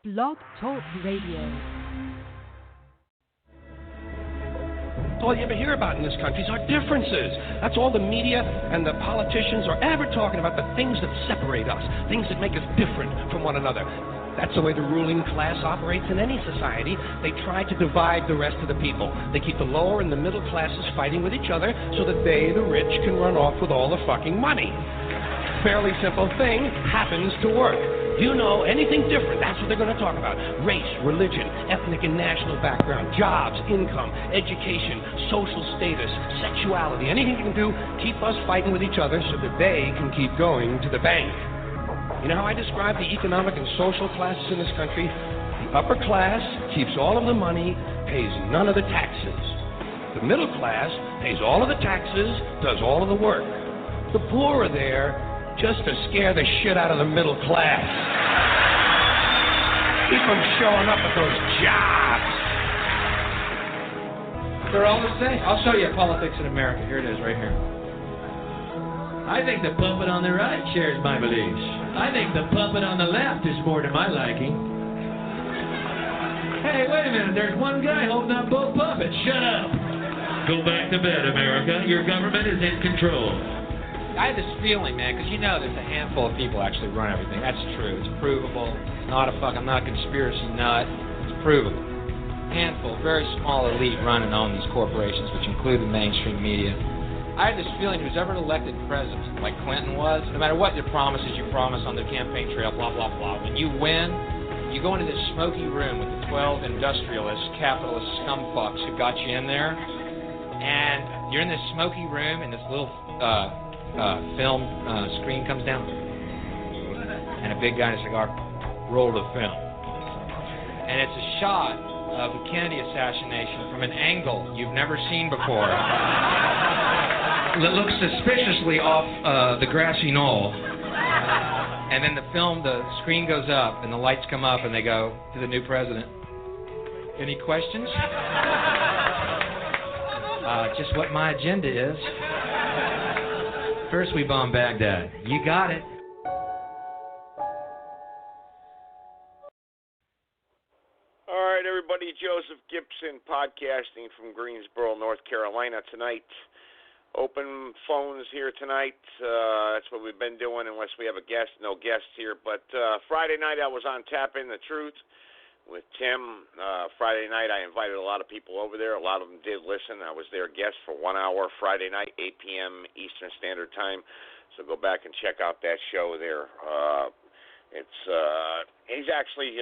Blog Talk Radio. All you ever hear about in this country is our differences. That's all the media and the politicians are ever talking about, the things that separate us, things that make us different from one another. That's the way the ruling class operates in any society. They try to divide the rest of the people. They keep the lower and the middle classes fighting with each other so that they, the rich, can run off with all the fucking money. Fairly simple thing happens to work. Do you know anything different? That's what they're going to talk about. Race, religion, ethnic and national background, jobs, income, education, social status, sexuality. Anything you can do, keep us fighting with each other so that they can keep going to the bank. You know how I describe the economic and social classes in this country? The upper class keeps all of the money, pays none of the taxes. The middle class pays all of the taxes, does all of the work. The poor are there just to scare the shit out of the middle class. Keep them showing up at those jobs. They're all the same. I'll show you politics in America. Here it is, right here. I think the puppet on the right shares my beliefs. I think the puppet on the left is more to my liking. Hey, wait a minute. There's one guy holding up both puppets. Shut up. Go back to bed, America. Your government is in control. I had this feeling, man, because you know there's a handful of people actually run everything. That's true. It's provable. It's not I'm not a conspiracy nut. It's provable. Handful, very small elite run and own these corporations, which include the mainstream media. I had this feeling who's ever elected president, like Clinton was, no matter what your promises you promise on the campaign trail, blah, blah, blah, when you win, you go into this smoky room with the 12 industrialist, capitalist scumfucks who got you in there, and you're in this smoky room, and this little film screen comes down, and a big guy in a cigar roll the film, and it's a shot of the Kennedy assassination from an angle you've never seen before. It looks suspiciously off the grassy knoll, and then the screen goes up, and the lights come up, and they go to the new president. Any questions? Just what my agenda is. First we bomb Baghdad. You got it. All right, everybody. Joseph Gibson podcasting from Greensboro, North Carolina tonight. Open phones here tonight. That's what we've been doing unless we have a guest. No guests here. But Friday night I was on Tap In the Truth with Tim. Friday night I invited a lot of people over there. A lot of them did listen. I was their guest for 1 hour Friday night, 8 p.m. Eastern Standard Time. So go back and check out that show there. He's actually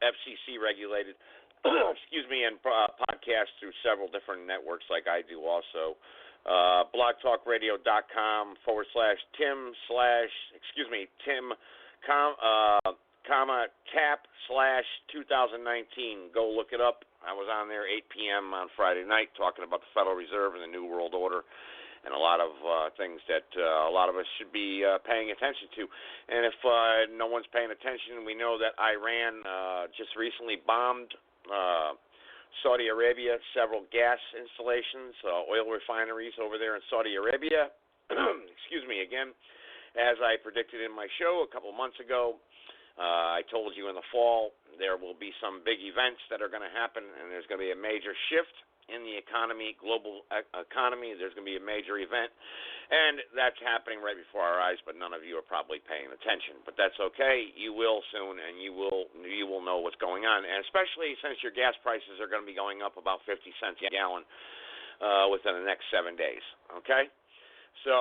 FCC regulated, excuse me, and podcasts through several different networks like I do also. blogtalkradio.com/Tim, Go look it up. I was on there 8 p.m. on Friday night talking about the Federal Reserve and the New World Order and a lot of things that a lot of us should be paying attention to. And if no one's paying attention, we know that Iran just recently bombed Saudi Arabia, several gas installations, oil refineries over there in Saudi Arabia. Excuse me again. As I predicted in my show a couple months ago, I told you in the fall there will be some big events that are going to happen, and there's going to be a major shift in the economy, global economy. There's going to be a major event, and that's happening right before our eyes, but none of you are probably paying attention. But that's okay. You will soon, and you will know what's going on, and especially since your gas prices are going to be going up about 50 cents a gallon within the next 7 days, okay? So,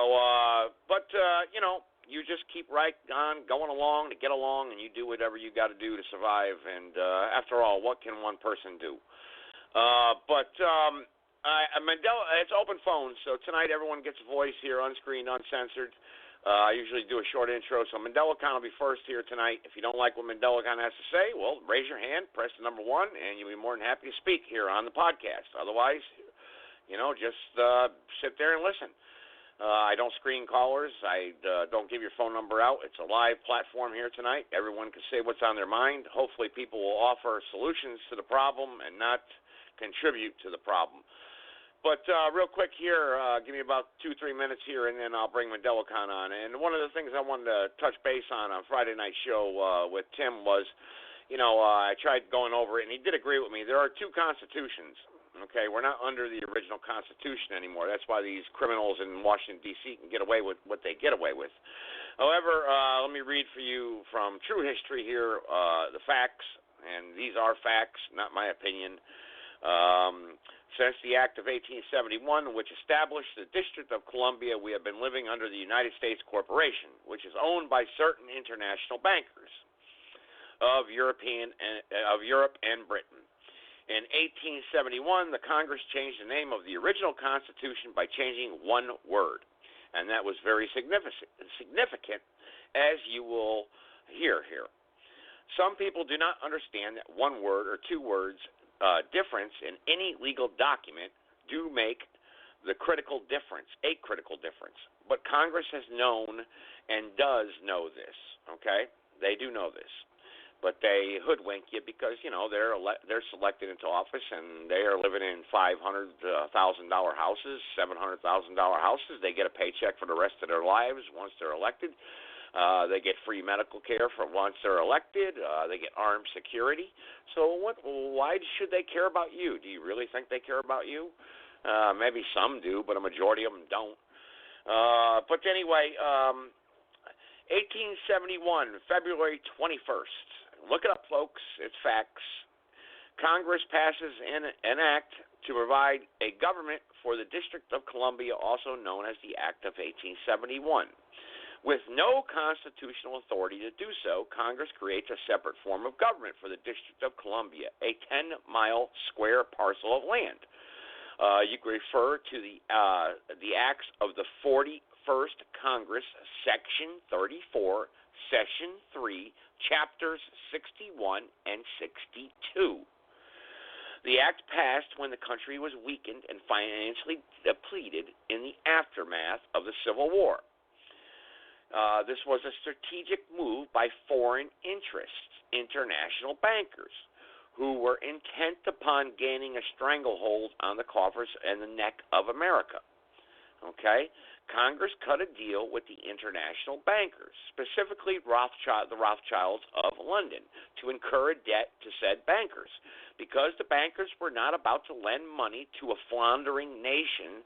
you just keep right on going along to get along, and you do whatever you got to do to survive. And after all, what can one person do? Mandela, it's open phone, so tonight everyone gets a voice here, unscreened, uncensored. I usually do a short intro, so Mandela-con will be first here tonight. If you don't like what Mandela-con has to say, well, raise your hand, press the number 1, and you'll be more than happy to speak here on the podcast. Otherwise, just sit there and listen. I don't screen callers. I don't give your phone number out. It's a live platform here tonight. Everyone can say what's on their mind. Hopefully people will offer solutions to the problem and not contribute to the problem. But real quick here, give me about 2-3 minutes here, and then I'll bring Mandela-con on. And one of the things I wanted to touch base on Friday night show with Tim was, I tried going over it, and he did agree with me. There are two constitutions. Okay, we're not under the original Constitution anymore. That's why these criminals in Washington, D.C. can get away with what they get away with. However, let me read for you from True History here the facts, and these are facts, not my opinion. Since the Act of 1871, which established the District of Columbia, we have been living under the United States Corporation, which is owned by certain international bankers of Europe and Britain. In 1871, the Congress changed the name of the original Constitution by changing one word, and that was very significant, as you will hear here. Some people do not understand that one word or two words difference in any legal document do make a critical difference. But Congress has known and does know this, okay? They do know this. But they hoodwink you because, they're selected into office and they are living in $500,000 houses, $700,000 houses. They get a paycheck for the rest of their lives once they're elected. They get free medical care for once they're elected. They get armed security. So why should they care about you? Do you really think they care about you? Maybe some do, but a majority of them don't. But anyway, 1871, February 21st. Look it up, folks. It's facts. Congress passes an act to provide a government for the District of Columbia, also known as the Act of 1871. With no constitutional authority to do so, Congress creates a separate form of government for the District of Columbia, a 10-mile square parcel of land. You can refer to the acts of the 41st Congress, Section 34, Session 3, Chapters 61 and 62. The act passed when the country was weakened and financially depleted in the aftermath of the Civil War. This was a strategic move by foreign interests, international bankers, who were intent upon gaining a stranglehold on the coffers and the neck of America. Okay? Congress cut a deal with the international bankers, specifically the Rothschilds of London, to incur a debt to said bankers, because the bankers were not about to lend money to a floundering nation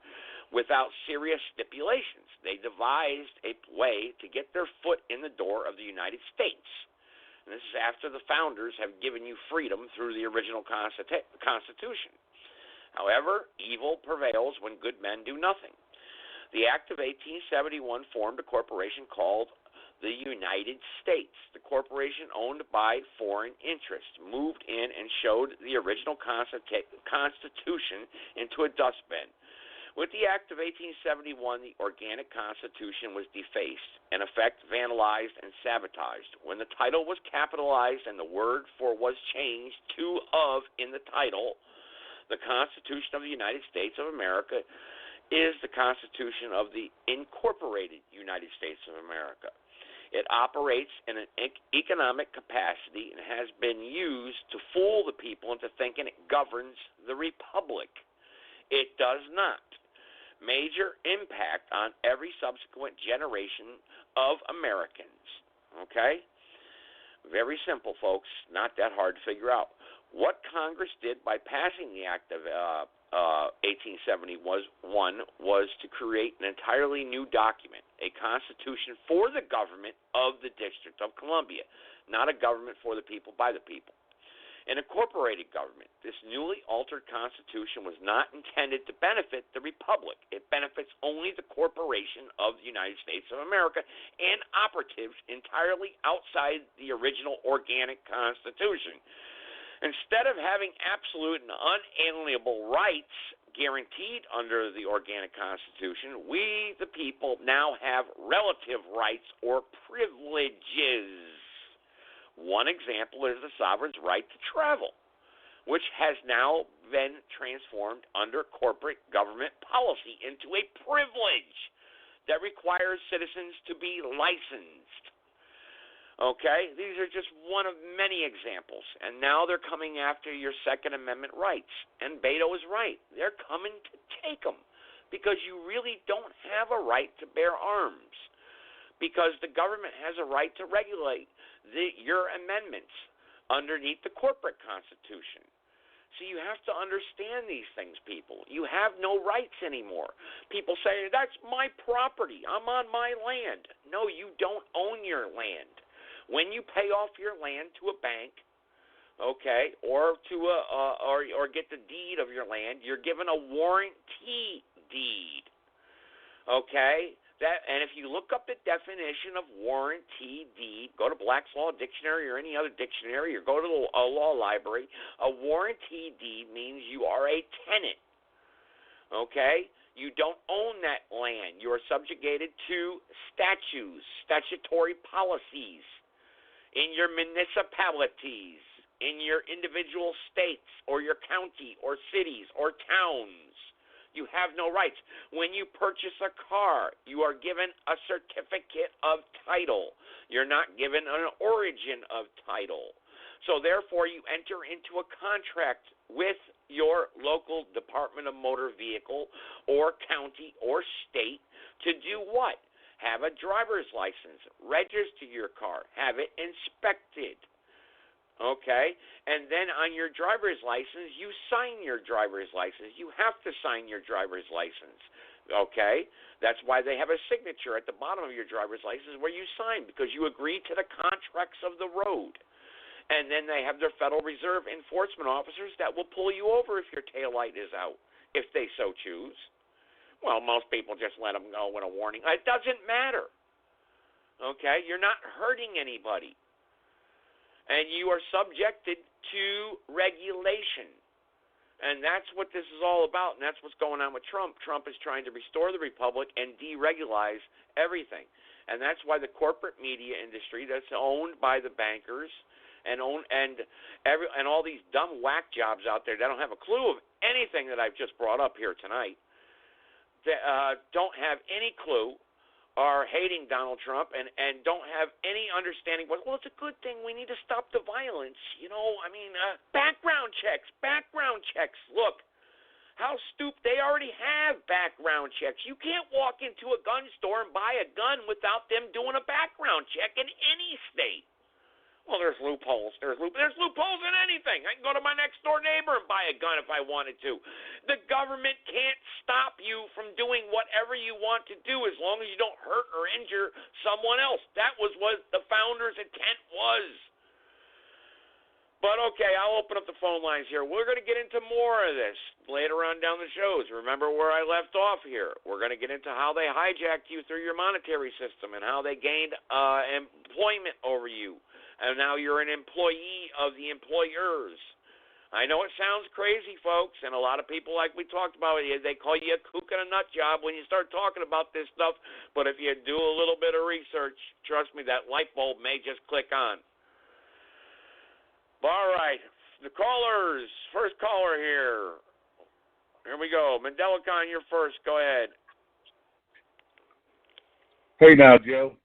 without serious stipulations. They devised a way to get their foot in the door of the United States. And this is after the founders have given you freedom through the original Constitution. However, evil prevails when good men do nothing. The Act of 1871 formed a corporation called the United States. The corporation, owned by foreign interests, moved in and showed the original Constitution into a dustbin. With the Act of 1871, the organic Constitution was defaced, in effect vandalized and sabotaged. When the title was capitalized and the word for was changed to of in the title, the Constitution of the United States of America is the Constitution of the Incorporated United States of America. It operates in an economic capacity and has been used to fool the people into thinking it governs the republic. It does not. Major impact on every subsequent generation of Americans. Okay? Very simple, folks. Not that hard to figure out. What Congress did by passing the Act of 1871 was to create an entirely new document, a constitution for the government of the District of Columbia, not a government for the people by the people. An incorporated government. This newly altered constitution was not intended to benefit the republic. It benefits only the corporation of the United States of America and operatives entirely outside the original organic constitution. Instead of having absolute and unalienable rights guaranteed under the organic constitution, we, the people, now have relative rights or privileges. One example is the sovereign's right to travel, which has now been transformed under corporate government policy into a privilege that requires citizens to be licensed. Okay, these are just one of many examples, and now they're coming after your Second Amendment rights, and Beto is right. They're coming to take them because you really don't have a right to bear arms, because the government has a right to regulate your amendments underneath the corporate constitution. So you have to understand these things, people. You have no rights anymore. People say, that's my property. I'm on my land. No, you don't own your land. When you pay off your land to a bank, okay, or to or get the deed of your land, you're given a warranty deed. Okay? And if you look up the definition of warranty deed, go to Black's Law Dictionary or any other dictionary, or go to a law library, a warranty deed means you are a tenant. Okay? You don't own that land. You are subjugated to statutes, statutory policies in your municipalities, in your individual states or your county or cities or towns. You have no rights. When you purchase a car, you are given a certificate of title. You're not given an origin of title. So therefore, you enter into a contract with your local Department of Motor Vehicle or county or state to do what? Have a driver's license, register your car, have it inspected. Okay? And then on your driver's license, you sign your driver's license. You have to sign your driver's license. Okay? That's why they have a signature at the bottom of your driver's license where you sign, because you agree to the contracts of the road. And then they have their Federal Reserve enforcement officers that will pull you over if your taillight is out, if they so choose. Well, most people just let them go with a warning. It doesn't matter. Okay? You're not hurting anybody. And you are subjected to regulation. And that's what this is all about, and that's what's going on with Trump. Trump is trying to restore the republic and deregulize everything. And that's why the corporate media industry that's owned by the bankers and all these dumb whack jobs out there that don't have a clue of anything that I've just brought up here tonight, that don't have any clue, are hating Donald Trump and don't have any understanding. Well, it's a good thing. We need to stop the violence. Background checks. Look, how stupid. They already have background checks. You can't walk into a gun store and buy a gun without them doing a background check in any state. Well, there's loopholes. There's loopholes in anything. I can go to my next door neighbor and buy a gun if I wanted to. The government can't stop you from doing whatever you want to do as long as you don't hurt or injure someone else. That was what the founders' intent was. But okay, I'll open up the phone lines here. We're going to get into more of this later on down the shows. Remember where I left off here. We're going to get into how they hijacked you through your monetary system and how they gained employment over you. And now you're an employee of the employers. I know it sounds crazy, folks, and a lot of people, like we talked about, they call you a kook and a nut job when you start talking about this stuff. But if you do a little bit of research, trust me, that light bulb may just click on. All right, the callers. First caller here. Here we go. Mandelicon, you're first. Go ahead. Hey now, Joe.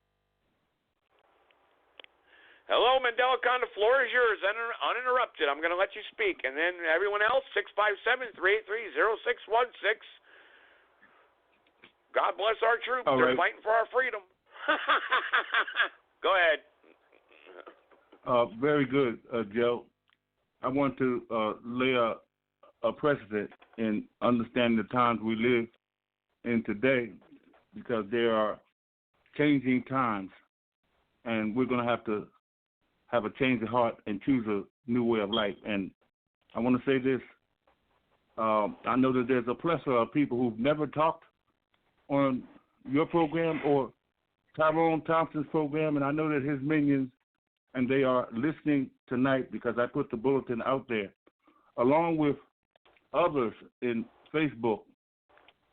Hello, Mandelicon. The floor is yours, uninterrupted. I'm going to let you speak. And then everyone else, 657-383-0616. God bless our troops. All They're right. fighting for our freedom. Go ahead. Very good, Joe. I want to lay a precedent in understanding the times we live in today, because there are changing times, and we're going to have a change of heart and choose a new way of life. And I want to say this. I know that there's a plethora of people who've never talked on your program or Tyrone Thompson's program, and I know that his minions, and they are listening tonight because I put the bulletin out there, along with others in Facebook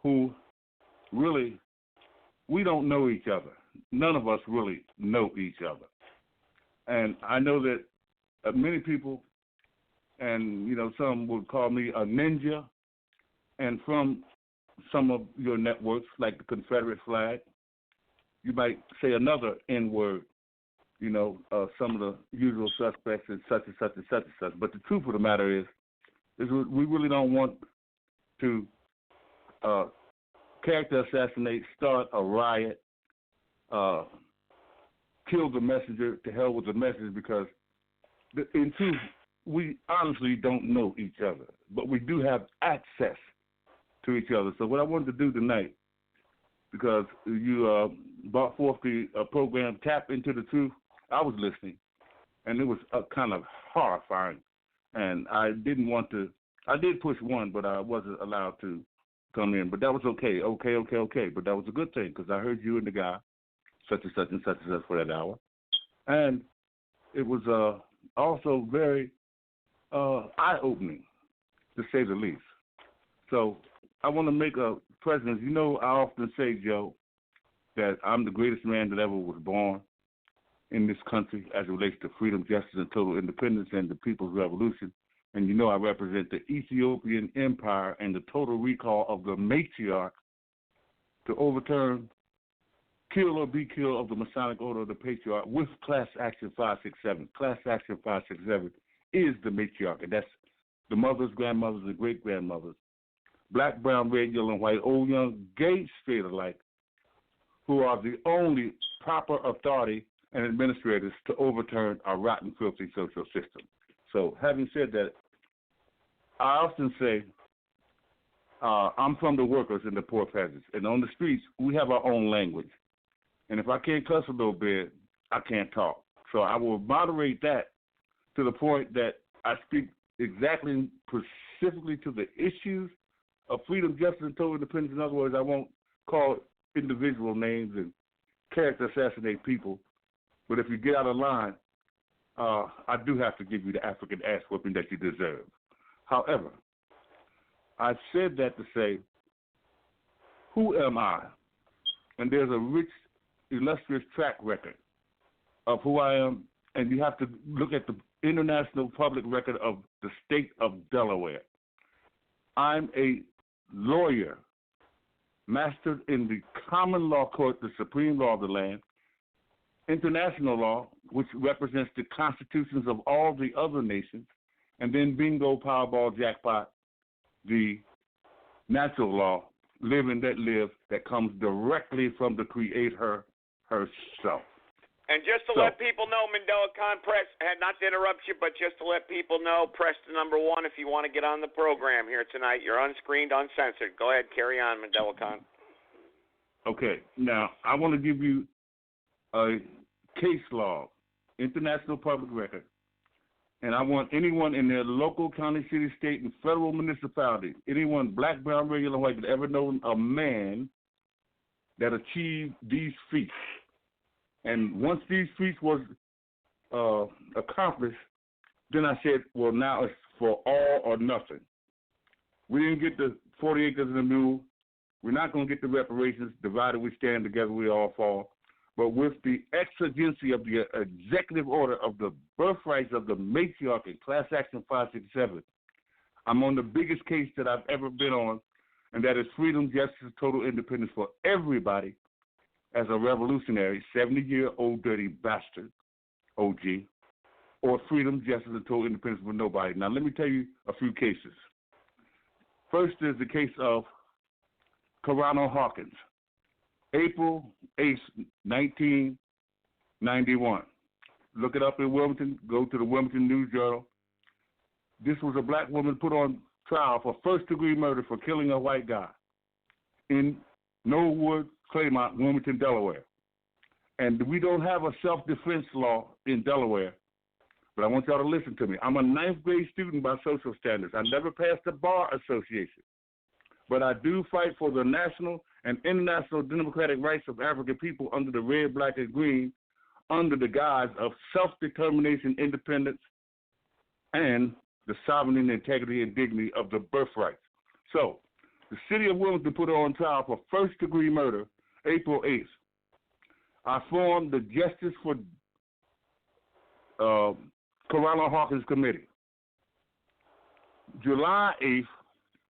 who really, we don't know each other. None of us really know each other. And I know that many people, and, some would call me a ninja, and from some of your networks, like the Confederate flag, you might say another N-word, some of the usual suspects and such and such and such and such. But the truth of the matter is we really don't want to character assassinate, start a riot, kill the messenger, to hell with the message, because in truth, we honestly don't know each other, but we do have access to each other. So what I wanted to do tonight, because you brought forth the program Tap Into the Truth, I was listening, and it was kind of horrifying. And I didn't want to. I did push one, but I wasn't allowed to come in. But that was okay. But that was a good thing because I heard you and the guy, such and such and such and such for that hour. And it was also very eye-opening, to say the least. So I want to make a presence. You know, I often say, Joe, that I'm the greatest man that ever was born in this country as it relates to freedom, justice, and total independence and the People's Revolution. And you know I represent the Ethiopian Empire and the total recall of the matriarch to overturn, kill or be killed of the Masonic Order of the Patriarch with Class Action 567. Class Action 567 is the matriarch, and that's the mothers, grandmothers, and great-grandmothers, black, brown, red, yellow, and white, old, young, gay, straight alike, who are the only proper authority and administrators to overturn our rotten, filthy social system. So having said that, I often say I'm from the workers and the poor peasants, and on the streets, we have our own language. And if I can't cuss a little bit, I can't talk. So I will moderate that to the point that I speak exactly, specifically to the issues of freedom, justice, and total independence. In other words, I won't call individual names and character assassinate people. But if you get out of line, I do have to give you the African ass whooping that you deserve. However, I said that to say, who am I? And there's a rich, illustrious track record of who I am, and you have to look at the international public record of the state of Delaware. I'm a lawyer, mastered in the common law court, the supreme law of the land, international law, which represents the constitutions of all the other nations, and then bingo, powerball, jackpot, the natural law, live and let live, that comes directly from the Creator herself. And just to let people know, Mandela Khan, press, not to interrupt you, but just to let people know, press the number 1 if you want to get on the program here tonight. You're unscreened, uncensored. Go ahead, carry on, Mandela Khan. Okay, now I want to give you a case law, international public record, and I want anyone in their local, county, city, state, and federal municipality, anyone black, brown, red, yellow, white that ever known a man that achieved these feats. And once these feats was accomplished, then I said, well, now it's for all or nothing. We didn't get the 40 acres and a mule. We're not going to get the reparations. Divided we stand, together we all fall. But with the exigency of the executive order of the birthrights of the matriarch in Class Action 567, I'm on the biggest case that I've ever been on, and that is freedom, justice, total independence for everybody as a revolutionary, 70-year-old dirty bastard, OG, or freedom, justice, and total independence for nobody. Now, let me tell you a few cases. First is the case of Corano Hawkins, April 8th, 1991. Look it up in Wilmington. Go to the Wilmington News Journal. This was a black woman put on trial for first-degree murder for killing a white guy in Knollwood, Claymont, Wilmington, Delaware. And we don't have a self-defense law in Delaware, but I want y'all to listen to me. I'm a 9th grade student by social standards. I never passed the Bar Association, but I do fight for the national and international democratic rights of African people under the red, black, and green, under the guise of self-determination, independence, and the sovereignty, and integrity, and dignity of the birthrights. So, the city of Wilmington put her on trial for first-degree murder, April 8th. I formed the Justice for Corona Hawkins Committee. July 8th,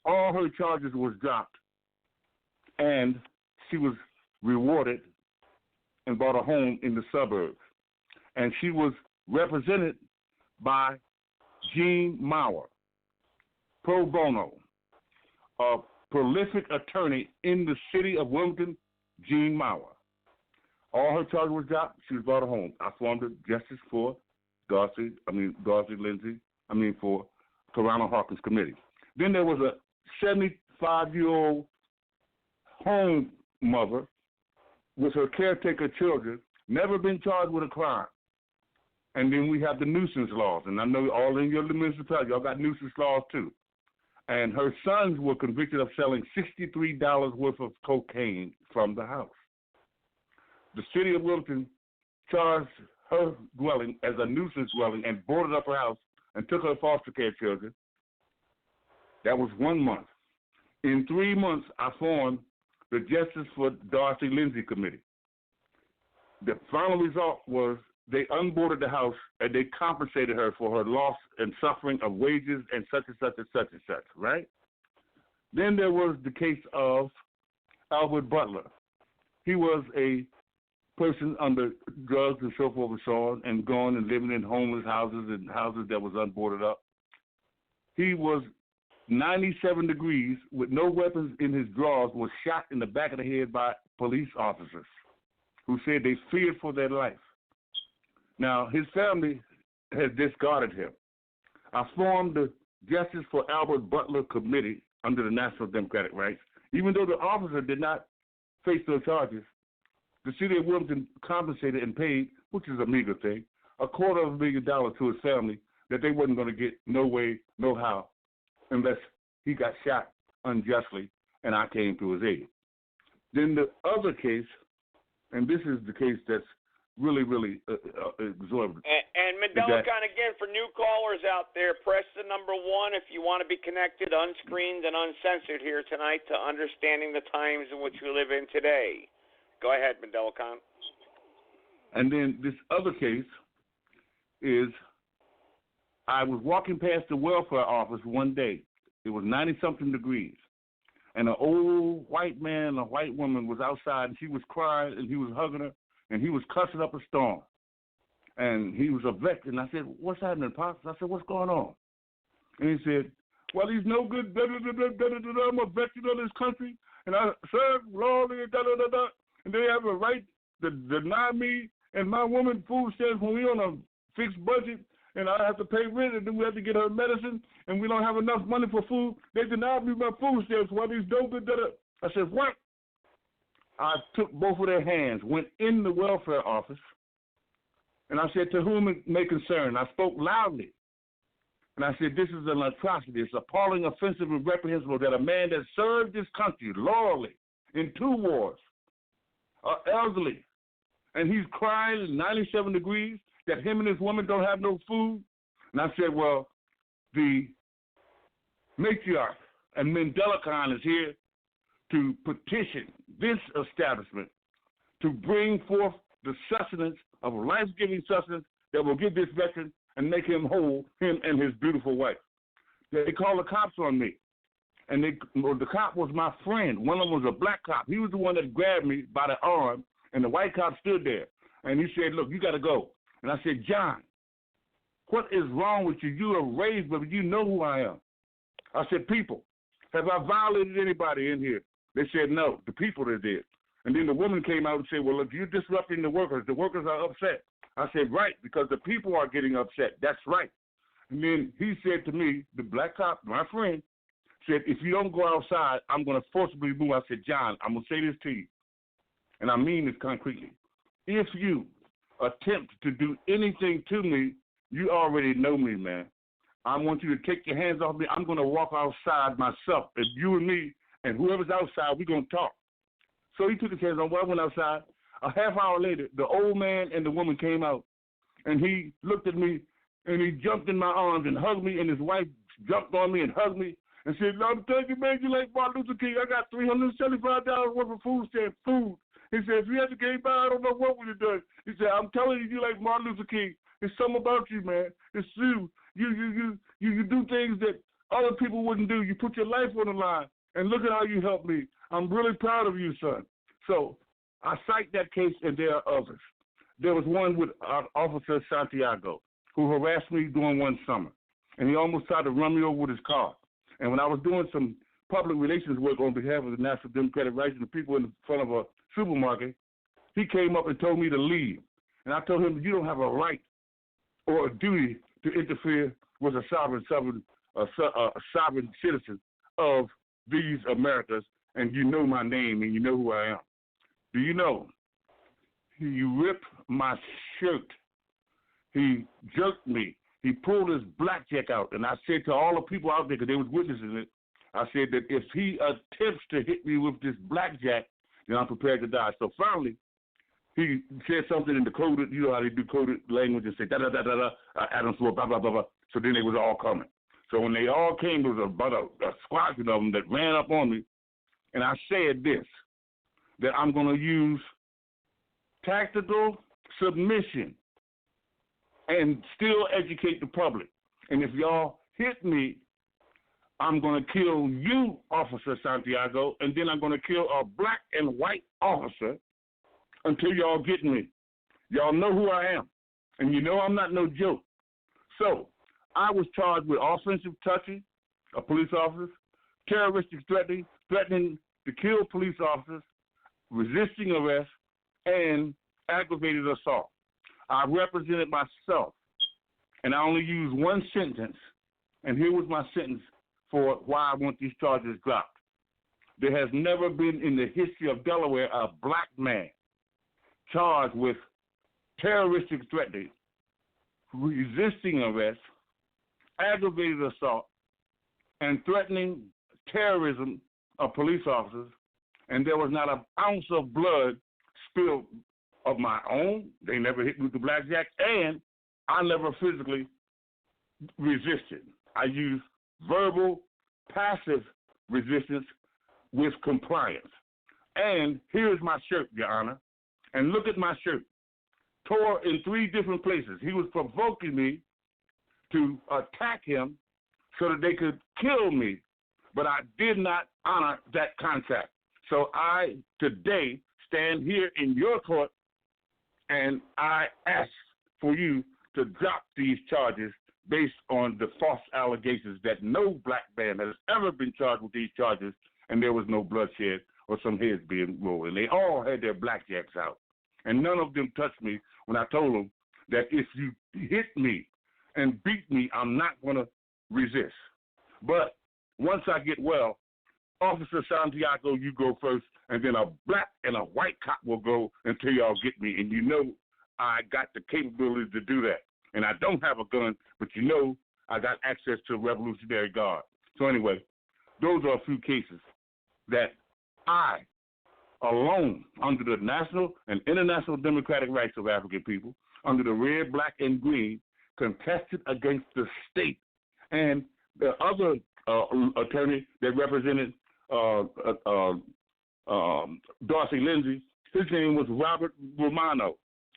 all her charges was dropped, and she was rewarded and bought a home in the suburbs. And she was represented by Gene Mauer, pro bono, a prolific attorney in the city of Wilmington, Gene Mauer. All her charges was dropped. She was bought a home. I formed the Justice for Darcy Lindsay, for Toronto Hawkins Committee. Then there was a 75-year-old home mother with her caretaker children, never been charged with a crime. And then we have the nuisance laws. And I know all in your municipality, y'all got nuisance laws too. And her sons were convicted of selling $63 worth of cocaine from the house. The city of Wilmington charged her dwelling as a nuisance dwelling and boarded up her house and took her foster care children. That was 1 month. In 3 months, I formed the Justice for Darcy Lindsay Committee. The final result was they unboarded the house and they compensated her for her loss and suffering of wages and such and such and such and such, right? Then there was the case of Albert Butler. He was a person under drugs and so forth and so on and going and living in homeless houses and houses that was unboarded up. He was 97 degrees with no weapons in his drawers, was shot in the back of the head by police officers who said they feared for their life. Now, his family has discarded him. I formed the Justice for Albert Butler Committee under the National Democratic Rights. Even though the officer did not face those charges, the city of Wilmington compensated and paid, which is a meager thing, $250,000 to his family that they wasn't going to get no way, no how, unless he got shot unjustly and I came to his aid. Then the other case, and this is the case that's really, really exorbitant. And Mandela, kind of again, for new callers out there, press the number 1 if you want to be connected, unscreened and uncensored here tonight to understanding the times in which we live in today. Go ahead, Mandela Khan. And then this other case is I was walking past the welfare office one day. It was 90-something degrees. And an old white man and a white woman was outside, and she was crying, and he was hugging her, and he was cussing up a storm. And he was a veteran. I said, what's happening, Pops? I said, what's going on? And he said, well, he's no good, I'm a veteran of this country, and I serve lawfully, and they have a right to deny me and my woman food stamps when we on a fixed budget, and I have to pay rent, and then we have to get her medicine, and we don't have enough money for food. They denied me my food stamps while these no good, I said, what? I took both of their hands, went in the welfare office, and I said, to whom it may concern. I spoke loudly. And I said, this is an atrocity. It's appalling, offensive, and reprehensible that a man that served this country loyally in 2 wars, elderly, and he's crying in 97 degrees that him and his woman don't have no food. And I said, well, the matriarch and Mandela Khan is here to petition this establishment to bring forth the sustenance of life-giving sustenance that will give this veteran and make him whole, him and his beautiful wife. They called the cops on me. And the cop was my friend. One of them was a black cop. He was the one that grabbed me by the arm, and the white cop stood there. And he said, look, you got to go. And I said, John, what is wrong with you? You are raised, but you know who I am. I said, people, have I violated anybody in here? They said, no, the people that did. And then the woman came out and said, well, if you're disrupting the workers are upset. I said, right, because the people are getting upset. That's right. And then he said to me, the black cop, my friend, said, if you don't go outside, I'm going to forcibly move. I said, John, I'm going to say this to you, and I mean this concretely. If you attempt to do anything to me, you already know me, man. I want you to take your hands off me. I'm going to walk outside myself. And you and me and whoever's outside, we're going to talk. So he took his hands off. Well, I went outside. A half hour later, the old man and the woman came out, and he looked at me, and he jumped in my arms and hugged me, and his wife jumped on me and hugged me and said, I'm telling you, man, you like Martin Luther King. I got $375 worth of food stamp food. He said, if you had to get by, I don't know what we'd have done. He said, I'm telling you, you like Martin Luther King. It's something about you, man. It's you. You do things that other people wouldn't do. You put your life on the line, and look at how you helped me. I'm really proud of you, son. So I cite that case, and there are others. There was one with Officer Santiago who harassed me during one summer, and he almost tried to run me over with his car. And when I was doing some public relations work on behalf of the National Democratic Rights and the people in front of a supermarket, he came up and told me to leave. And I told him, you don't have a right or a duty to interfere with a sovereign citizen of these Americas, and you know my name and you know who I am. Do you know? He ripped my shirt. He jerked me. He pulled his blackjack out, and I said to all the people out there, because they was witnessing it, I said that if he attempts to hit me with this blackjack, then I'm prepared to die. So finally, he said something in the coded, you know how they do coded language, and say da-da-da-da-da, Adam's law, blah, blah, blah, blah. So then they was all coming. So when they all came, there was about a squadron of them that ran up on me, and I said this, that I'm going to use tactical submission and still educate the public. And if y'all hit me, I'm going to kill you, Officer Santiago, and then I'm going to kill a black and white officer until y'all get me. Y'all know who I am, and you know I'm not no joke. So I was charged with offensive touching of police officers, terroristic threatening to kill police officers, resisting arrest, and aggravated assault. I represented myself, and I only used one sentence, and here was my sentence for why I want these charges dropped. There has never been in the history of Delaware a black man charged with terroristic threatening, resisting arrest, aggravated assault, and threatening terrorism of police officers, and there was not an ounce of blood spilled of my own. They never hit me with the blackjack, and I never physically resisted. I used verbal, passive resistance with compliance. And here's my shirt, Your Honor. And look at my shirt. Tore in 3 different places. He was provoking me to attack him so that they could kill me, but I did not honor that contract. So I today stand here in your court, and I ask for you to drop these charges based on the false allegations that no black man has ever been charged with these charges, and there was no bloodshed or some heads being rolled. And they all had their blackjacks out. And none of them touched me when I told them that if you hit me and beat me, I'm not going to resist. But once I get well, Officer Santiago, you go first, and then a black and a white cop will go until y'all get me. And you know I got the capability to do that. And I don't have a gun, but you know I got access to a Revolutionary Guard. So anyway, those are a few cases that I, alone, under the national and international democratic rights of African people, under the red, black, and green, contested against the state. And the other attorney that represented Darcy Lindsay, his name was Robert Romano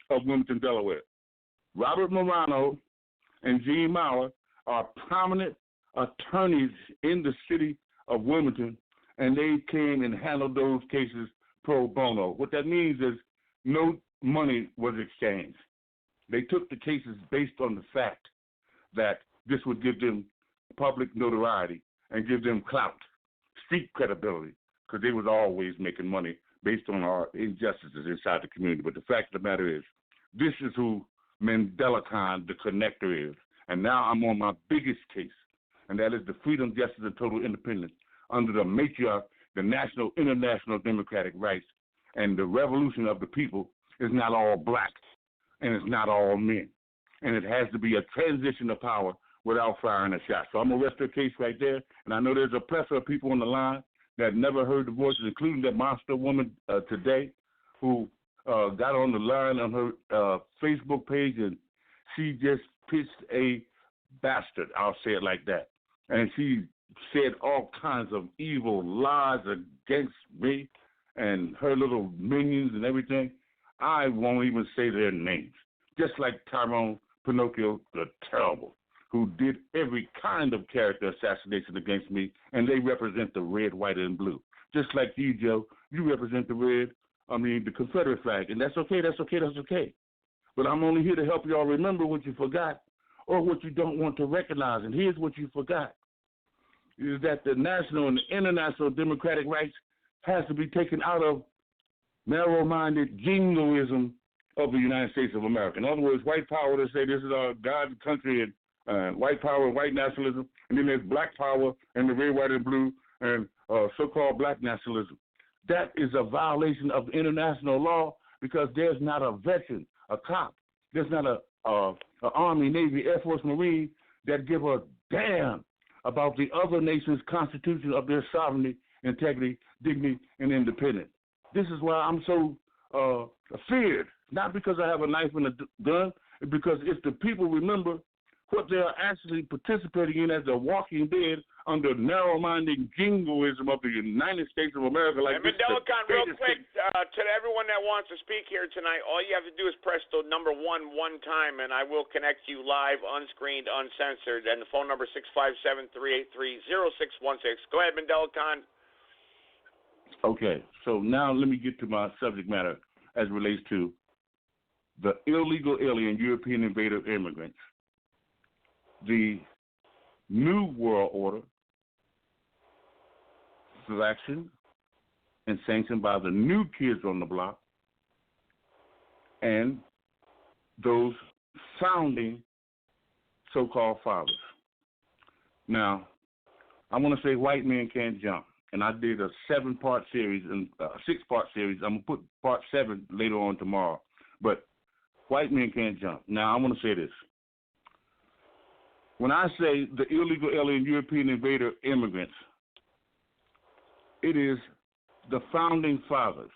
of Wilmington, Delaware. Robert Morano and Gene Maurer are prominent attorneys in the city of Wilmington, and they came and handled those cases pro bono. What that means is no money was exchanged. They took the cases based on the fact that this would give them public notoriety and give them clout, street credibility, because they was always making money based on our injustices inside the community. But the fact of the matter is, this is who Mandela Khan, the connector, is. And now I'm on my biggest case, and that is the freedom, justice, and total independence under the matriarch, the national, international democratic rights, and the revolution of the people is not all black, and it's not all men. And it has to be a transition of power without firing a shot. So I'm going to rest the case right there, and I know there's a plethora of people on the line that never heard the voices, including that monster woman today who got on the line on her Facebook page, and she just pitched a bastard, I'll say it like that. And she said all kinds of evil lies against me and her little minions and everything. I won't even say their names. Just like Tyrone Pinocchio the Terrible, who did every kind of character assassination against me, and they represent the red, white, and blue. Just like you, Joe, you represent the Confederate flag, and that's okay, that's okay, that's okay. But I'm only here to help y'all remember what you forgot or what you don't want to recognize. And here's what you forgot, is that the national and the international democratic rights has to be taken out of narrow-minded jingoism of the United States of America. In other words, white power, they say this is our God's country, and white power and white nationalism, and then there's black power and the red, white, and blue, and so-called black nationalism. That is a violation of international law because there's not a veteran, a cop, there's not a Army, Navy, Air Force, Marine that give a damn about the other nation's constitution of their sovereignty, integrity, dignity, and independence. This is why I'm so feared, not because I have a knife and a gun, because if the people remember what they are actually participating in as a walking dead under narrow-minded jingoism of the United States of America. Like and Mandela Khan, real quick, to everyone that wants to speak here tonight, all you have to do is press the number 1 time, and I will connect you live, unscreened, uncensored, and the phone number 657-383-0616. Go ahead, Mandela Khan. Okay, so now let me get to my subject matter as it relates to the illegal alien European invader immigrants. The New World Order, selection and sanctioned by the new kids on the block and those founding so-called fathers. Now, I want to say white men can't jump, and I did a 7-part series and 6-part series. I'm going to put part 7 later on tomorrow, but white men can't jump. Now, I want to say this. When I say the illegal alien European invader immigrants, it is the founding fathers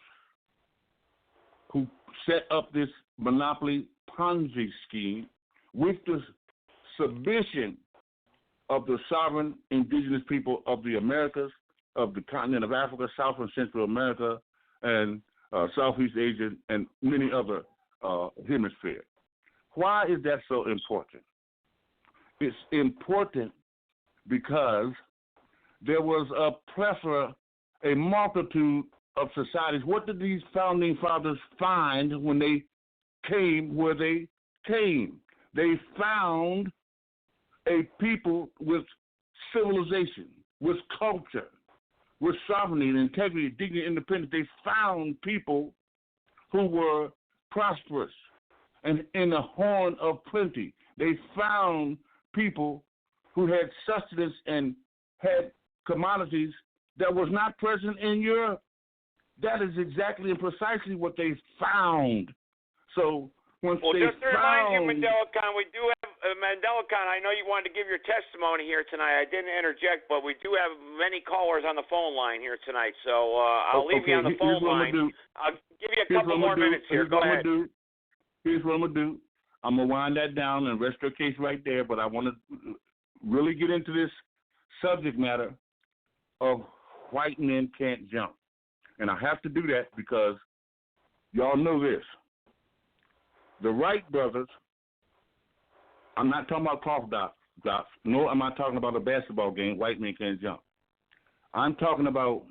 who set up this monopoly Ponzi scheme with the submission of the sovereign indigenous people of the Americas, of the continent of Africa, South and Central America, and Southeast Asia, and many other hemispheres. Why is that so important? It's important because there was a plethora, a multitude of societies. What did these founding fathers find when they came where they came? They found a people with civilization, with culture, with sovereignty and integrity, dignity, independence. They found people who were prosperous and in the horn of plenty. They found people who had sustenance and had commodities that was not present in Europe. That is exactly and precisely what they found. So once they just to remind you, Mandela Khan, we do have Mandela Khan. I know you wanted to give your testimony here tonight. I didn't interject, but we do have many callers on the phone line here tonight. So I'll leave you on the phone line. I'll give you a couple more minutes here. Go ahead. Here's what I'm gonna do. I'm going to wind that down and rest your case right there, but I want to really get into this subject matter of white men can't jump. And I have to do that because y'all know this. The Wright brothers, I'm not talking about cough drops, nor am I talking about a basketball game, white men can't jump. I'm talking about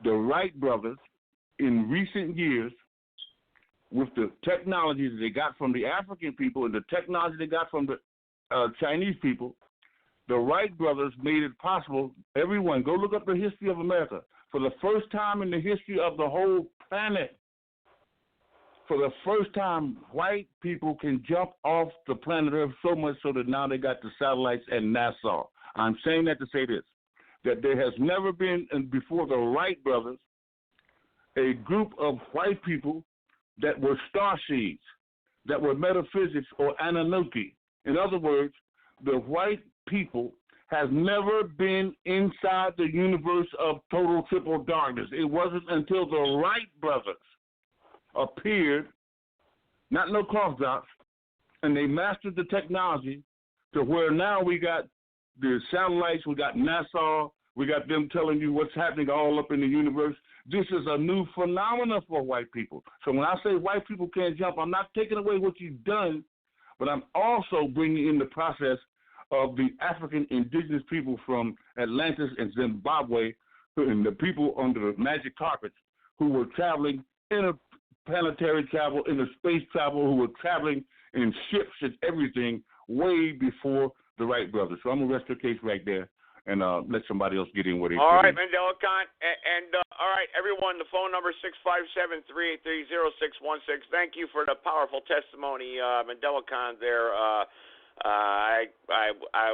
the Wright brothers in recent years with the technology that they got from the African people and the technology they got from the Chinese people, the Wright brothers made it possible. Everyone, go look up the history of America. For the first time in the history of the whole planet, for the first time, white people can jump off the planet Earth so much so that now they got the satellites and NASA. I'm saying that to say this, that there has never been, and before the Wright brothers, a group of white people that were starseeds, that were metaphysics or Anunnaki. In other words, the white people has never been inside the universe of total triple darkness. It wasn't until the Wright brothers appeared, not no cough drops, and they mastered the technology to where now we got the satellites, we got NASA, we got them telling you what's happening all up in the universe. This is a new phenomenon for white people. So when I say white people can't jump, I'm not taking away what you've done, but I'm also bringing in the process of the African indigenous people from Atlantis and Zimbabwe and the people under the magic carpets who were traveling interplanetary travel, interspace travel, who were traveling in ships and everything way before the Wright brothers. So I'm going to rest your case right there. and let somebody else get in where they All fit right, in. Mandela Khan. And all right, everyone, the phone number is 657-383-0616. Thank you for the powerful testimony, Mandela Khan, there. I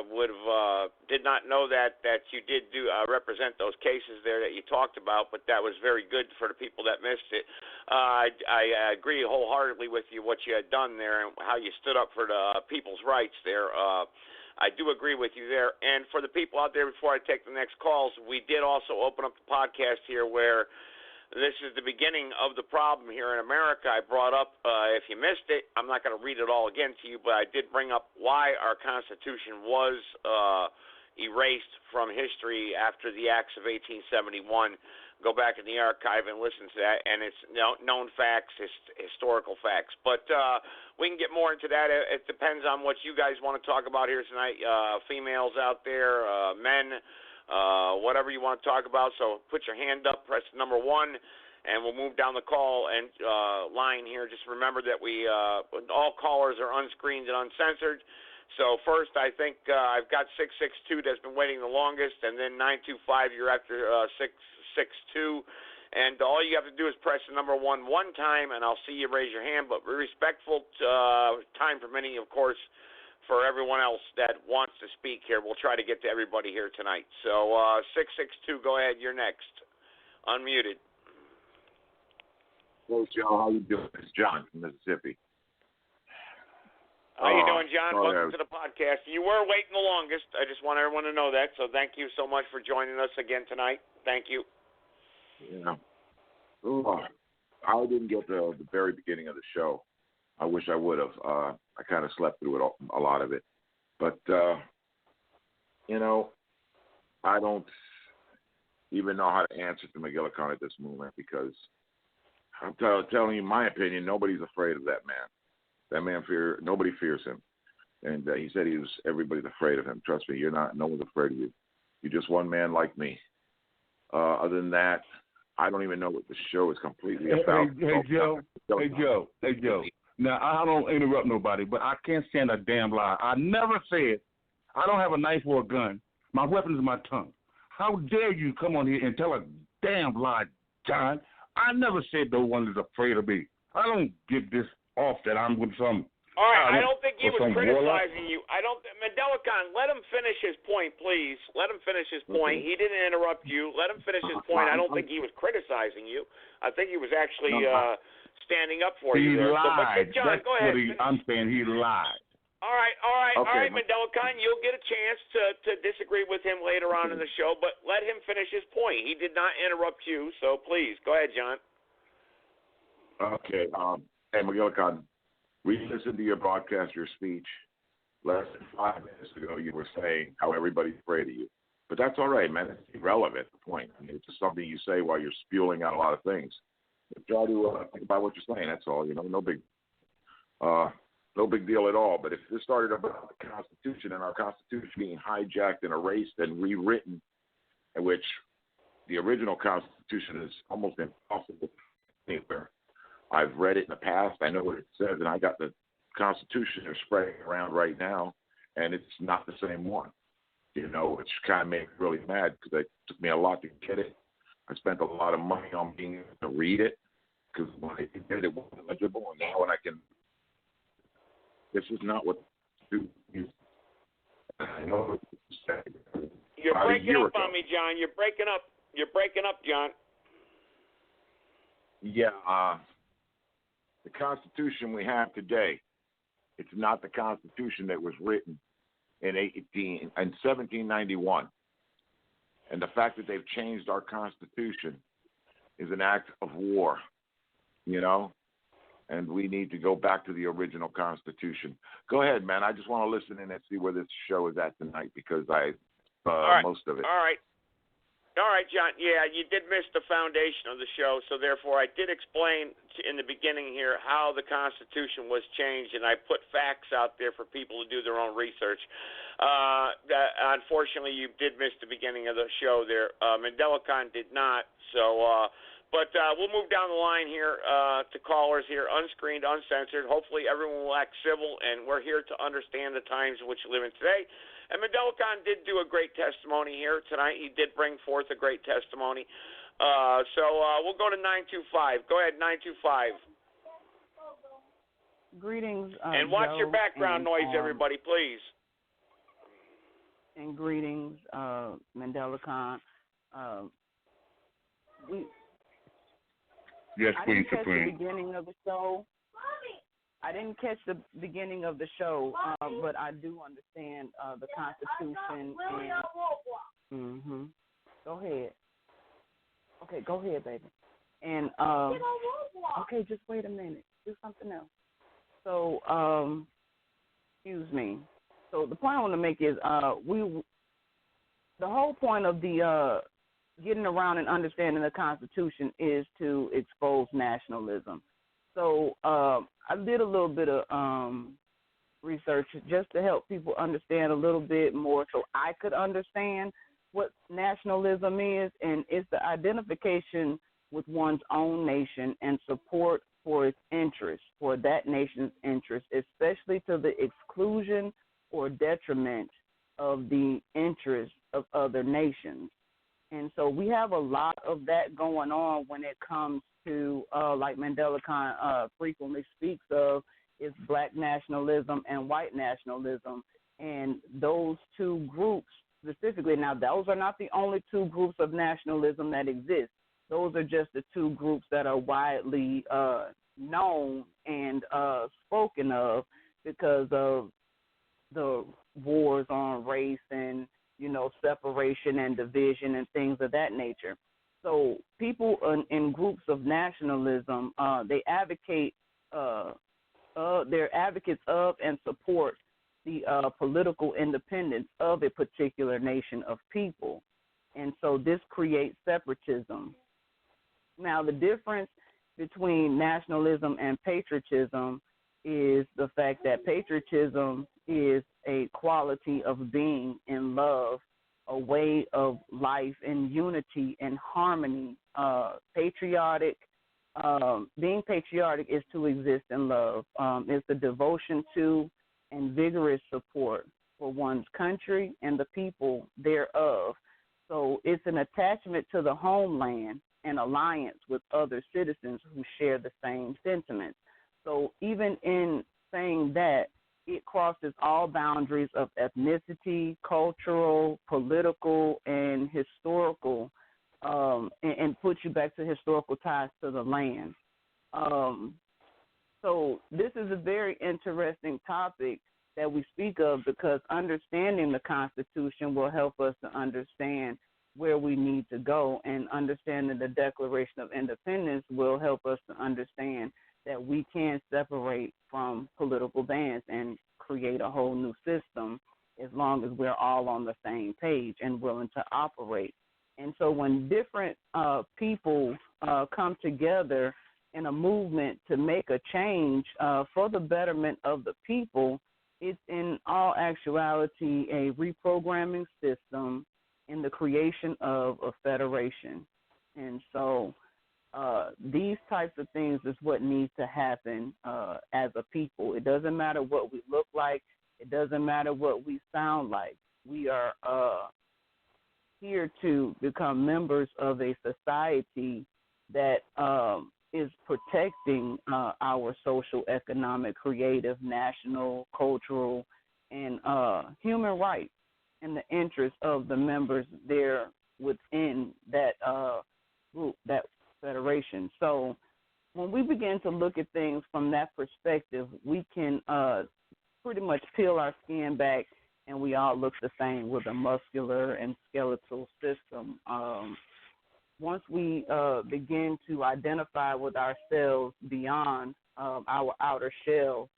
would have did not know that you did represent those cases there that you talked about, but that was very good for the people that missed it. I agree wholeheartedly with you what you had done there and how you stood up for the people's rights there. I do agree with you there. And for the people out there, before I take the next calls, we did also open up the podcast here where this is the beginning of the problem here in America. I brought up, if you missed it, I'm not going to read it all again to you, but I did bring up why our Constitution was erased from history after the acts of 1871. Go back in the archive and listen to that, and it's known facts, historical facts. But we can get more into that. It depends on what you guys want to talk about here tonight, females out there, men, whatever you want to talk about. So put your hand up, press number 1, and we'll move down the call and line here. Just remember that we all callers are unscreened and uncensored. So first, I think I've got 662 that's been waiting the longest, and then 925, you're after 662. And all you have to do is press the number 1 time, and I'll see you raise your hand. But be respectful, time permitting, of course, for everyone else that wants to speak here. We'll try to get to everybody here tonight. So 662, go ahead. You're next. Unmuted. Hey, Joe. How you doing? It's John from Mississippi. How you doing, John? Sorry, Welcome to the podcast. You were waiting the longest. I just want everyone to know that. So thank you so much for joining us again tonight. Thank you. Yeah. I didn't get the very beginning of the show. I wish I would have. I kind of slept through it, a lot of it. But, I don't even know how to answer to McGillicuddy at this moment because I'm telling you my opinion, nobody's afraid of that man. That man nobody fears him. And he said everybody's afraid of him. Trust me, you're not. No one's afraid of you. You're just one man like me. Other than that, I don't even know what the show is completely about. Hey, Joe. Now, I don't interrupt nobody, but I can't stand a damn lie. I never said I don't have a knife or a gun. My weapon is my tongue. How dare you come on here and tell a damn lie, John? I never said no one is afraid of me. I don't get this off that I'm with some. All right, I don't think he was criticizing you. Mandela Khan, let him finish his point, please. Let him finish his point. He didn't interrupt you. Let him finish his point. I don't think he was criticizing you. I think he was actually standing up for you there. Lied. So, John, that's go ahead. I'm saying he lied. All right, Mandela Khan, you'll get a chance to disagree with him later on in the show, but let him finish his point. He did not interrupt you, so please, go ahead, John. Okay. Hey, McGillicuddy, we listened to your broadcast, your speech. Less than 5 minutes ago, you were saying how everybody's afraid of you. But that's all right, man. It's irrelevant, the point. I mean, it's just something you say while you're spewing out a lot of things. But try to think about what you're saying, that's all. No big deal at all. But if this started about the Constitution and our Constitution being hijacked and erased and rewritten, in which the original Constitution is almost impossible anywhere. I've read it in the past. I know what it says, and I got the Constitution they're spreading around right now, and it's not the same one. Which kind of made me really mad because it took me a lot to get it. I spent a lot of money on being able to read it because when I did it wasn't legible, and now when I can, this is not what to do. I know what to say. You're breaking up on me, John. You're breaking up. You're breaking up, John. Yeah, the Constitution we have today, it's not the Constitution that was written in 1791. And the fact that they've changed our Constitution is an act of war, and we need to go back to the original Constitution. Go ahead, man. I just want to listen in and see where this show is at tonight because most of it. All right, John. Yeah, you did miss the foundation of the show, so therefore I did explain in the beginning here how the Constitution was changed, and I put facts out there for people to do their own research. Unfortunately, you did miss the beginning of the show there. Mandela Khan did not, but we'll move down the line here to callers here, unscreened, uncensored. Hopefully everyone will act civil, and we're here to understand the times in which we live in today. And Mandela Khan did do a great testimony here tonight. He did bring forth a great testimony. So we'll go to 925. Go ahead, 925. Greetings, and watch Joe, your background noise, everybody, please. And greetings, Mandela Khan. Yes, Queen I didn't catch Supreme. the beginning of the show. I didn't catch the beginning of the show, but I do understand the Constitution. And, Go ahead. Okay, go ahead, baby. And okay, just wait a minute. Do something else. So, excuse me. So the point I want to make is the whole point of the getting around and understanding the Constitution is to expose nationalism. So I did a little bit of research just to help people understand a little bit more so I could understand what nationalism is, and it's the identification with one's own nation and support for its interests, for that nation's interests, especially to the exclusion or detriment of the interests of other nations. And so we have a lot of that going on when it comes to, like Mandela Khan frequently speaks of, is black nationalism and white nationalism. And those two groups specifically, now those are not the only two groups of nationalism that exist. Those are just the two groups that are widely known and spoken of because of the wars on race and, you know, separation and division and things of that nature. So people in groups of nationalism, they advocate, they're advocates of and support the political independence of a particular nation of people. And so this creates separatism. Now, the difference between nationalism and patriotism is the fact that patriotism is a quality of being in love, a way of life in unity and harmony. Being patriotic is to exist in love. It's the devotion to and vigorous support for one's country and the people thereof. So it's an attachment to the homeland and alliance with other citizens who share the same sentiments. So even in saying that, it crosses all boundaries of ethnicity, cultural, political, and historical, and puts you back to historical ties to the land. So this is a very interesting topic that we speak of because understanding the Constitution will help us to understand where we need to go, and understanding the Declaration of Independence will help us to understand that we can separate from political bands and create a whole new system as long as we're all on the same page and willing to operate. And so when different people come together in a movement to make a change for the betterment of the people, it's in all actuality a reprogramming system in the creation of a federation. And so these types of things is what needs to happen as a people. It doesn't matter what we look like. It doesn't matter what we sound like. We are here to become members of a society that is protecting our social, economic, creative, national, cultural, and human rights in the interest of the members there within that group, that federation. So when we begin to look at things from that perspective, we can pretty much peel our skin back and we all look the same with a muscular and skeletal system. Once we begin to identify with ourselves beyond our outer shell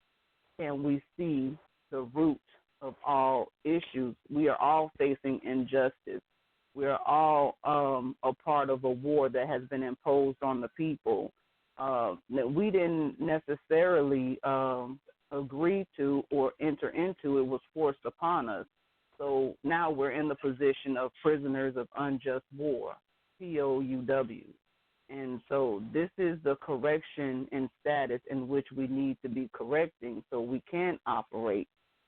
and we see the root of all issues, we are all facing injustice. We are all a part of a war that has been imposed on the people that we didn't necessarily agree to or enter into. It was forced upon us. So now we're in the position of prisoners of unjust war, POUW. And so this is the correction and status in which we need to be correcting so we can operate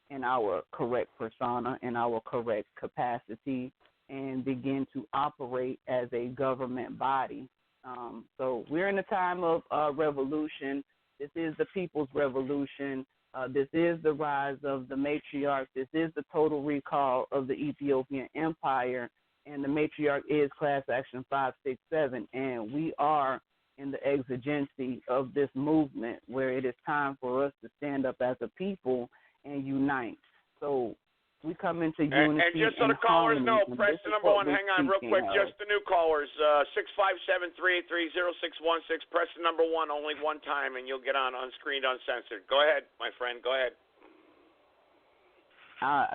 in our correct persona, in our correct capacity, and begin to operate as a government body. So we're in a time of revolution. This is the people's revolution. This is the rise of the matriarch. This is the total recall of the Ethiopian Empire. And the matriarch is Class Action 567. And we are in the exigency of this movement where it is time for us to stand up as a people and unite. So we come into unity. And just so the callers know, press the number one. Hang on real quick. Just the new callers, 657-383-0616. Press the number one only one time, and you'll get on Unscreened, Uncensored. Go ahead, my friend. Go ahead.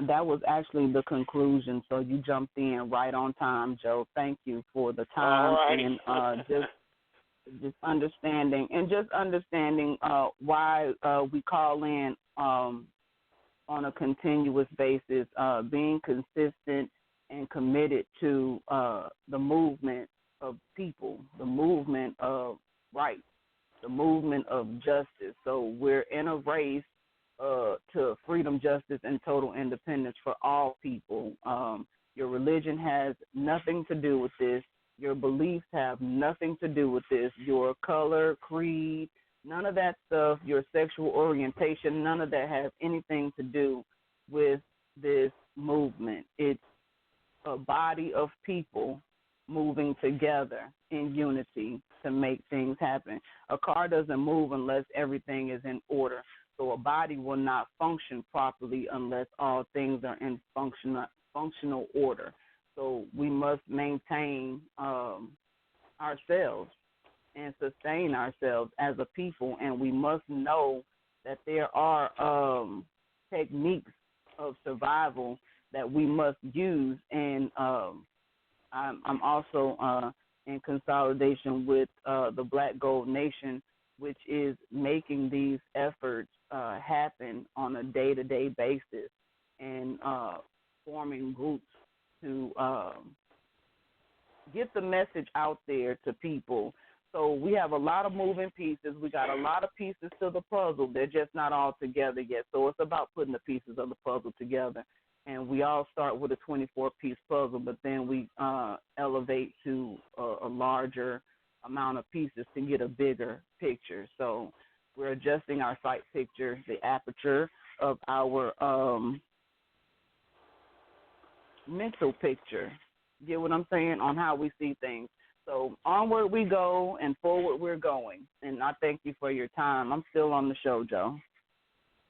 That was actually the conclusion, so you jumped in right on time, Joe. Thank you for the time and just understanding why we call in on a continuous basis, being consistent and committed to the movement of people, the movement of rights, the movement of justice. So we're in a race to freedom, justice, and total independence for all people. Your religion has nothing to do with this. Your beliefs have nothing to do with this. Your color, creed, none of that stuff, your sexual orientation, none of that has anything to do with this movement. It's a body of people moving together in unity to make things happen. A car doesn't move unless everything is in order. So a body will not function properly unless all things are in functional order. So we must maintain ourselves and sustain ourselves as a people, and we must know that there are techniques of survival that we must use. And I'm also in consolidation with the Black Gold Nation, which is making these efforts happen on a day-to-day basis and forming groups to get the message out there to people. So we have a lot of moving pieces. We got a lot of pieces to the puzzle. They're just not all together yet. So it's about putting the pieces of the puzzle together. And we all start with a 24-piece puzzle, but then we elevate to a larger amount of pieces to get a bigger picture. So we're adjusting our sight picture, the aperture of our mental picture. Get what I'm saying? On how we see things. So onward we go and forward we're going. And I thank you for your time. I'm still on the show, Joe.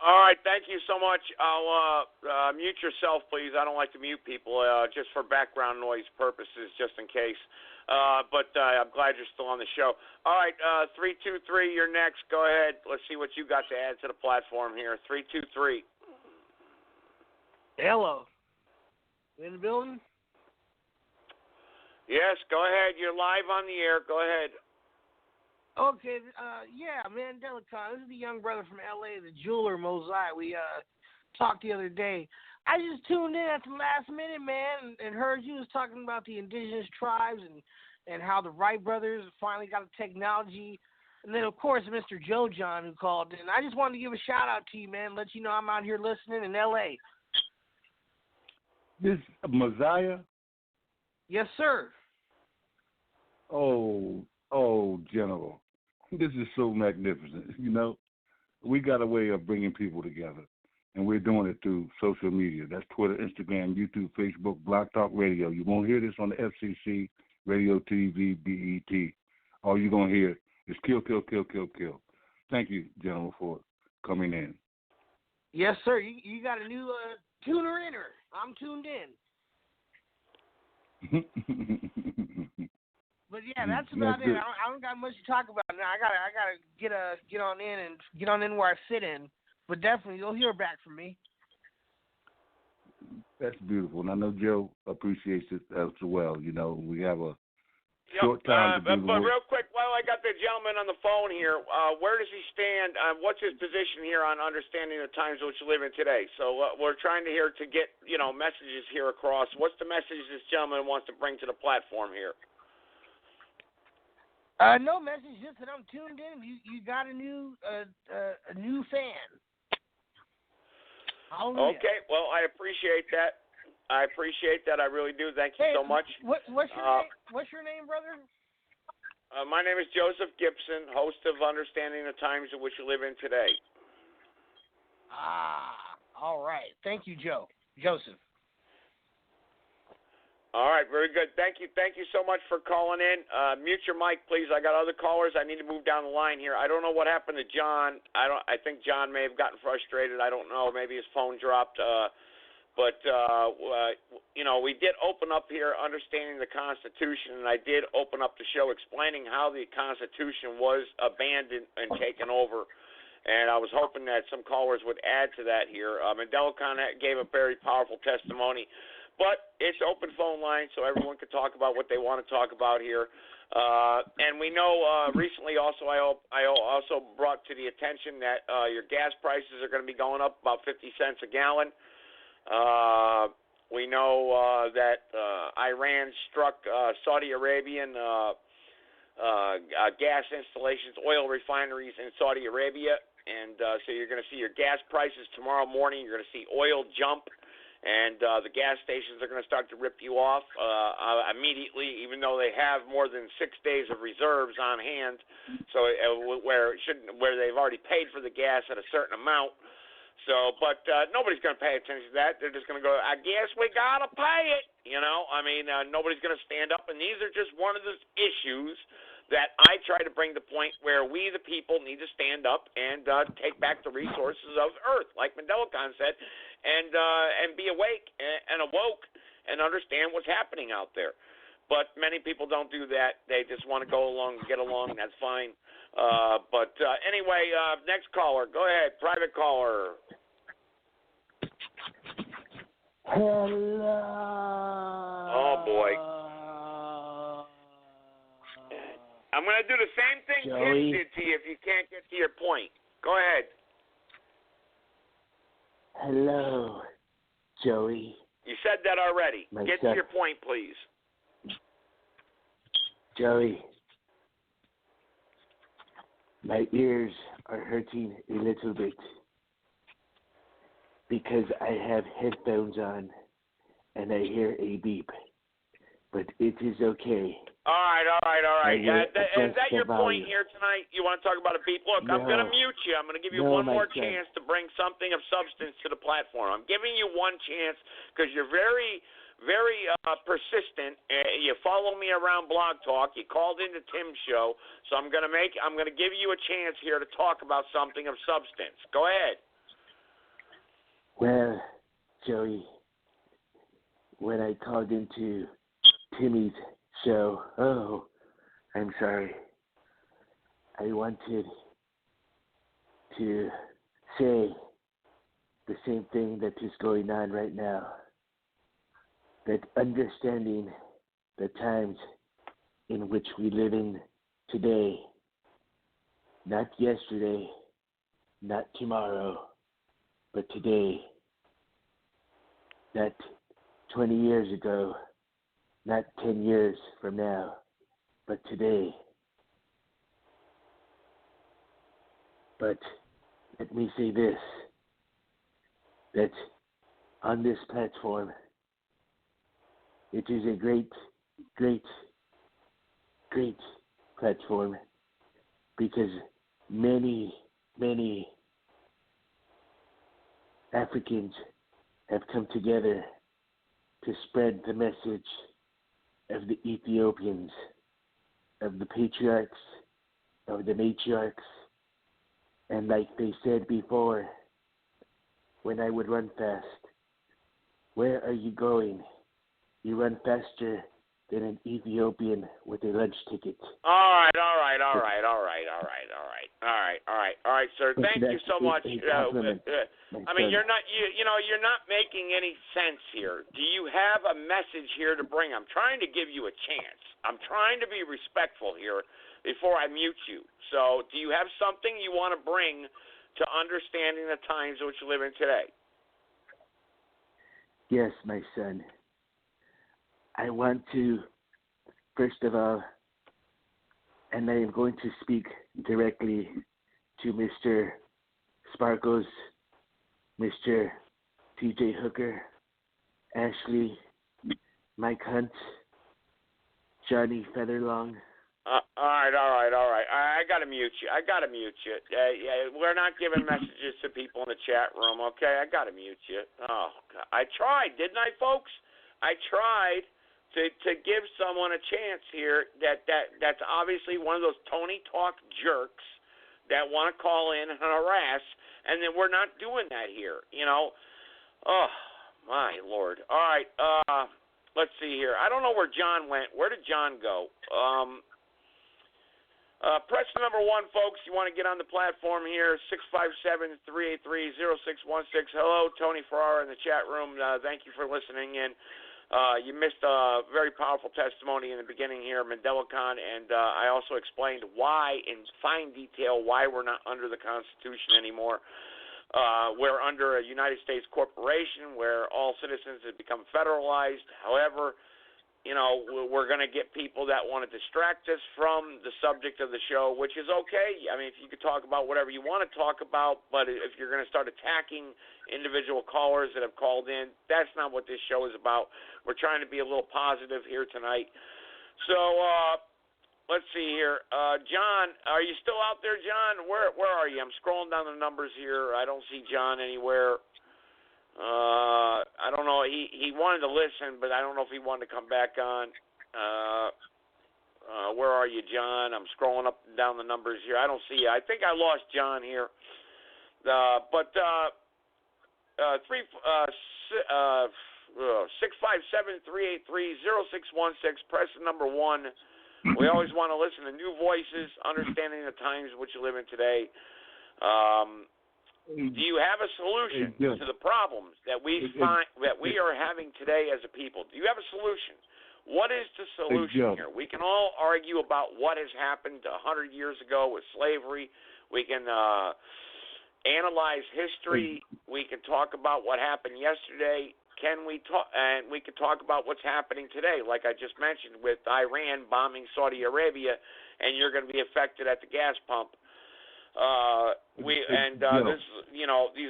All right, thank you so much. I'll mute yourself, please. I don't like to mute people just for background noise purposes, just in case. But I'm glad you're still on the show. All right, 323, you're next. Go ahead. Let's see what you got to add to the platform here. 323. Hello. You in the building? Yes, go ahead. You're live on the air. Go ahead. Okay, yeah, man, Delicon. This is the young brother from L.A., the jeweler, Mosai. We talked the other day. I just tuned in at the last minute, man, and heard you was talking about the indigenous tribes and how the Wright brothers finally got a technology. And then, of course, Mr. Joe John who called in. I just wanted to give a shout-out to you, man, let you know I'm out here listening in L.A. This Messiah? Yes, sir. Oh, General. This is so magnificent. You know, we got a way of bringing people together, and we're doing it through social media. That's Twitter, Instagram, YouTube, Facebook, Blog Talk Radio. You won't hear this on the FCC, radio, TV, BET. All you're going to hear is kill, kill, kill, kill, kill. Thank you, General, for coming in. Yes, sir. You got a new tuner-inner. I'm tuned in. But yeah, that's about it. I don't got much to talk about now. I gotta get on in where I sit in. But definitely, you'll hear back from me. That's beautiful, and I know Joe appreciates it as well. You know, we have a short time to do but real quick, while I got the gentleman on the phone here, where does he stand? What's his position here on understanding the times which we live in today? So we're trying to get messages here across. What's the message this gentleman wants to bring to the platform here? No message, just that I'm tuned in. You got a new fan. Hallelujah. Okay, well, I appreciate that. I really do. Thank you so much. What's your name? What's your name, brother? My name is Joseph Gibson, host of Understanding the Times in Which You Live in Today. All right. Thank you, Joseph. All right, very good. Thank you so much for calling in. Mute your mic, please. I got other callers. I need to move down the line here. I don't know what happened to John. I think John may have gotten frustrated. I don't know. Maybe his phone dropped. But we did open up here understanding the Constitution, and I did open up the show explaining how the Constitution was abandoned and taken over. And I was hoping that some callers would add to that here. Mandela gave a very powerful testimony. But it's open phone line, so everyone can talk about what they want to talk about here. And we know recently also I also brought to the attention that your gas prices are going to be going up about 50 cents a gallon. We know that Iran struck Saudi Arabian gas installations, oil refineries in Saudi Arabia. And so you're going to see your gas prices tomorrow morning. You're going to see oil jump. And the gas stations are going to start to rip you off immediately, even though they have more than 6 days of reserves on hand. So where they've already paid for the gas at a certain amount. So, but nobody's going to pay attention to that. They're just going to go, I guess we got to pay it. Nobody's going to stand up. And these are just one of the issues that I try to bring the point where we, the people, need to stand up and take back the resources of Earth, like Mandela said, and be awake and awoke and understand what's happening out there. But many people don't do that. They just want to go along and get along. That's fine. Anyway, next caller. Go ahead, private caller. Hello. Oh, boy. I'm going to do the same thing Tim did to you if you can't get to your point. Go ahead. Hello, Joey. You said that already. Get to your point, please. Joey, my ears are hurting a little bit because I have headphones on and I hear a beep, but it is okay. All right. Is that your point here tonight? You want to talk about a beep? Look, I'm going to mute you. I'm going to give you one more chance to bring something of substance to the platform. I'm giving you one chance because you're very, very persistent. You follow me around Blog Talk. You called into Tim's show, so I'm going to give you a chance here to talk about something of substance. Go ahead. Well, Joey, when I called into Timmy's show, I'm sorry. I wanted to say the same thing that is going on right now. That understanding the times in which we live in today, not yesterday, not tomorrow, but today, not 20 years ago, not 10 years from now, but today. But let me say this, that on this platform, it is a great, great, great platform because many, many Africans have come together to spread the message of the Ethiopians, of the patriarchs, of the matriarchs. And like they said before, when I would run fast, where are you going? You run faster than an Ethiopian with a lunch ticket. All right, sir. Thank you so much. You're not making any sense here. Do you have a message here to bring? I'm trying to give you a chance. I'm trying to be respectful here before I mute you. So, do you have something you want to bring to understanding the times in which you live in today? Yes, my son. I want to, first of all, and I am going to speak directly to Mr. Sparkles, Mr. TJ Hooker, Ashley, Mike Hunt, Johnny Featherlong. All right. I gotta mute you. We're not giving messages to people in the chat room, okay? I gotta mute you. Oh, God. I tried, didn't I, folks? I tried to give someone a chance here that's obviously one of those Tony Talk jerks that want to call in and harass, and then we're not doing that here, you know? Oh, my Lord. All right, let's see here. I don't know where John went. Where did John go? Press number 1, folks. You want to get on the platform here, 657-383-0616. Hello, Tony Ferrara in the chat room. Thank you for listening in. You missed a very powerful testimony in the beginning here, MandelaCon, and I also explained why, in fine detail, why we're not under the Constitution anymore. We're under a United States corporation where all citizens have become federalized. However, you know, we're going to get people that want to distract us from the subject of the show, which is okay. I mean, if you could talk about whatever you want to talk about, but if you're going to start attacking individual callers that have called in, that's not what this show is about. We're trying to be a little positive here tonight. So let's see here. John, are you still out there, John? Where are you? I'm scrolling down the numbers here. I don't see John anywhere. I don't know. He wanted to listen, but I don't know if he wanted to come back on. Where are you, John? I'm scrolling up and down the numbers here. I don't see you. I think I lost John here. 657-383-0616. Press the number 1. We always want to listen to new voices, understanding the times which you live in today. Do you have a solution to the problems that we are having today as a people? Do you have a solution? What is the solution here? We can all argue about what has happened 100 years ago with slavery. We can analyze history. We can talk about what happened yesterday. And we can talk about what's happening today, like I just mentioned, with Iran bombing Saudi Arabia, and you're going to be affected at the gas pump. These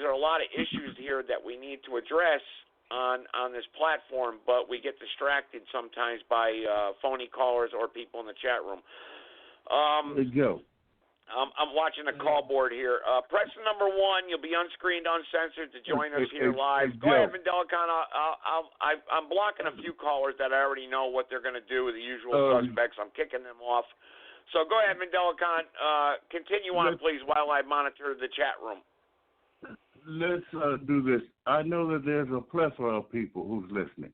are a lot of issues here that we need to address on this platform, but we get distracted sometimes by phony callers or people in the chat room. I'm watching the call board here. Press number 1. You'll be unscreened, uncensored to join us here live. Go ahead, MandelaCon. I'm blocking a few callers that I already know what they're going to do with the usual suspects. I'm kicking them off. So go ahead, MandelaCon. Continue on, please, while I monitor the chat room. Let's do this. I know that there's a plethora of people who's listening.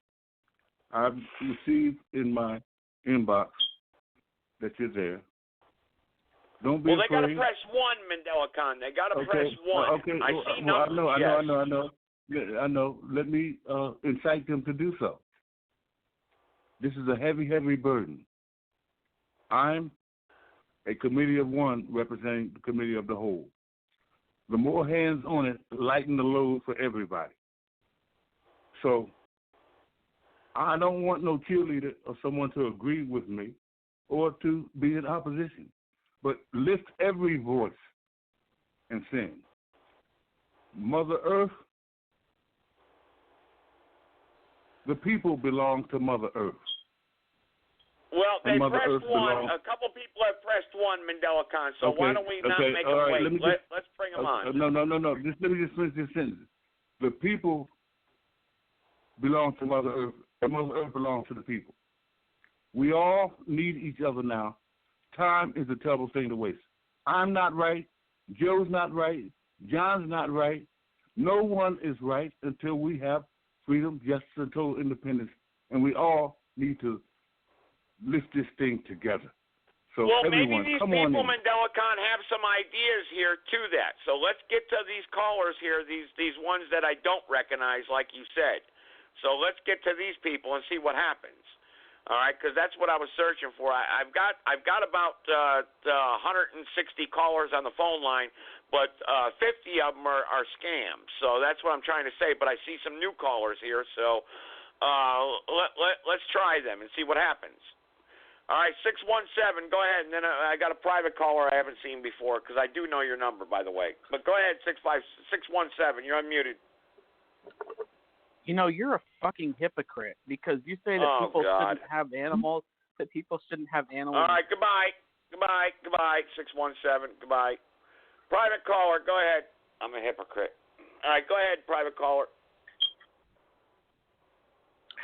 I've received in my inbox that you're there. Don't be afraid. They got to press 1, MandelaCon. They got to press 1. Okay. I see numbers. I know. Let me incite them to do so. This is a heavy, heavy burden. I'm a committee of one representing the committee of the whole. The more hands on it, lighten the load for everybody. So I don't want no cheerleader or someone to agree with me or to be in opposition, but lift every voice and sing. Mother Earth, the people belong to Mother Earth. Well, they pressed 1. A couple people have pressed 1, MandelaCon, so why don't we not make them wait? Let's bring them on. No. Let me just finish this sentence. The people belong to Mother Earth, and Mother Earth belongs to the people. We all need each other now. Time is a terrible thing to waste. I'm not right. Joe's not right. John's not right. No one is right until we have freedom, justice, and total independence, and we all need to lift this thing together. So everyone, maybe these come people, on in. MandelaCon, have some ideas here to that. So let's get to these callers here, these ones that I don't recognize, like you said. So let's get to these people and see what happens. All right, because that's what I was searching for. I've got about 160 callers on the phone line, but 50 of them are scams. So that's what I'm trying to say. But I see some new callers here, so let's try them and see what happens. All right, 617, go ahead. And then I got a private caller I haven't seen before because I do know your number, by the way. But go ahead, 617, you're unmuted. You're a fucking hypocrite because you say that people shouldn't have animals, that people shouldn't have animals. All right, goodbye. 617, goodbye. Private caller, go ahead. I'm a hypocrite. All right, go ahead, private caller.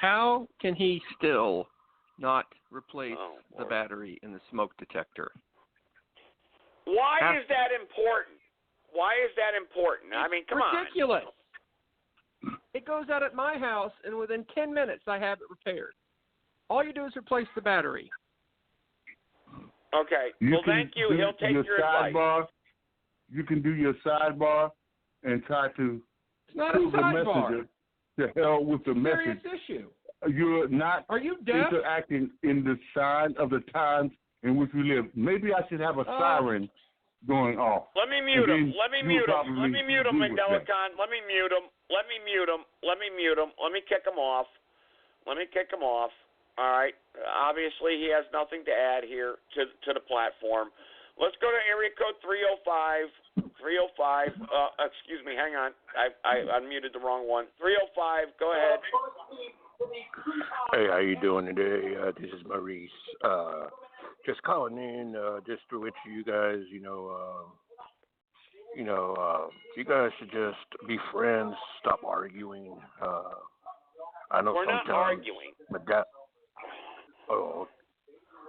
How can he still not replace the battery in the smoke detector? Why is that important? I mean, come on. Ridiculous. It goes out at my house, and within 10 minutes, I have it repaired. All you do is replace the battery. Okay. Well, thank you. He'll take your advice. You can do your sidebar and try to It's not a sidebar. To hell with the message. Serious issue. You're not Are you deaf? interacting in the sign of the times in which we live. Maybe I should have a siren going off. Let me mute him. Let me mute him, Mandelicon. Let me mute him. Let me kick him off. All right. Obviously, he has nothing to add here to the platform. Let's go to area code 305. 305. Excuse me. Hang on. I unmuted the wrong one. 305. Go ahead. Hey, how you doing today? This is Maurice. Just calling in just to wish you guys, you guys should just be friends. Stop arguing. I know we're sometimes. Not arguing.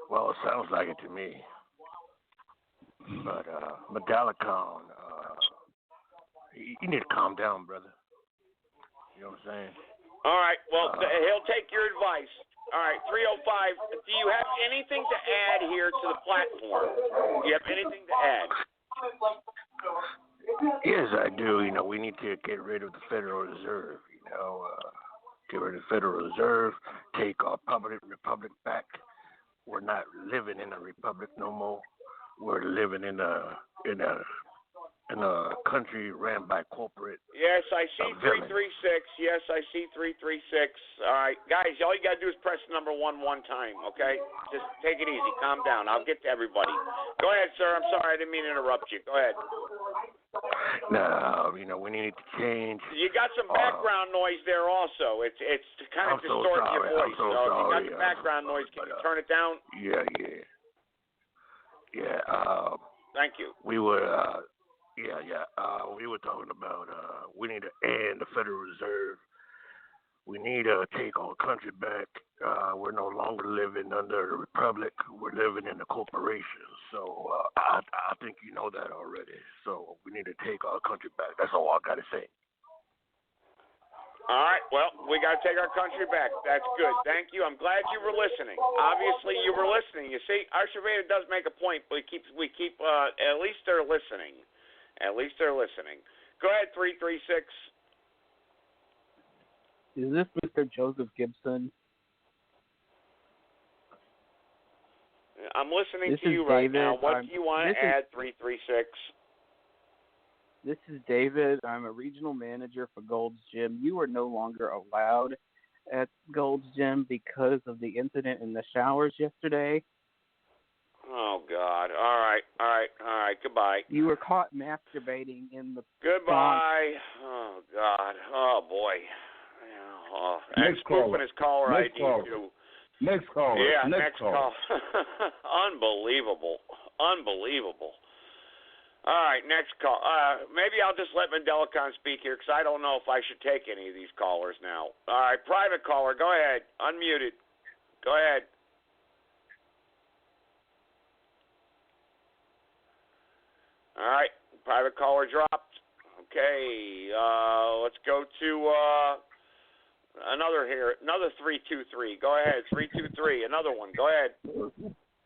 Well, it sounds like it to me. But Medalicon, you need to calm down, brother. You know what I'm saying? All right. Well, he'll take your advice. All right, 305. Do you have anything to add here to the platform? Do you have anything to add? Yes, I do. We need to get rid of the Federal Reserve. Get rid of the Federal Reserve. Take our republic back. We're not living in a republic no more. We're living in a country ran by corporate. Yes, I see 336. Yes, I see 336. All right, guys, all you got to do is press number one time, okay? Just take it easy. Calm down. I'll get to everybody. Go ahead, sir. I'm sorry. I didn't mean to interrupt you. Go ahead. No, we need to change. You got some background noise there also. It's kind of distorting your voice. So if you got the background noise, can you turn it down? Yeah. Thank you. We were talking about we need to end the Federal Reserve. We need to take our country back. We're no longer living under a republic. We're living in a corporation. So I think you know that already. So we need to take our country back. That's all I got to say. All right. Well, we got to take our country back. That's good. Thank you. I'm glad you were listening. Obviously, you were listening. You see, our surveyor does make a point, but we keep. At least they're listening. Go ahead, 336. Is this Mr. Joseph Gibson? I'm listening to you right now. What do you want to add, 336? This is David. I'm a regional manager for Gold's Gym. You are no longer allowed at Gold's Gym because of the incident in the showers yesterday. Oh, God. All right. Goodbye. You were caught masturbating in the Goodbye. Oh, God. Oh, boy. Oh, and spoofing his caller ID, too. Next caller. Yeah, next call. Unbelievable. All right, next call. Maybe I'll just let Mandelicon speak here because I don't know if I should take any of these callers now. All right, private caller, go ahead. Unmuted. Go ahead. All right, private caller dropped. Okay, let's go to another 323. Go ahead, 323. Another one. Go ahead.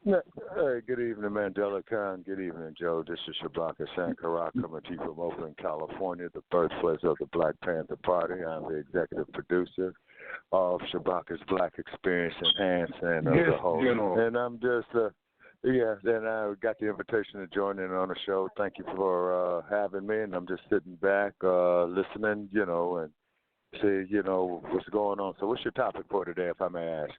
Hey, good evening, Mandela Khan. Good evening, Joe. This is Shabaka Sankara coming to you from Oakland, California, the birthplace of the Black Panther Party. I'm the executive producer of Shabaka's Black Experience Enhanced and the host. And I'm just, then I got the invitation to join in on the show. Thank you for having me, and I'm just sitting back, listening, and see, what's going on. So what's your topic for today, if I may ask?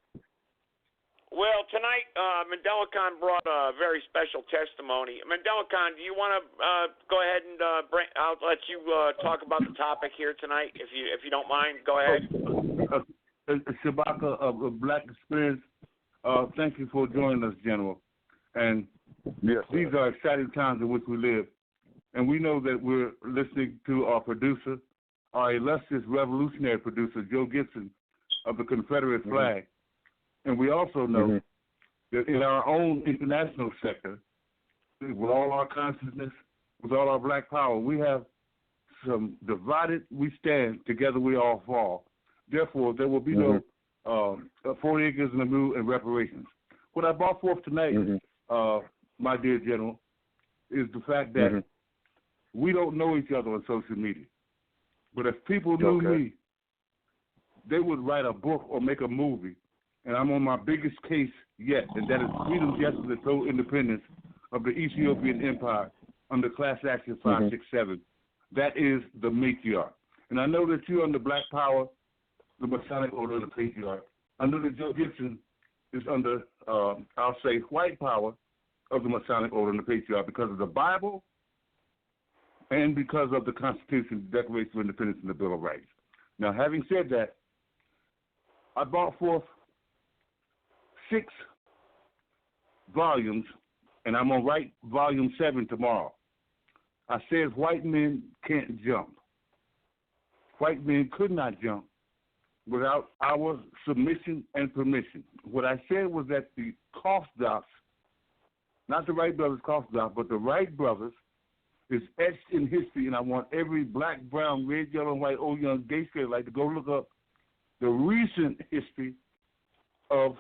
Well, tonight, Mandela-Khan brought a very special testimony. Mandela-Khan, do you want to go ahead and I'll let you talk about the topic here tonight, if you don't mind. Go ahead. Shabaka of Black Experience, thank you for joining us, General. And yes, these are exciting times in which we live. And we know that we're listening to our producer, our illustrious revolutionary producer, Joe Gibson, of the Confederate flag. And we also know that in our own international sector, with all our consciousness, with all our black power, we have some divided we stand, together we all fall. Therefore, there will be no 40 acres in the mule and reparations. What I brought forth tonight, my dear General, is the fact that we don't know each other on social media. But if people knew me, they would write a book or make a movie. And I'm on my biggest case yet, and that is freedom, justice, and total independence of the Ethiopian Empire under Class Action 567. That is the matriarch. And I know that you're under Black Power, the Masonic Order of the Patriarch. I know that Joe Gibson is under, I'll say, white power of the Masonic Order and the Patriarch because of the Bible and because of the Constitution, the Declaration of Independence, and the Bill of Rights. Now, having said that, I brought forth 6 volumes, and I'm going to write volume 7 tomorrow. I said white men can't jump. White men could not jump without our submission and permission. What I said was that the Cough-Docs, not the Wright brothers Cough-Docs, but the Wright brothers is etched in history, and I want every black, brown, red, yellow, and white, old, young, gay, straight, like to go look up the recent history of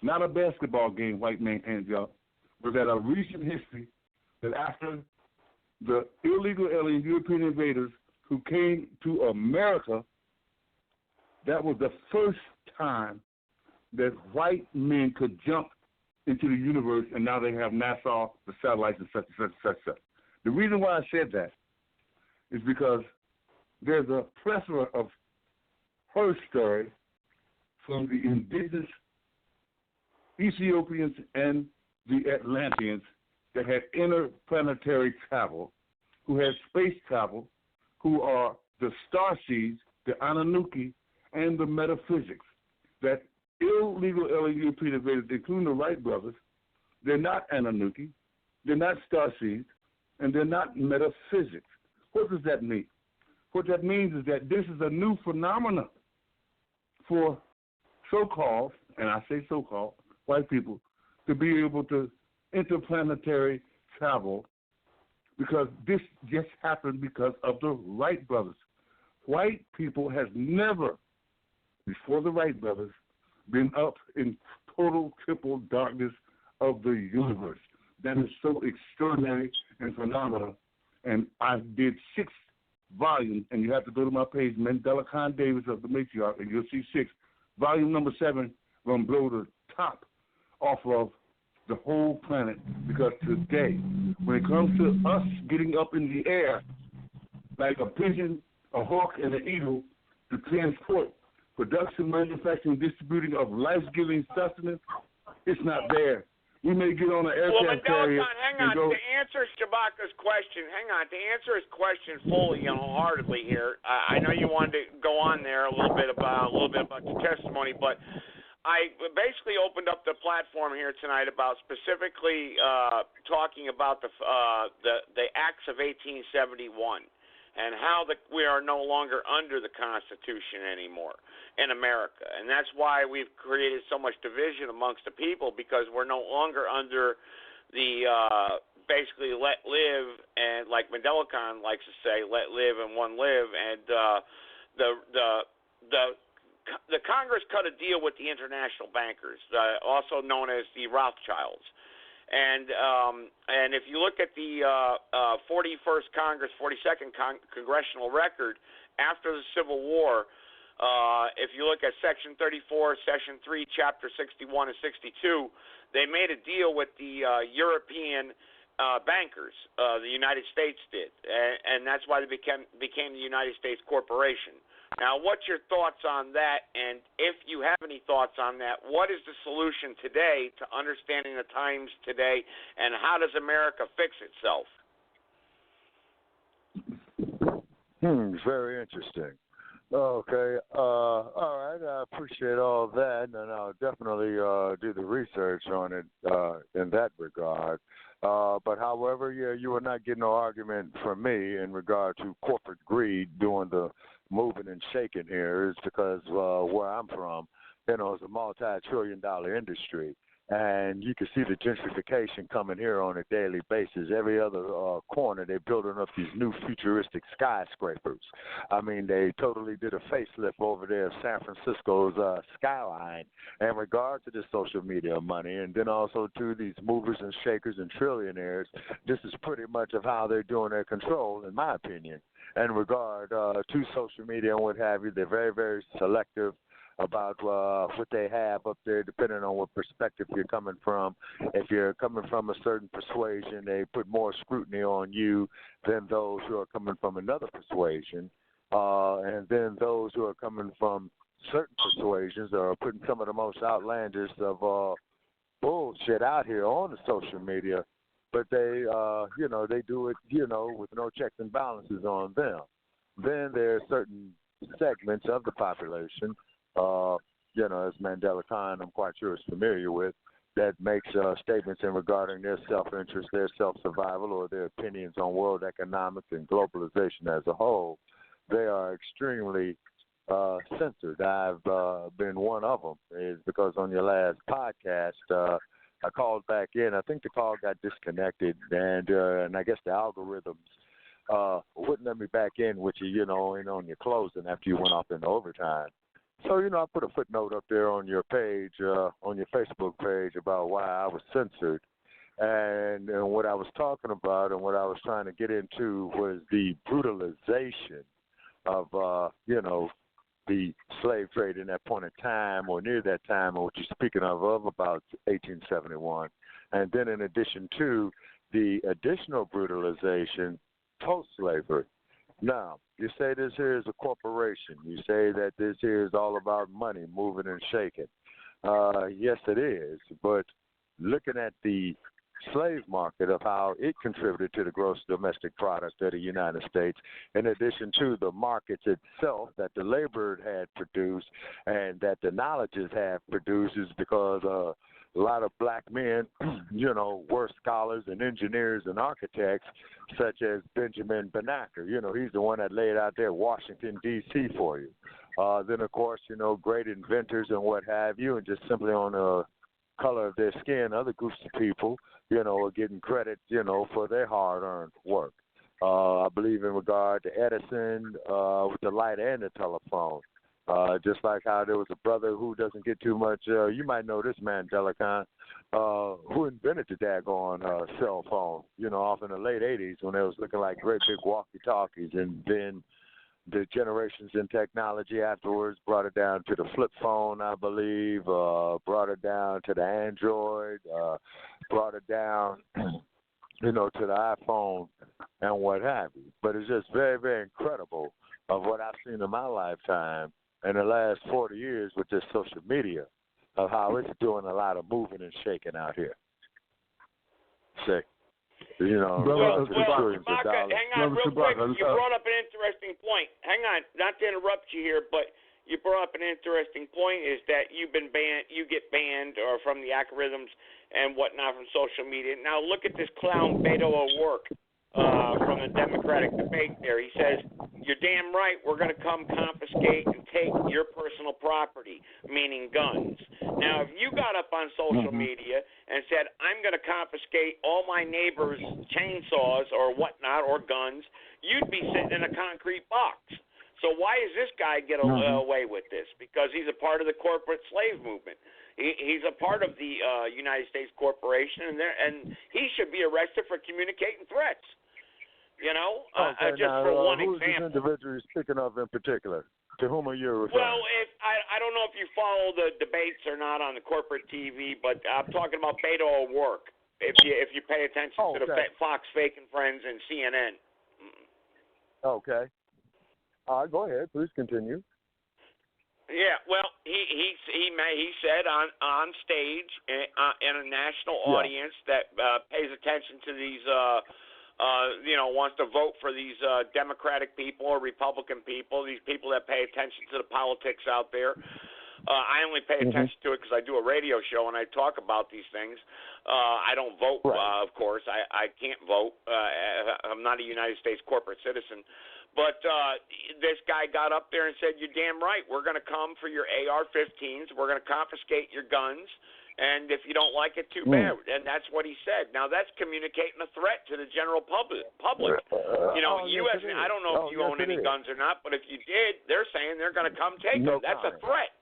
not a basketball game, white man can't jump, but that a recent history that after the illegal alien European invaders who came to America, that was the first time that white men could jump into the universe, and now they have NASA, the satellites, and such and such and such. The reason why I said that is because there's a plethora of her story from the indigenous Ethiopians and the Atlanteans that had interplanetary travel, who had space travel, who are the starseeds, the Anunnaki, and the metaphysics. That illegal alien European invaders, including the Wright brothers, they're not Anunnaki, they're not starseeds, and they're not metaphysics. What does that mean? What that means is that this is a new phenomenon for so-called, and I say so-called, white people to be able to interplanetary travel, because this just happened because of the Wright brothers. White people has never, before the Wright brothers, been up in total triple darkness of the universe. That is so extraordinary and phenomenal. And I did 6 volumes, and you have to go to my page, Mandela-Khan Davis of the Matriarch, and you'll see 6. Volume number 7 going to blow the top off of the whole planet, because today, when it comes to us getting up in the air like a pigeon, a hawk, and an eagle to transport production, manufacturing, distributing of life-giving sustenance, it's not there. We may get on an aircraft carrier. Hang on. To answer Shabaka's question, to answer his question fully and wholeheartedly here, I know you wanted to go on there a little bit about the testimony, but I basically opened up the platform here tonight about specifically talking about the acts of 1871 and how we are no longer under the Constitution anymore in America. And that's why we've created so much division amongst the people, because we're no longer under the basically let live, and like Mandela-Khan likes to say, let live and one live. And the Congress cut a deal with the international bankers, also known as the Rothschilds. And if you look at the 41st Congress, 42nd Congressional record after the Civil War, if you look at Section 34, Section 3, Chapter 61 and 62, they made a deal with the European bankers. The United States did, and that's why they became the United States Corporation. Now, what's your thoughts on that? And if you have any thoughts on that, what is the solution today to understanding the times today, and how does America fix itself? Very interesting. Okay. All right. I appreciate all that, and I'll definitely do the research on it in that regard. But however, yeah, you are not getting no argument from me in regard to corporate greed doing the moving and shaking here. Is because where I'm from, it's a multi-trillion-dollar industry. And you can see the gentrification coming here on a daily basis. Every other corner, they're building up these new futuristic skyscrapers. I mean, they totally did a facelift over there of San Francisco's skyline in regard to the social media money, and then also to these movers and shakers and trillionaires. This is pretty much of how they're doing their control, in my opinion, in regard to social media and what have you. They're very, very selective about what they have up there, depending on what perspective you're coming from. If you're coming from a certain persuasion, they put more scrutiny on you than those who are coming from another persuasion. And then those who are coming from certain persuasions are putting some of the most outlandish of bullshit out here on the social media. But they, they do it, with no checks and balances on them. Then there are certain segments of the population, as Mandela Khan, I'm quite sure, is familiar with, that makes statements in regarding their self-interest, their self-survival, or their opinions on world economics and globalization as a whole. They are extremely censored. I've been one of them, is because on your last podcast, I called back in. I think the call got disconnected, and I guess the algorithms wouldn't let me back in with you, in on your closing after you went off into overtime. So, I put a footnote up there on your page, on your Facebook page, about why I was censored. And what I was talking about and what I was trying to get into was the brutalization of, the slave trade in that point in time, or near that time, or what you're speaking of about 1871. And then in addition to the additional brutalization post-slavery. Now, you say this here is a corporation. You say that this here is all about money, moving and shaking. Yes, it is. But looking at the slave market, of how it contributed to the gross domestic product of the United States, in addition to the markets itself that the labor had produced and that the knowledges have produced, is because a lot of black men, were scholars and engineers and architects, such as Benjamin Banneker. He's the one that laid out there Washington, D.C. for you. Then, of course, great inventors and what have you, and just simply on the color of their skin, other groups of people, are getting credit, for their hard-earned work. I believe in regard to Edison with the light and the telephone. Just like how there was a brother who doesn't get too much, you might know this man, Delicon, who invented the daggone cell phone, off in the late 80s when they was looking like great big walkie-talkies. And then the generations in technology afterwards brought it down to the flip phone, I believe, brought it down to the Android, brought it down, to the iPhone and what have you. But it's just very, very incredible of what I've seen in my lifetime in the last 40 years with this social media, of how it's doing a lot of moving and shaking out here. Sick. Well, Chewbacca, hang on real quick. You brought up an interesting point. Hang on, not to interrupt you here, but you brought up an interesting point, is that you get banned or from the algorithms and whatnot from social media. Now look at this clown Beto O'Rourke from the Democratic debate there. He says, "You're damn right, we're going to come confiscate and take your personal property," meaning guns. Now, if you got up on social media and said, "I'm going to confiscate all my neighbors' chainsaws or whatnot, or guns," you'd be sitting in a concrete box. So why does this guy get away with this? Because he's a part of the corporate slave movement. He's a part of the United States corporation, and he should be arrested for communicating threats. Okay, just now, for one who example. Who is this individual you're speaking of in particular? To whom are you referring? Well, I don't know if you follow the debates or not on the corporate TV, but I'm talking about Beto O'Rourke. If you pay attention to the Fox Fake and Friends and CNN. Okay. All right, go ahead. Please continue. Yeah, well, he said on stage in a national audience that pays attention to these wants to vote for these Democratic people or Republican people, these people that pay attention to the politics out there. I only pay attention to it because I do a radio show and I talk about these things. I don't vote, of course. I can't vote. I'm not a United States corporate citizen. But this guy got up there and said, "You're damn right. We're going to come for your AR-15s. We're going to confiscate your guns. And if you don't like it, too bad." And that's what he said. Now, that's communicating a threat to the general public. I don't know if you own any guns or not, but if you did, they're saying they're going to come take them. That's a threat.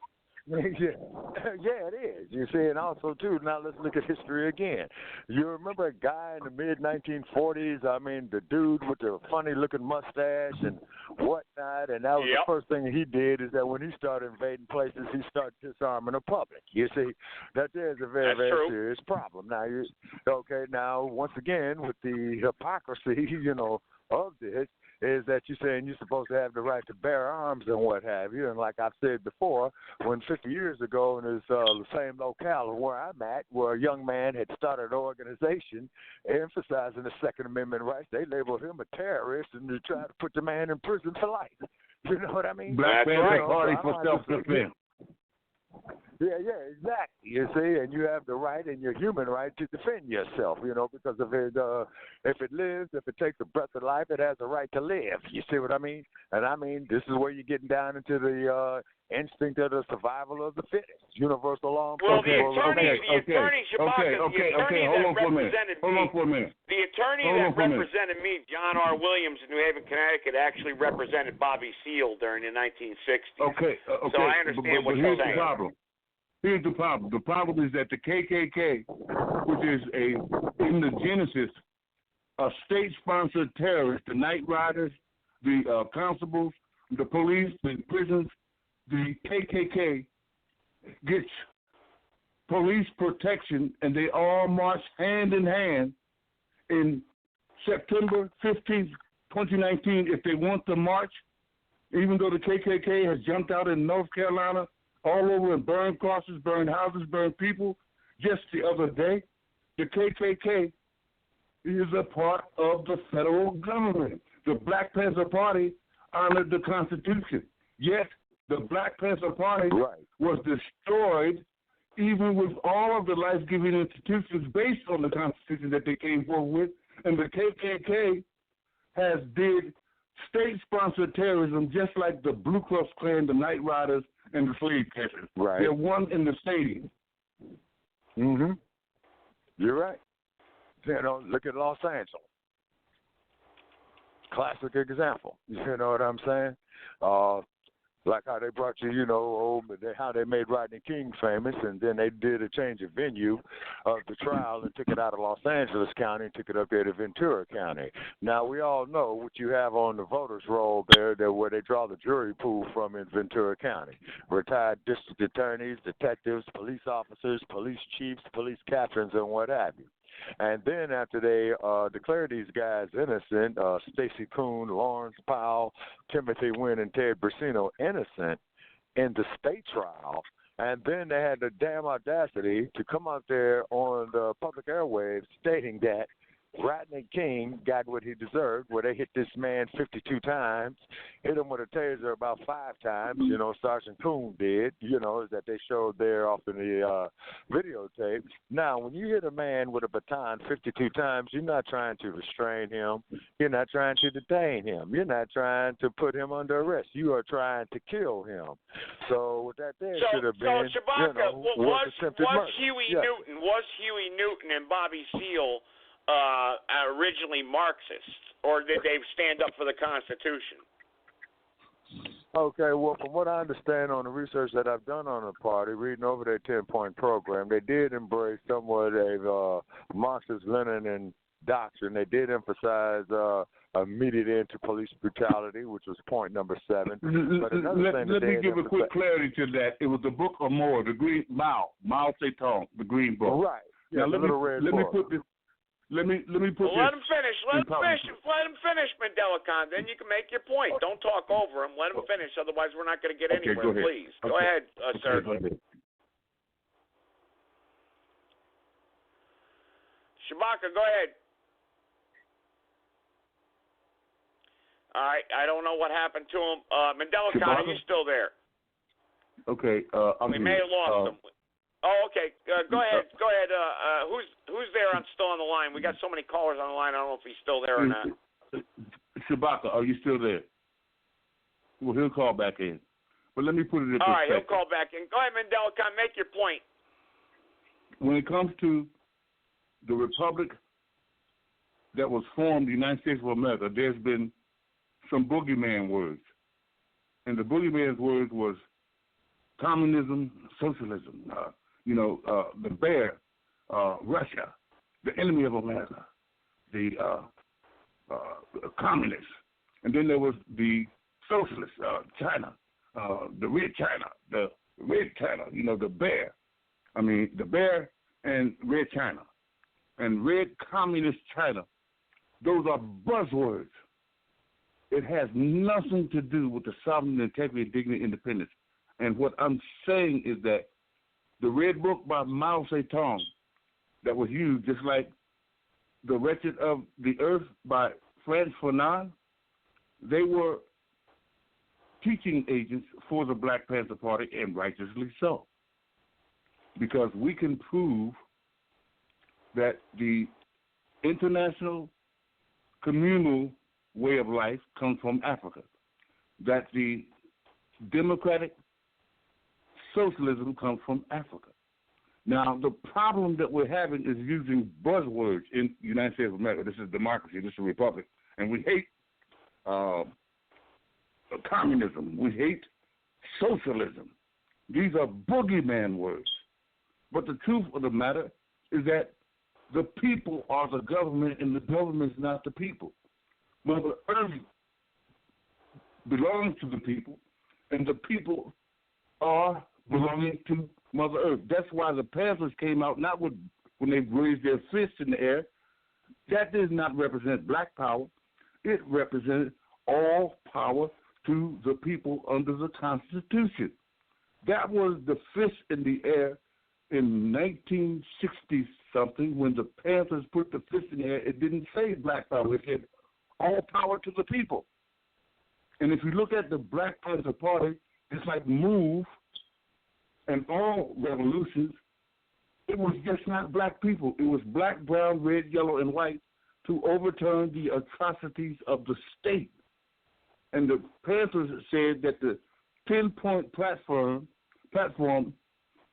Yeah, it is. You see, and also, too, now let's look at history again. You remember a guy in the mid-1940s, I mean, the dude with the funny-looking mustache and whatnot, and that was the first thing he did is that when he started invading places, he started disarming the public. You see, that is a very, very serious problem. Now, now, once again, with the hypocrisy, of this, is that you're saying you're supposed to have the right to bear arms and what have you. And like I've said before, when 50 years ago in this the same locale where I'm at, where a young man had started an organization emphasizing the Second Amendment rights, they labeled him a terrorist and they tried to put the man in prison for life. You know what I mean? Black Panther Party for self-defense. Yeah, exactly. You see, and you have the right and your human right to defend yourself, because if it lives, if it takes a breath of life, it has a right to live. You see what I mean? And I mean, this is where you're getting down into the instinct of the survival of the fittest, universal law. Well, the attorney that represented me, John R. Williams in New Haven, Connecticut, actually represented Bobby Seale during the 1960s. Okay. So I understand what you're saying. Here's the problem. The problem is that the KKK, which is in the genesis, a state-sponsored terrorist, the Night Riders, the constables, the police, the prisons, the KKK gets police protection, and they all march hand in hand in September 15th, 2019, if they want to march, even though the KKK has jumped out in North Carolina all over and burned crosses, burned houses, burned people. Just the other day, the KKK is a part of the federal government. The Black Panther Party honored the Constitution. Yet, the Black Panther Party was destroyed, even with all of the life-giving institutions based on the Constitution that they came forward with. And the KKK has did state-sponsored terrorism just like the Blue Cross Klan, the Night Riders, and the slave catchers. Right. They're one in the same. Mm-hmm. You're right. Look at Los Angeles. Classic example. You know what I'm saying? Like how they brought you, how they made Rodney King famous, and then they did a change of venue of the trial and took it out of Los Angeles County and took it up there to Ventura County. Now, we all know what you have on the voters' roll there where they draw the jury pool from in Ventura County. Retired district attorneys, detectives, police officers, police chiefs, police captains, and what have you. And then after they declare these guys innocent, Stacey Kuhn, Lawrence Powell, Timothy Wynn, and Ted Brasino innocent in the state trial, and then they had the damn audacity to come out there on the public airwaves stating that Rodney King got what he deserved, where they hit this man 52 times, hit him with a taser about 5 times, Sergeant Kuhn did, that they showed there off in the videotape. Now, when you hit a man with a baton 52 times, you're not trying to restrain him. You're not trying to detain him. You're not trying to put him under arrest. You are trying to kill him. So what that there should have been, Shabaka, was attempted murder. Huey Newton and Bobby Seale originally Marxists, or did they stand up for the Constitution? Okay, well, from what I understand on the research that I've done on the party, reading over their 10-point program, they did embrace somewhat a Marxist-Leninist doctrine. They did emphasize immediate end to police brutality, which was point number 7. But let me give a quick clarity to that. It was the Book of Mao Zedong, the Green Book. Right. Yeah, now let me put this. let me put Let this. him finish. Let him finish, Mandela Khan. Then you can make your point. Don't talk over him. Let him finish. Otherwise, we're not going to get anywhere. Go ahead. Please go ahead, sir. Go ahead. Shabaka, go ahead. All right. I don't know what happened to him. Mandela Khan, are you still there? Okay. We may have lost him. Oh, okay. Go ahead. Go ahead. Who's there? I'm still on the line. We got so many callers on the line. I don't know if he's still there or not. Shabaka, are you still there? Well, he'll call back in. But let me put it in perspective. All right, he'll call back in. Go ahead, Mandela Khan. Make your point. When it comes to the republic that was formed, the United States of America, there's been some boogeyman words. And the boogeyman's words was communism, socialism, the bear, Russia, the enemy of America, the communists. And then there was the socialists, China, the red China, the bear. The bear and red China. And red communist China, those are buzzwords. It has nothing to do with the sovereignty, integrity, dignity, independence. And what I'm saying is that the Red Book by Mao Zedong that was used, just like The Wretched of the Earth by Frantz Fanon, they were teaching agents for the Black Panther Party, and righteously so. Because we can prove that the international communal way of life comes from Africa, that the democratic socialism comes from Africa. Now, the problem that we're having is using buzzwords in the United States of America. This is democracy, this is a republic, and we hate communism, we hate socialism. These are boogeyman words. But the truth of the matter is that the people are the government, and the government is not the people. Mother Earth belongs to the people, and the people are belonging to Mother Earth. That's why the Panthers came out, not when they raised their fists in the air. That does not represent black power. It represented all power to the people under the Constitution. That was the fist in the air in 1960-something when the Panthers put the fist in the air. It didn't say black power. It said all power to the people. And if you look at the Black Panther Party, it's like MOVE and all revolutions, it was just not black people. It was black, brown, red, yellow, and white to overturn the atrocities of the state. And the Panthers said that the 10-point platform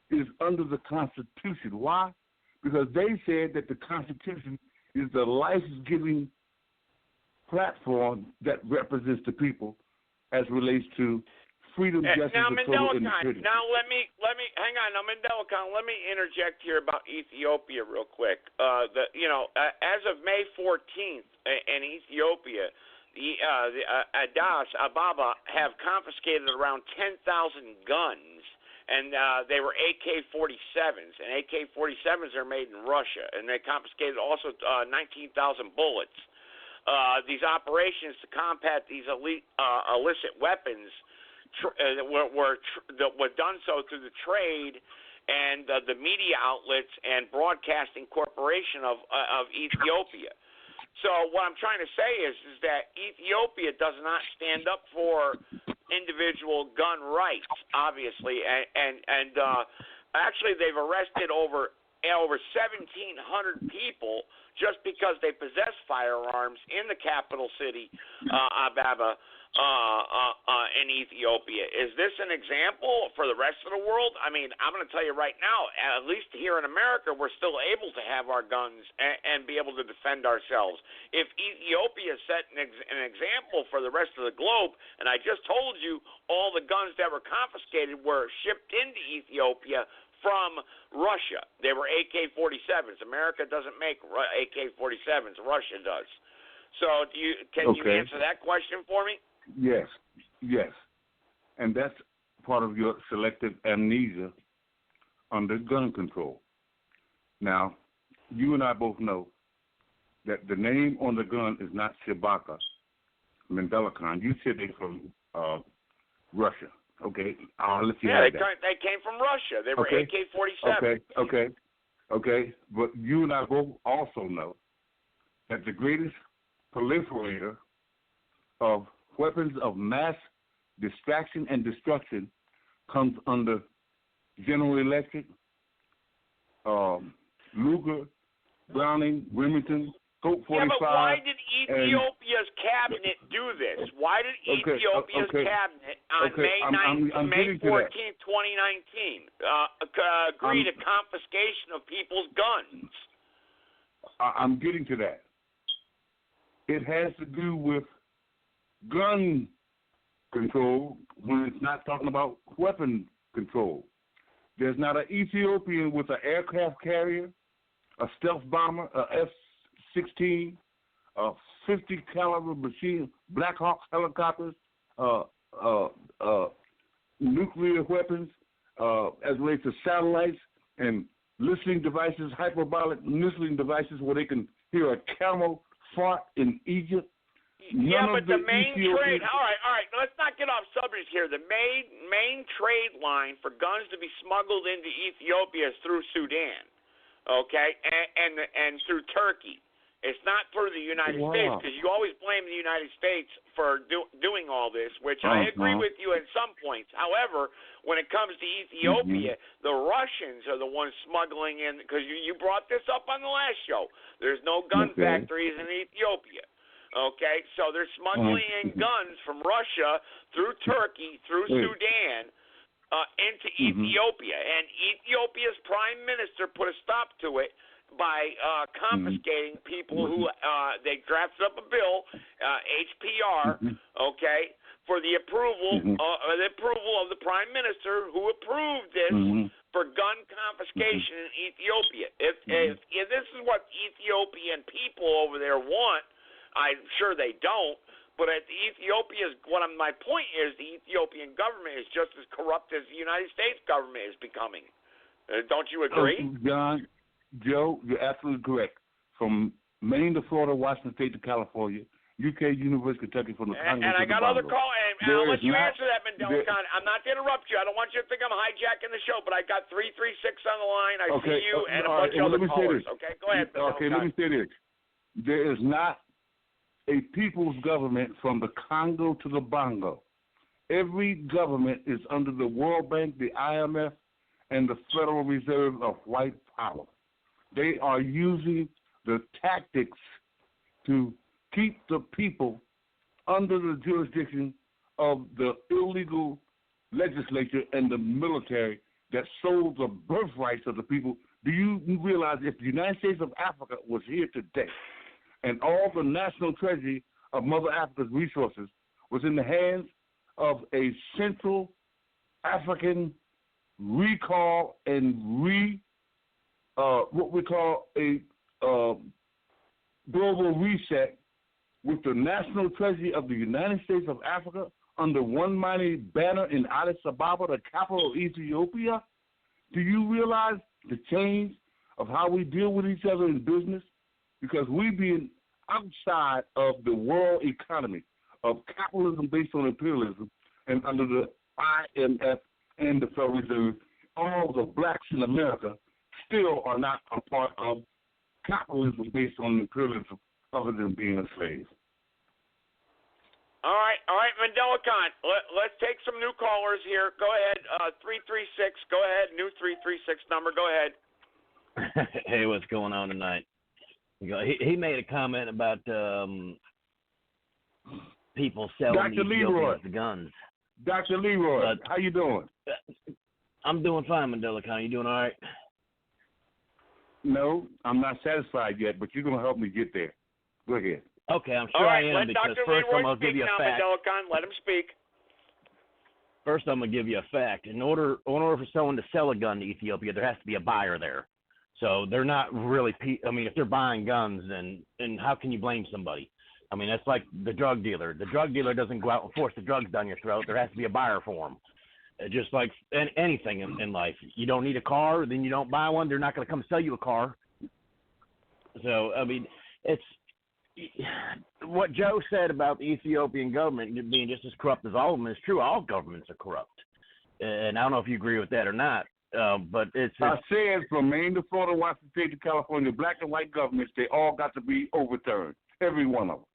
is under the Constitution. Why? Because they said that the Constitution is the life-giving platform that represents the people as relates to freedom, justice, and total independence. Now let me hang on. Now, Mandela Khan, let me interject here about Ethiopia real quick. As of May 14th in Ethiopia, the Addis Ababa have confiscated around 10,000 guns, and they were AK-47s, and AK-47s are made in Russia, and they confiscated also 19,000 bullets. These operations to combat these illicit weapons were done so through the trade and the media outlets and broadcasting corporation of Ethiopia. So what I'm trying to say is that Ethiopia does not stand up for individual gun rights, obviously, and actually they've arrested over 1,700 people just because they possess firearms in the capital city, Ababa, in Ethiopia. Is this an example for the rest of the world? I mean, I'm going to tell you right now, at least here in America, we're still able to have our guns and be able to defend ourselves. If Ethiopia set an example for the rest of the globe, and I just told you all the guns that were confiscated were shipped into Ethiopia from Russia. They were AK-47s. America doesn't make AK-47s. Russia does. So can you answer that question for me? Yes. And that's part of your selective amnesia under gun control. Now, you and I both know that the name on the gun is not Shabaka Mandela Khan. You said they're from Russia. Okay, I'll let you have that. They came from Russia. They were AK-47. Okay. But you and I both also know that the greatest proliferator of weapons of mass distraction and destruction comes under General Electric, Luger, Browning, Remington, Colt 45. Yeah, but why did Ethiopia's cabinet do this? Why did Ethiopia's cabinet on May 14, 2019, agree to confiscation of people's guns? I'm getting to that. It has to do with gun control when it's not talking about weapon control. There's not an Ethiopian with an aircraft carrier, a stealth bomber, a F-16, a 50 caliber machine, Black Hawk helicopters, nuclear weapons, as relates to satellites and listening devices, hyperbolic listening devices where they can hear a camel fart in Egypt. But the main trade. All right. Let's not get off subject here. The main trade line for guns to be smuggled into Ethiopia is through Sudan, okay, and through Turkey. It's not through the United States, because you always blame the United States for doing all this, which I agree with you at some points. However, when it comes to Ethiopia, the Russians are the ones smuggling in, because you brought this up on the last show. There's no gun factories in Ethiopia. Okay, so they're smuggling in guns from Russia through Turkey, through Sudan, into Ethiopia. And Ethiopia's prime minister put a stop to it by confiscating people who they drafted up a bill, HPR, okay, for the approval of the prime minister who approved this for gun confiscation in Ethiopia. If this is what Ethiopian people over there want, I'm sure they don't, but my point is the Ethiopian government is just as corrupt as the United States government is becoming. Don't you agree? John, Joe, you're absolutely correct. From Maine to Florida, Washington State to California, UK, University, Kentucky, from the Congo and I got other call, and I'll let you answer that, Mandela Khan. I'm not to interrupt you. I don't want you to think I'm hijacking the show, but I got 336 on the line. I see you and a bunch of other callers. Okay, go ahead, Mandela Khan. Let me say this. There is not a people's government from the Congo to the Bongo. Every government is under the World Bank, the IMF, and the Federal Reserve of white power. They are using the tactics to keep the people under the jurisdiction of the illegal legislature and the military that sold the birthrights of the people. Do you realize if the United States of Africa was here today and all the national treasury of Mother Africa's resources was in the hands of a Central African recall and what we call a global reset with the national treasury of the United States of Africa under one mighty banner in Addis Ababa, the capital of Ethiopia? Do you realize the change of how we deal with each other in business? Because we being outside of the world economy of capitalism based on imperialism and under the IMF and the Federal Reserve, all the blacks in America still are not a part of capitalism based on imperialism other than being a slave. All right, Mandela Khan, let's take some new callers here. Go ahead, 336, go ahead, new 336 number, go ahead. Hey, what's going on tonight? He made a comment about people selling these Ethiopians guns. Dr. Leroy, how you doing? I'm doing fine, Mandela Khan. You doing all right? No, I'm not satisfied yet, but you're going to help me get there. Go ahead. Okay, I'm sure I am, because Dr. first Leroy I'm going to give you a fact. Mandela Khan, let him speak. First, I'm going to give you a fact. In order for someone to sell a gun to Ethiopia, there has to be a buyer there. So they're not really if they're buying guns, then how can you blame somebody? I mean, that's like the drug dealer. The drug dealer doesn't go out and force the drugs down your throat. There has to be a buyer for them. Just like anything in life. You don't need a car, then you don't buy one. They're not going to come sell you a car. So, I mean, it's what Joe said about the Ethiopian government being just as corrupt as all of them is true. All governments are corrupt, and I don't know if you agree with that or not. But I said from Maine to Florida, Washington State to California, black and white governments, they all got to be overturned, every one of them.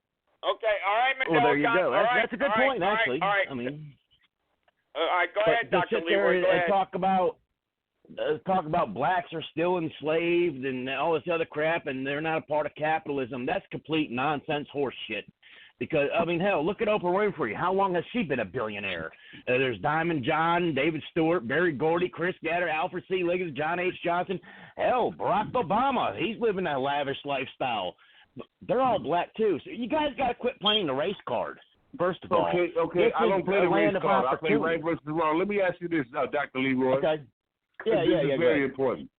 Okay, all right, Mandela. Well, there you go. All That's a good point, actually. All right. I mean, all right, go ahead, Dr. Leroy. Go ahead. Talk about blacks are still enslaved and all this other crap, and they're not a part of capitalism. That's complete nonsense, horse shit. Because, I mean, hell, look at Oprah Winfrey. How long has she been a billionaire? There's Diamond John, David Stewart, Barry Gordy, Chris Gatter, Alfred C. Liggins, John H. Johnson. Hell, Barack Obama. He's living a lavish lifestyle. They're all black, too. So you guys got to quit playing the race card, first of all. Okay. I don't play the race card. I play right versus wrong. Let me ask you this, Dr. Leroy. Okay. Yeah, this is very important.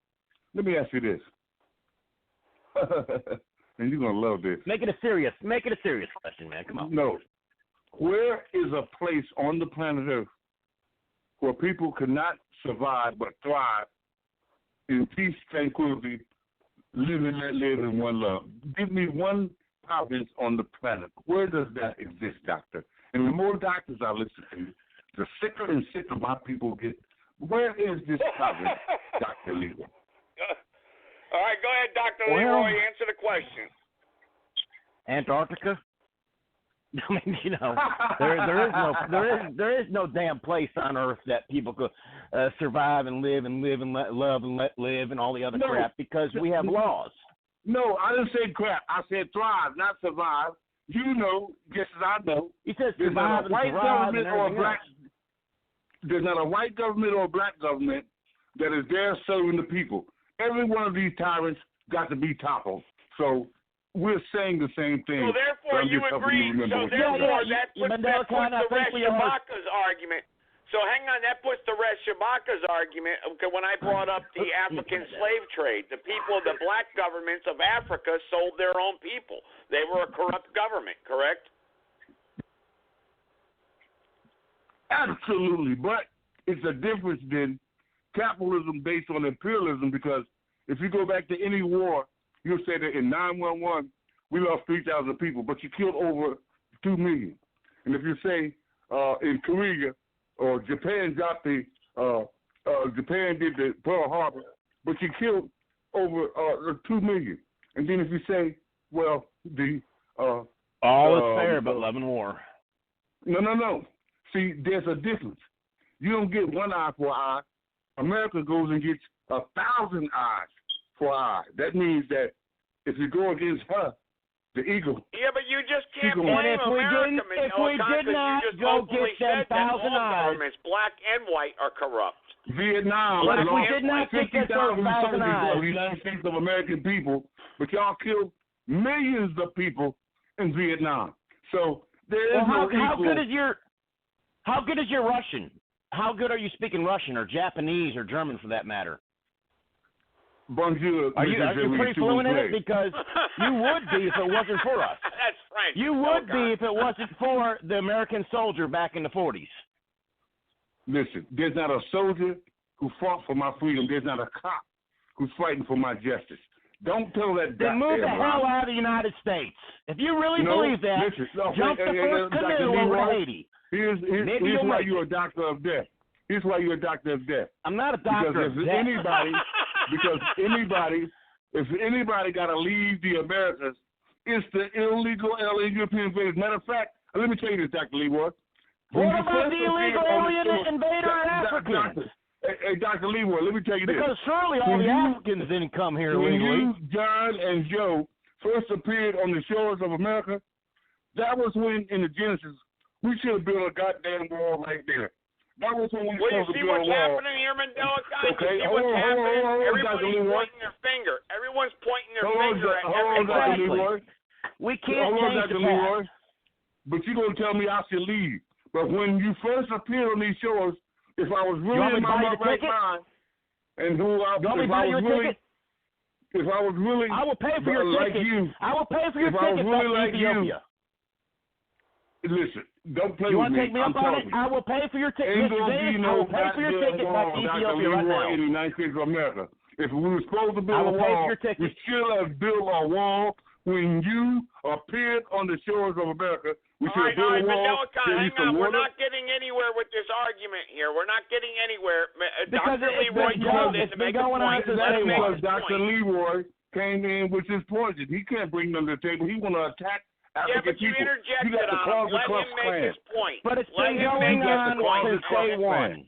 Let me ask you this. And you're going to love this. Make it a serious question, man. Come on. No. Where is a place on the planet Earth where people cannot survive but thrive in peace, tranquility, live and let live in one love? Give me one province on the planet. Where does that exist, doctor? And the more doctors I listen to, the sicker and sicker my people get. Where is this province, Dr. Leroy? All right, go ahead, Dr. Leroy. Answer the question. Antarctica? I mean, you know, there is no damn place on Earth that people could survive and live and let love and let live and all the other crap because we have laws. No, I didn't say crap. I said thrive, not survive. You know, just as I know. He says survive and thrive and everything else. There's not a white government or a black government that is there serving the people. Every one of these tyrants got to be toppled. So we're saying the same thing. So therefore you agree. So therefore that puts the rest Shabaka's argument. So hang on, that puts the rest Shabaka's argument when I brought up the African slave trade. The black governments of Africa sold their own people. They were a corrupt government, correct? Absolutely, but it's a difference than capitalism based on imperialism, because if you go back to any war, you'll say that in 9/11, we lost 3,000 people, but you killed over 2 million. And if you say in Korea or Japan Japan did the Pearl Harbor, but you killed over 2 million. And then if you say, well, all is fair but love and war. No. See, there's a difference. You don't get one eye for an eye. America goes and gets 1,000 eyes for an eye. That means that if you go against her, the eagle. Yeah, but you just can't blame America, if we did not go get 10,000 eyes, governments, black and white, are corrupt. Vietnam. But if we did not get 10,000 eyes, the United States of American people, but y'all killed millions of people in Vietnam. So there is no equal. How good is your Russian? How good are you speaking Russian or Japanese or German for that matter? Bonjour. Are you pretty fluent in it? Because you would be if it wasn't for us. That's French. You would be if it wasn't for the American soldier back in the 40s. Listen, there's not a soldier who fought for my freedom. There's not a cop who's fighting for my justice. Don't tell that. Then move the hell out of the United States. If you really believe that, jump the first canoe over to Haiti. Here's why you're a doctor of death. Here's why you're a doctor of death. I'm not a doctor of death. If anybody got to leave the Americas, it's the illegal alien European invaders. Matter of fact, let me tell you this, Dr. Leroy. What about the illegal alien invader Africans? Hey, Dr. Leroy, let me tell you this. Because surely all the Africans didn't come here when illegally. You, John, and Joe first appeared on the shores of America, that was when, in the Genesis, we should have built a goddamn wall right there. That was when we you see what's happening here, Mandela? Okay, you see what's happening? Everybody's Leroy. pointing their finger. Everyone's pointing their finger at everybody. Leroy. We can't change the Leroy. But you're going to tell me I should leave. But when you first appeared on these shores, if I was really in my right mind, and if I was really I will pay for your like ticket. you, I will pay for your ticket really back to Ethiopia. Listen, don't play you with me. You want to take me up on it? I will pay for your ticket. Mr. Davis, I will pay for your ticket back to Ethiopia right now. In the United States of America. If we were supposed to build a wall, we should have built a wall when you appeared on the shores of America. We All right, Mandela, hang on. We're water. not getting anywhere with this argument here. We're not getting anywhere. Because Dr. Leroy called in to make a point. Let him make his Dr. point. Leroy came in with his poison. He can't bring them to the table. He want to attack African but you people. interjected on him. Let him make his point. But it's been going on since day one.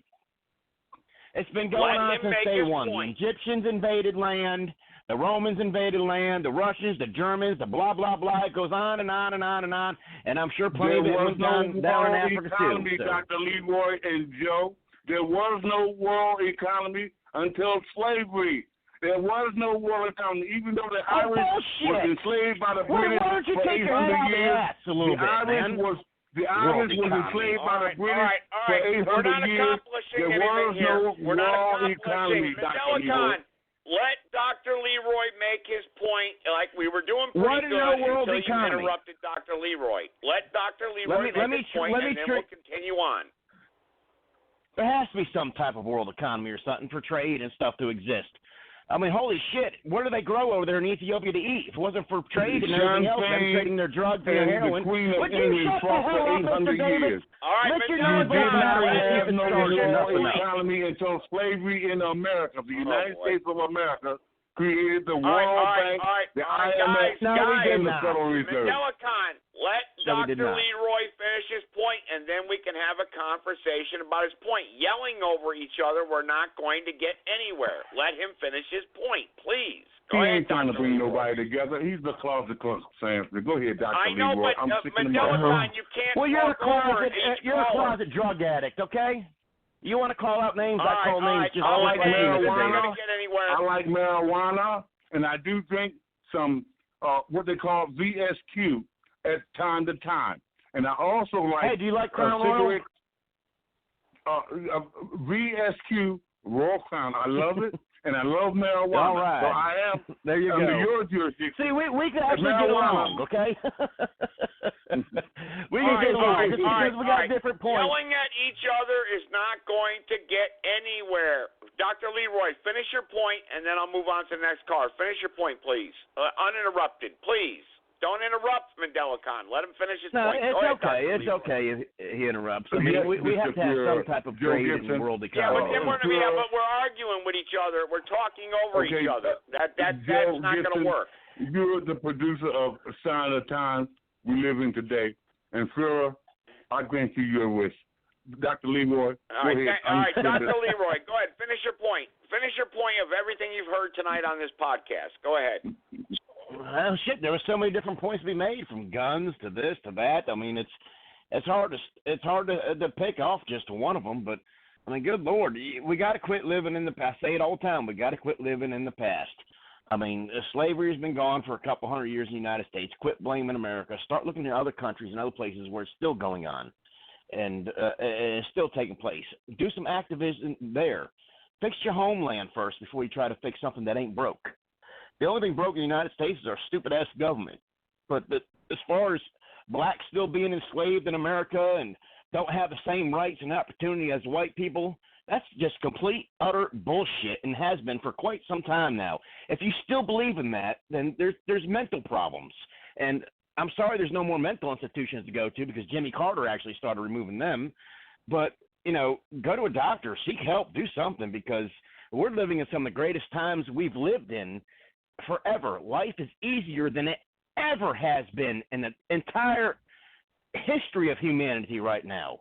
It's been going on since day one. The Egyptians invaded land. The Romans invaded land, the Russians, the Germans, the blah, blah, blah. It goes on and on and on and on. And I'm sure plenty of it went down in Africa, too. So. Dr. Leroy and Joe, there was no world economy until slavery. There was no world economy, even though the Irish was enslaved by the British for 800 years. The Irish was enslaved by the British for 800 years. There was no world economy, Dr. Leroy. Let Dr. Leroy make his point like we were doing pretty good until you interrupted Dr. Leroy. Let Dr. Leroy make his point, and then we'll continue on. There has to be some type of world economy or something for trade and stuff to exist. I mean, holy shit, what do they grow over there in Ethiopia to eat? If it wasn't for trade and everything else, them trading their drugs and their heroin, would you shut the hell up, Mr. Davis? All right, Mr. Davis, no economy until slavery in America. The United States of America created the World Bank, the IMF, and the Federal Reserve. Let Dr. Leroy finish his point, and then we can have a conversation about his point. Yelling over each other, we're not going to get anywhere. Let him finish his point, please. He ain't trying to bring nobody together. He's the closet Samson. Go ahead, Dr. Leroy. I know, but Mandela, you can't. Well, you're a closet drug addict, okay? You want to call out names? I call names just like marijuana. I like marijuana, and I do drink some what they call VSQ at time to time. And I also like. Hey, do you like Crown Royal? VSQ Royal Crown. I love it. And I love marijuana. All right. So I am there you under go. your jurisdiction. See, we can actually get along, okay? We can get along because we got different points. Yelling at each other is not going to get anywhere. Dr. Leroy, finish your point, and then I'll move on to the next caller. Finish your point, please. Uninterrupted, please. Don't interrupt Mandela Khan. Let him finish his point. It's okay. It's okay if he interrupts. I mean, we have to have some type of trade in the world economy. Yeah, but we're arguing with each other. We're talking over each other. That's not going to work. You're the producer of A Sign of the Times we live in today. And, Flora, I grant you your wish. Dr. Leroy, All right, Dr. Leroy, go ahead. Finish your point. Finish your point of everything you've heard tonight on this podcast. Go ahead. Well, shit, there were so many different points to be made, from guns to this to that. I mean, it's hard to pick off just one of them. But I mean, good Lord, we got to quit living in the past. I say it all the time. We got to quit living in the past. I mean, slavery has been gone for a couple hundred years in the United States. Quit blaming America. Start looking at other countries and other places where it's still going on, and it's still taking place. Do some activism there. Fix your homeland first before you try to fix something that ain't broke. The only thing broke in the United States is our stupid-ass government. But as far as blacks still being enslaved in America and don't have the same rights and opportunity as white people, that's just complete, utter bullshit and has been for quite some time now. If you still believe in that, then there's mental problems. And I'm sorry there's no more mental institutions to go to because Jimmy Carter actually started removing them. But, go to a doctor, seek help, do something, because we're living in some of the greatest times we've lived in forever. Life is easier than it ever has been in the entire history of humanity right now.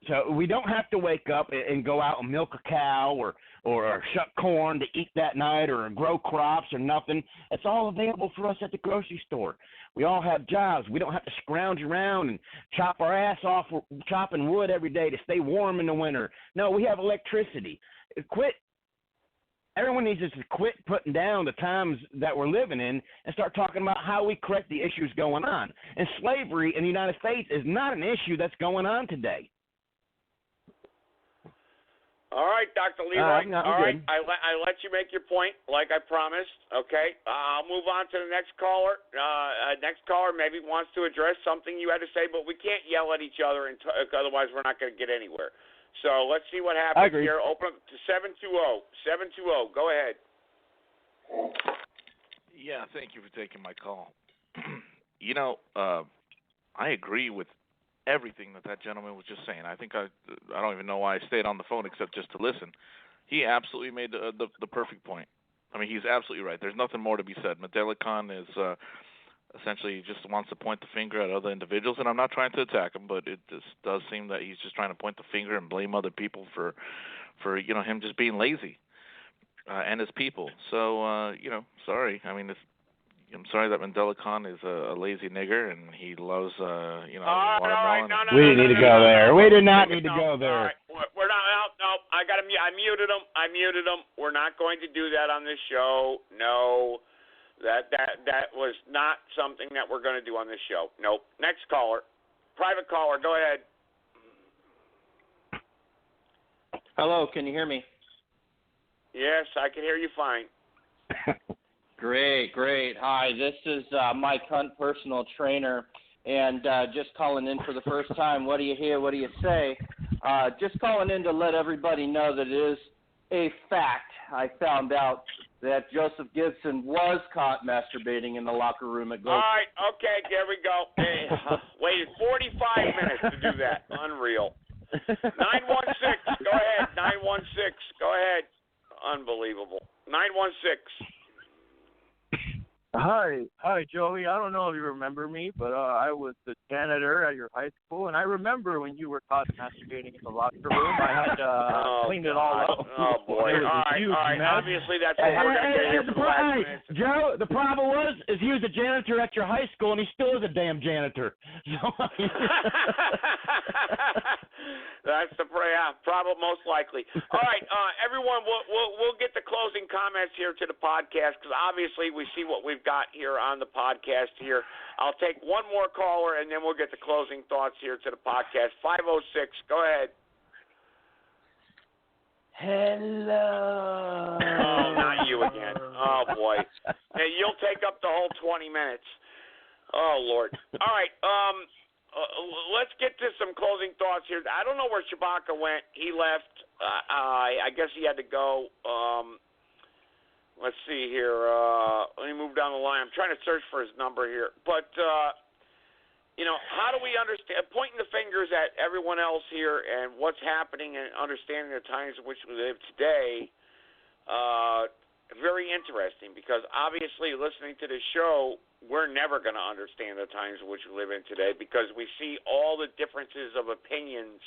So we don't have to wake up and go out and milk a cow or shuck corn to eat that night or grow crops or nothing. It's all available for us at the grocery store. We all have jobs. We don't have to scrounge around and chop our ass off chopping wood every day to stay warm in the winter. No, we have electricity. Everyone needs to quit putting down the times that we're living in and start talking about how we correct the issues going on. And slavery in the United States is not an issue that's going on today. All right, Dr. Leroy. All right, I let you make your point like I promised. Okay, I'll move on to the next caller. Next caller maybe wants to address something you had to say, but we can't yell at each other, otherwise we're not going to get anywhere. So let's see what happens here. Open up to 720. 720, go ahead. Yeah, thank you for taking my call. I agree with everything that gentleman was just saying. I think I don't even know why I stayed on the phone except just to listen. He absolutely made the perfect point. I mean, he's absolutely right. There's nothing more to be said. Mandela Khan is essentially just wants to point the finger at other individuals, and I'm not trying to attack him, but it just does seem that he's just trying to point the finger and blame other people for him just being lazy and his people. So sorry. I mean, I'm sorry that Mandela Khan is a lazy nigger and he loves watermelon. We need to go there. We do not need to go there. All right. We're not. No. I muted him. We're not going to do that on this show. No. That was not something that we're going to do on this show. Nope. Next caller. Private caller. Go ahead. Hello. Can you hear me? Yes, I can hear you fine. Great. Hi, this is Mike Hunt, personal trainer, and just calling in for the first time. What do you hear? What do you say? Just calling in to let everybody know that it is a fact. I found out that Joseph Gibson was caught masturbating in the locker room at Gold. All right, okay, there we go. Hey, waited 45 minutes to do that. Unreal. 916, go ahead. 916, go ahead. Unbelievable. 916. Hi, Joey. I don't know if you remember me, but I was the janitor at your high school, and I remember when you were caught masturbating in the locker room. I had cleaned it all up. Oh, boy. All right. Obviously, that's what we're going to get here for the last minute. Joe, the problem is he was a janitor at your high school, and he still is a damn janitor. That's the problem, most likely. All right, everyone, we'll get the closing comments here to the podcast because obviously we see what we've got here on the podcast here. I'll take one more caller and then we'll get the closing thoughts here to the podcast. 506, go ahead. Hello. Oh, not you again. Oh boy. Hey, you'll take up the whole 20 minutes. Oh Lord. All right. Let's get to some closing thoughts here. I don't know where Shabaka went. He left. I guess he had to go. Let's see here. Let me move down the line. I'm trying to search for his number here. But, how do we understand, pointing the fingers at everyone else here and what's happening and understanding the times in which we live today, very interesting because obviously listening to this show, we're never going to understand the times in which we live in today because we see all the differences of opinions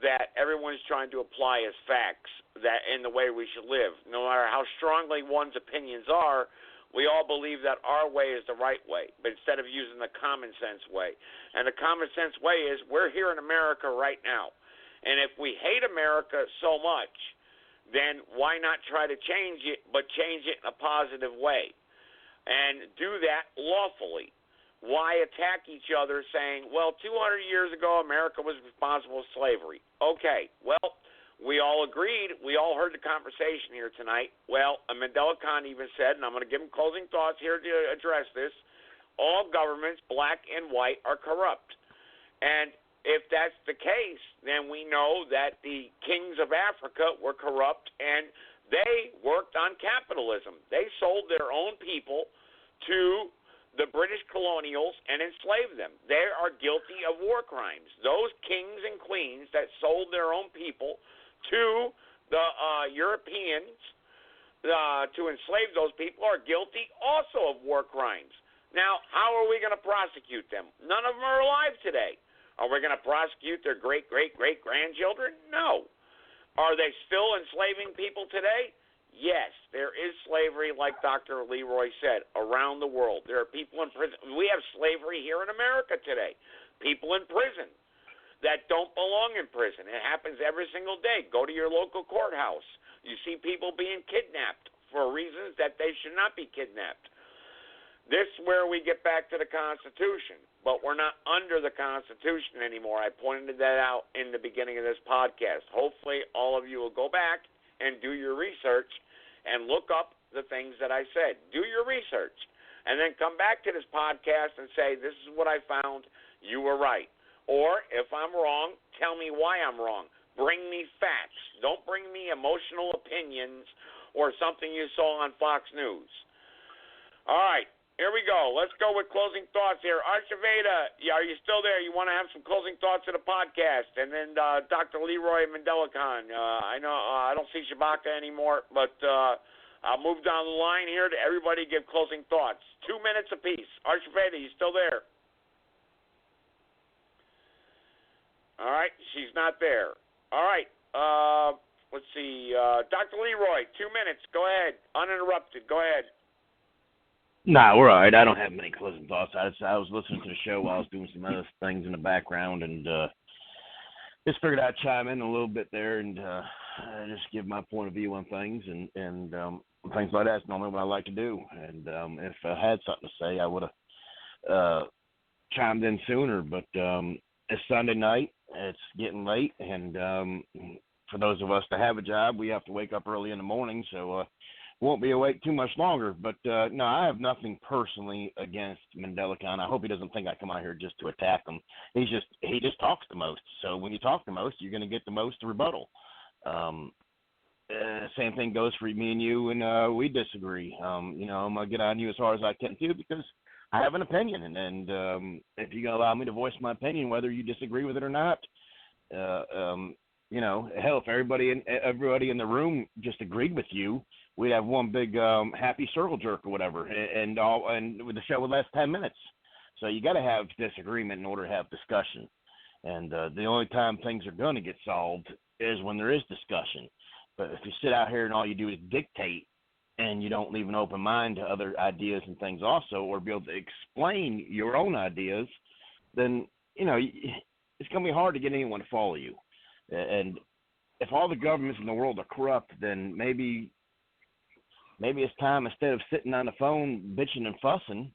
that everyone's trying to apply as facts that in the way we should live. No matter how strongly one's opinions are, we all believe that our way is the right way, but instead of using the common sense way. And the common sense way is we're here in America right now. And if we hate America so much, then why not try to change it, but change it in a positive way? And do that lawfully. Why attack each other saying, well, 200 years ago, America was responsible for slavery? Okay, well, we all agreed. We all heard the conversation here tonight. Well, Mandela Khan even said, and I'm going to give him closing thoughts here to address this, all governments, black and white, are corrupt. And if that's the case, then we know that the kings of Africa were corrupt and they worked on capitalism. They sold their own people to the British colonials and enslaved them. They are guilty of war crimes. Those kings and queens that sold their own people to the Europeans to enslave those people are guilty also of war crimes. Now, how are we going to prosecute them? None of them are alive today. Are we going to prosecute their great-great-great-grandchildren? No. Are they still enslaving people today? Yes, there is slavery, like Dr. Leroy said, around the world. There are people in prison. We have slavery here in America today. People in prison that don't belong in prison. It happens every single day. Go to your local courthouse. You see people being kidnapped for reasons that they should not be kidnapped. This is where we get back to the Constitution, but we're not under the Constitution anymore. I pointed that out in the beginning of this podcast. Hopefully all of you will go back and do your research and look up the things that I said. Do your research. And then come back to this podcast and say, this is what I found. You were right. Or if I'm wrong, tell me why I'm wrong. Bring me facts. Don't bring me emotional opinions or something you saw on Fox News. All right, here we go. Let's go with closing thoughts here. Archiveda, are you still there? You want to have some closing thoughts of the podcast? And then Dr. Leroy Mendelicon. I know I don't see Shabaka anymore, but I'll move down the line here to everybody give closing thoughts. 2 minutes apiece. Archiveda, you still there? All right, she's not there. All right, let's see. Dr. Leroy, 2 minutes. Go ahead. Uninterrupted. Go ahead. Nah, we're all right. I don't have many closing thoughts. I was listening to the show while I was doing some other things in the background, and just figured I'd chime in a little bit there and just give my point of view on things and things like that's normally what I like to do. And if I had something to say, I would have chimed in sooner. But it's Sunday night. It's getting late, and for those of us that have a job, we have to wake up early in the morning, so won't be awake too much longer. But no, I have nothing personally against Mendelicon. I hope he doesn't think I come out here just to attack him. He just talks the most. So when you talk the most, you're going to get the most rebuttal. Same thing goes for me and you, and we disagree. I'm going to get on you as hard as I can too, because I have an opinion, and if you're going to allow me to voice my opinion, whether you disagree with it or not, hell, if everybody in the room just agreed with you, we'd have one big happy circle jerk or whatever, and with the show would last 10 minutes. So you got to have disagreement in order to have discussion, and the only time things are going to get solved is when there is discussion. But if you sit out here and all you do is dictate, and you don't leave an open mind to other ideas and things also, or be able to explain your own ideas, then, it's going to be hard to get anyone to follow you. And if all the governments in the world are corrupt, then maybe it's time, instead of sitting on the phone bitching and fussing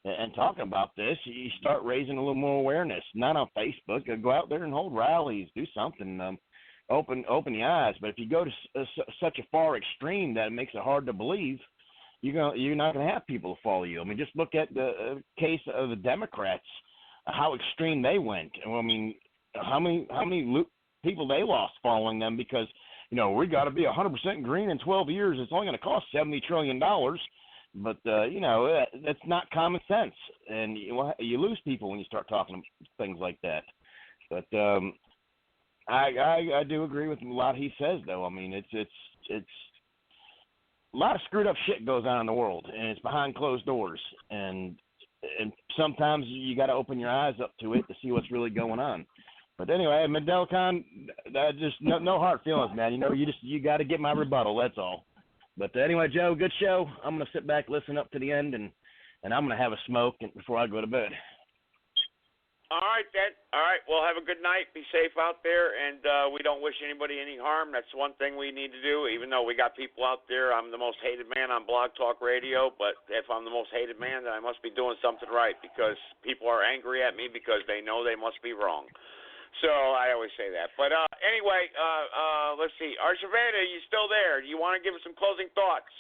and talking about this, you start raising a little more awareness. Not on Facebook. Go out there and hold rallies. Do something. Open the eyes. But if you go to such a far extreme that it makes it hard to believe, you're not going to have people to follow you. I mean, just look at the case of the Democrats, how extreme they went. I mean, how many people they lost following them because, we got to be 100% green in 12 years. It's only going to cost $70 trillion. But, that's not common sense. And you lose people when you start talking things like that. But I do agree with a lot he says, though. I mean, it's a lot of screwed up shit goes on in the world, and it's behind closed doors. And sometimes you got to open your eyes up to it to see what's really going on. But anyway, Mendelicon, just no hard feelings, man. You got to get my rebuttal. That's all. But anyway, Joe, good show. I'm gonna sit back, listen up to the end, and I'm gonna have a smoke before I go to bed. All right, then. All right. Well, have a good night. Be safe out there, and we don't wish anybody any harm. That's one thing we need to do. Even though we got people out there, I'm the most hated man on Blog Talk Radio. But if I'm the most hated man, then I must be doing something right, because people are angry at me because they know they must be wrong. So I always say that. But anyway, let's see. Archiveda, are you still there? Do you want to give us some closing thoughts?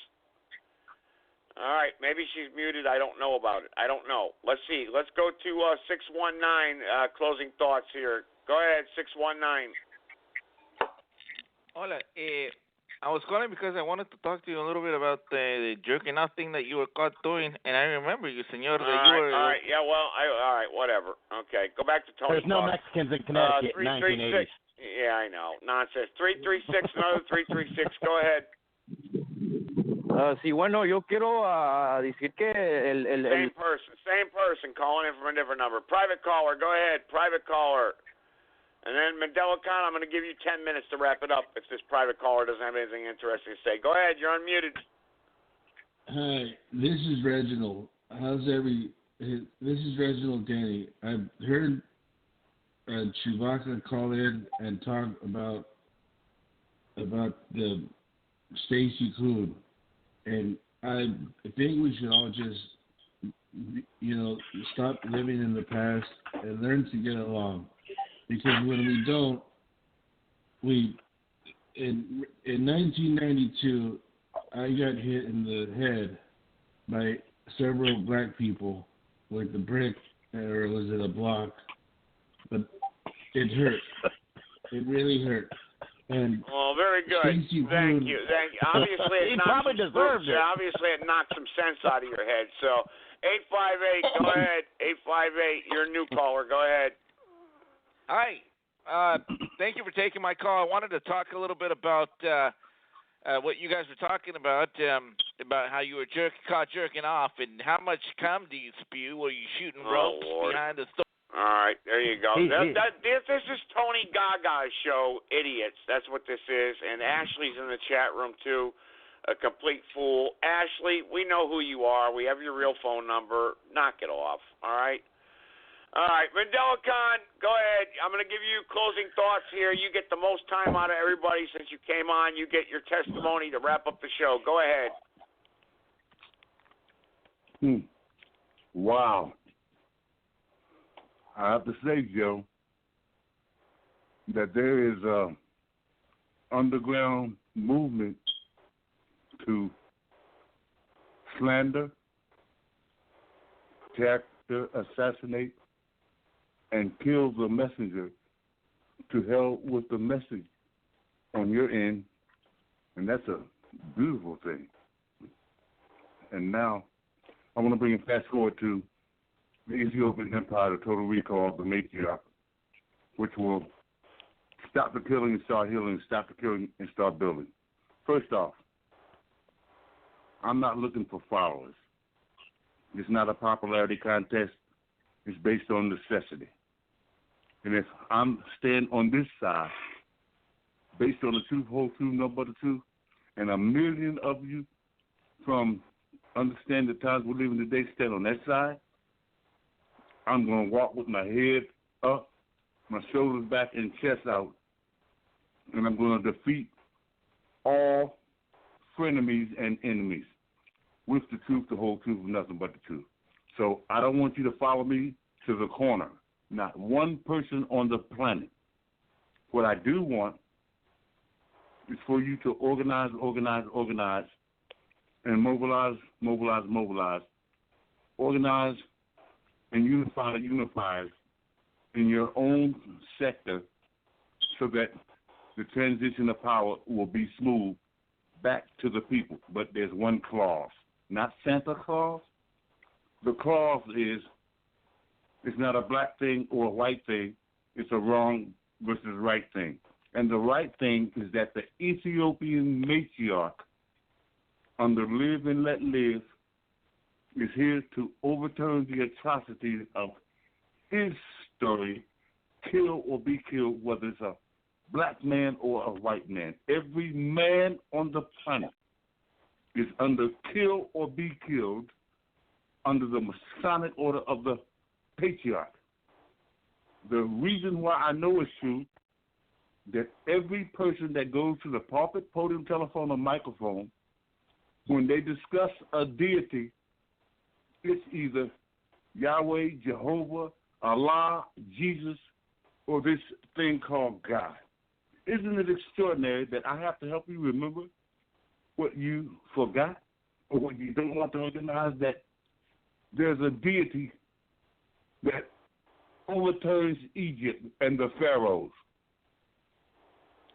All right. Maybe she's muted. I don't know about it. I don't know. Let's see. Let's go to 619, closing thoughts here. Go ahead, 619. Hola. I was calling because I wanted to talk to you a little bit about the jerking off thing that you were caught doing, and I remember you, senor, that you were... All right, yeah, well, all right, whatever. Okay, go back to Tony. There's no Mexicans in Connecticut in 1980s. Yeah, I know. Nonsense. 336, another 336. Go ahead. Sí, bueno, yo quiero decir que Same person, calling in from a different number. Private caller, go ahead, private caller. And then Mendelicon, I'm going to give you 10 minutes to wrap it up if this private caller doesn't have anything interesting to say. Go ahead, you're unmuted. Hi, this is Reginald. This is Reginald Denny. I've heard Chewbacca call in and talk about the Stacey Kloon, and I think we should all just, stop living in the past and learn to get along. Because when we don't, in 1992, I got hit in the head by several black people with a brick, or was it a block? But it hurt. It really hurt. And well, very good. Thank you. Obviously, he probably deserved it. Obviously, it knocked some sense out of your head. So, 858, go ahead. 858, you're a new caller. Go ahead. Hi. Thank you for taking my call. I wanted to talk a little bit about what you guys were talking about how you were caught jerking off, and how much cum do you spew? Were you shooting ropes behind the store? All right, there you go. This is Tony Gaga's show, idiots. That's what this is. And Ashley's in the chat room, too, a complete fool. Ashley, we know who you are. We have your real phone number. Knock it off, all right? All right, Mandela Khan, go ahead. I'm going to give you closing thoughts here. You get the most time out of everybody since you came on. You get your testimony to wrap up the show. Go ahead. Wow. I have to say, Joe, that there is a underground movement to slander, character assassinate, and kill the messenger to hell with the message on your end, and that's a beautiful thing. And now I want to bring it fast forward to the Ethiopian Empire, the total recall of the matriarch, which will stop the killing and start healing, stop the killing and start building. First off, I'm not looking for followers. It's not a popularity contest. It's based on necessity. And if I'm staying on this side, based on the truth, whole truth, no but the truth, and a million of you from Understand the Times we live in today stand on that side, I'm going to walk with my head up, my shoulders back, and chest out, and I'm going to defeat all frenemies and enemies with the truth, the whole truth, nothing but the truth. So I don't want you to follow me to the corner. Not one person on the planet. What I do want is for you to organize, and mobilize. Organize and unify the unifiers in your own sector so that the transition of power will be smooth back to the people. But there's one clause, not Santa Claus. The clause is it's not a black thing or a white thing. It's a wrong versus right thing. And the right thing is that the Ethiopian matriarch under Live and Let Live is here to overturn the atrocities of his story, kill or be killed, whether it's a black man or a white man. Every man on the planet is under kill or be killed under the Masonic order of the patriarch. The reason why I know it's true, that every person that goes to the pulpit, podium, telephone, or microphone, when they discuss a deity, it's either Yahweh, Jehovah, Allah, Jesus, or this thing called God. Isn't it extraordinary that I have to help you remember what you forgot or what you don't want to recognize, that there's a deity that overturns Egypt and the pharaohs?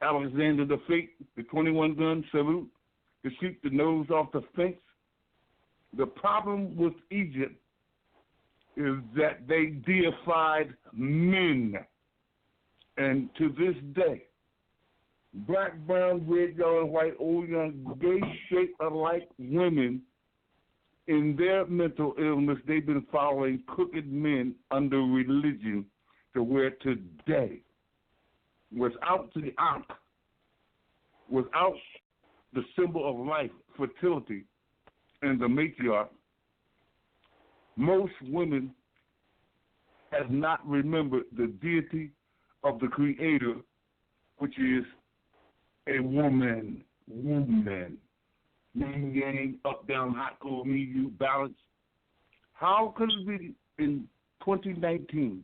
Alexander the Great, the 21-gun salute, to shoot the nose off the fence. The problem with Egypt is that they deified men. And to this day, black, brown, red, yellow, white, old, young, gay, straight, alike women, in their mental illness, they've been following crooked men under religion to where today, without the Ankh, without the symbol of life, fertility, and the matriarch, most women have not remembered the deity of the Creator, which is a woman. Yin yang, up, down, hot, cold, medium, balance. How could it be in 2019,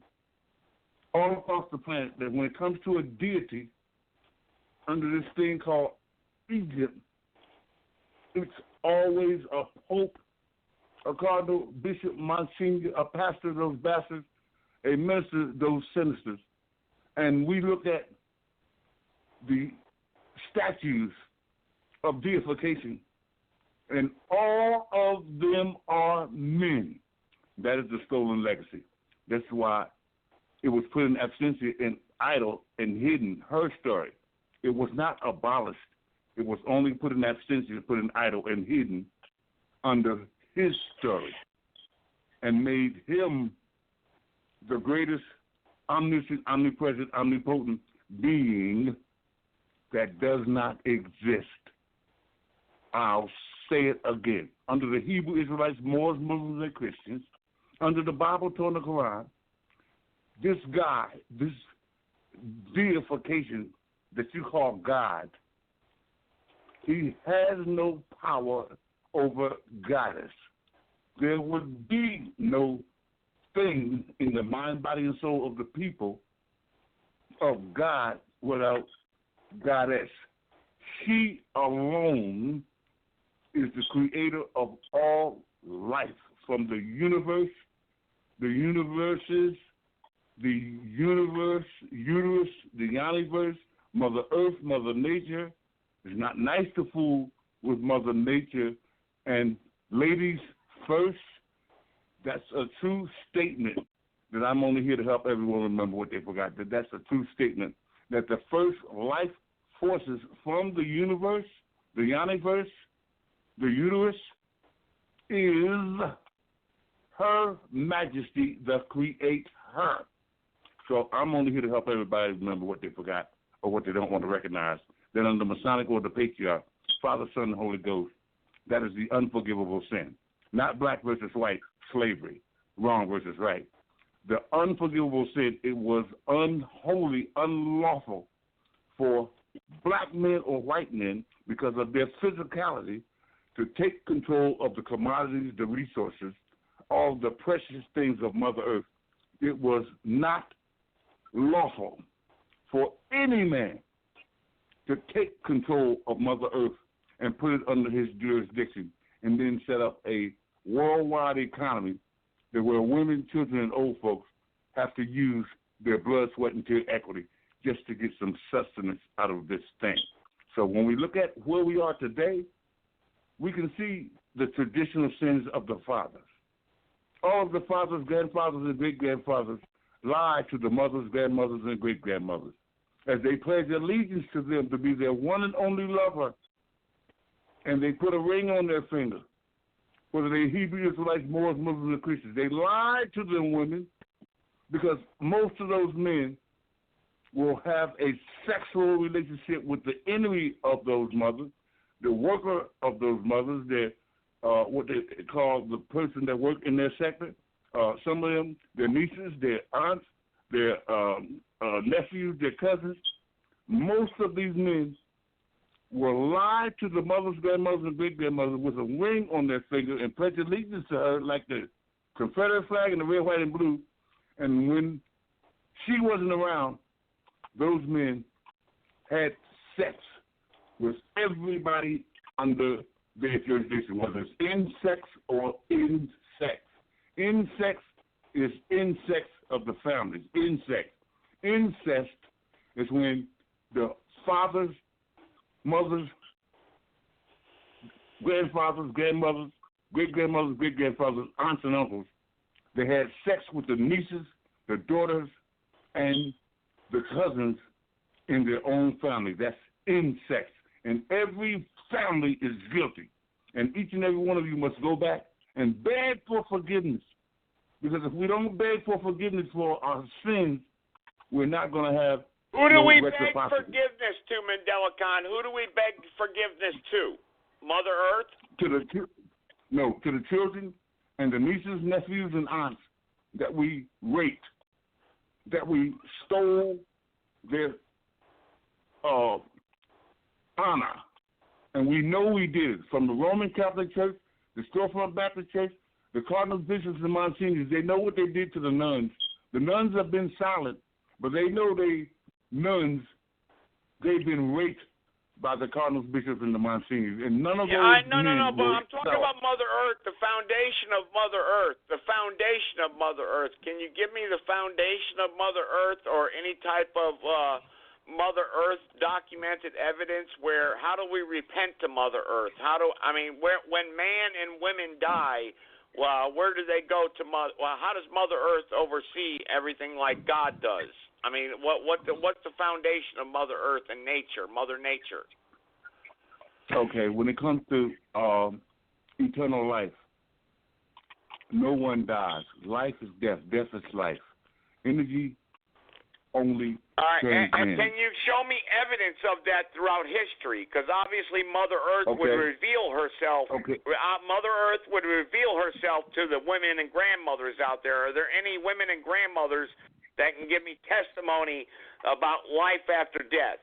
all across the planet, that when it comes to a deity under this thing called Egypt, it's always a pope, a cardinal, bishop, monsignor, a pastor, those bastards, a minister, those sinisters. And we look at the statues of deification, and all of them are men. That is the stolen legacy. That's why it was put in absentia and idle and hidden, her story. It was not abolished. It was only put in absentia, put in idle and hidden under his story, and made him the greatest omniscient, omnipresent, omnipotent being that does not exist. I'll say it again. Under the Hebrew Israelites, Moors, Muslims, and Christians, under the Bible, Torah, and the Quran, this guy, this deification that you call God, he has no power over goddess. There would be no thing in the mind, body, and soul of the people of God without goddess. She alone is the creator of all life, from the universe, the universes, the universe, uterus, the universe, Mother Earth, Mother Nature. It's not nice to fool with Mother Nature. And ladies first, that's a true statement that I'm only here to help everyone remember what they forgot. That's a true statement, that the first life forces from the universe, the universe, the uterus, is Her Majesty, the Creator. So I'm only here to help everybody remember what they forgot or what they don't want to recognize. That under the Masonic or the Patriarch, Father, Son, and Holy Ghost, that is the unforgivable sin. Not black versus white, slavery, wrong versus right. The unforgivable sin, it was unholy, unlawful for black men or white men, because of their physicality, to take control of the commodities, the resources, all the precious things of Mother Earth. It was not lawful for any man to take control of Mother Earth and put it under his jurisdiction, and then set up a worldwide economy that where women, children, and old folks have to use their blood, sweat, and tear equity just to get some sustenance out of this thing. So when we look at where we are today, we can see the traditional sins of the fathers. All of the fathers, grandfathers, and great-grandfathers lied to the mothers, grandmothers, and great-grandmothers as they pledged allegiance to them to be their one and only lover. And they put a ring on their finger, whether they're Hebrew Israelites, Moors, Muslims, and Christians. They lied to them women, because most of those men will have a sexual relationship with the enemy of those mothers, the worker of those mothers, their what they call the person that work in their sector. Some of them, their nieces, their aunts, their nephews, their cousins. Most of these men will lie to the mothers, grandmothers, and great-grandmothers with a ring on their finger and pledge allegiance to her like the Confederate flag and the red, white, and blue. And when she wasn't around, those men had sex with everybody under their jurisdiction, whether it's incest or in-sex. In-sex is insects of the families, insects. Incest is when the fathers, mothers, grandfathers, grandmothers, great-grandmothers, great-grandfathers, aunts and uncles, they had sex with the nieces, the daughters, and the cousins in their own family. That's incest. And every family is guilty. And each and every one of you must go back and beg for forgiveness. Because if we don't beg for forgiveness for our sins, we're not going to have Who do no we beg reciprocity. forgiveness to, Mandela Khan? Who do we beg forgiveness to? Mother Earth? To the children and the nieces, nephews, and aunts that we raped, that we stole their honor. And we know we did it. From the Roman Catholic Church, the Storefront Baptist Church, the Cardinals, Bishops, and Monsignors, they know what they did to the nuns. The nuns have been silent, but they know they've been raped by the Cardinals, Bishops, and the Monsignors. And none of those No, men but I'm talking about Mother Earth, the foundation of Mother Earth, the foundation of Mother Earth. Can you give me the foundation of Mother Earth or any type of Mother Earth documented evidence where how do we repent to Mother Earth? When man and women die, well, where do they go to Mother? Well, how does Mother Earth oversee everything like God does? I mean, what's the foundation of Mother Earth and nature, Mother Nature? Okay, when it comes to eternal life, no one dies. Life is death. Death is life. Energy only All right, and transcends. can you show me evidence of that throughout history? Because obviously Mother Earth would reveal herself. Mother Earth would reveal herself to the women and grandmothers out there. Are there any women and grandmothers that can give me testimony about life after death?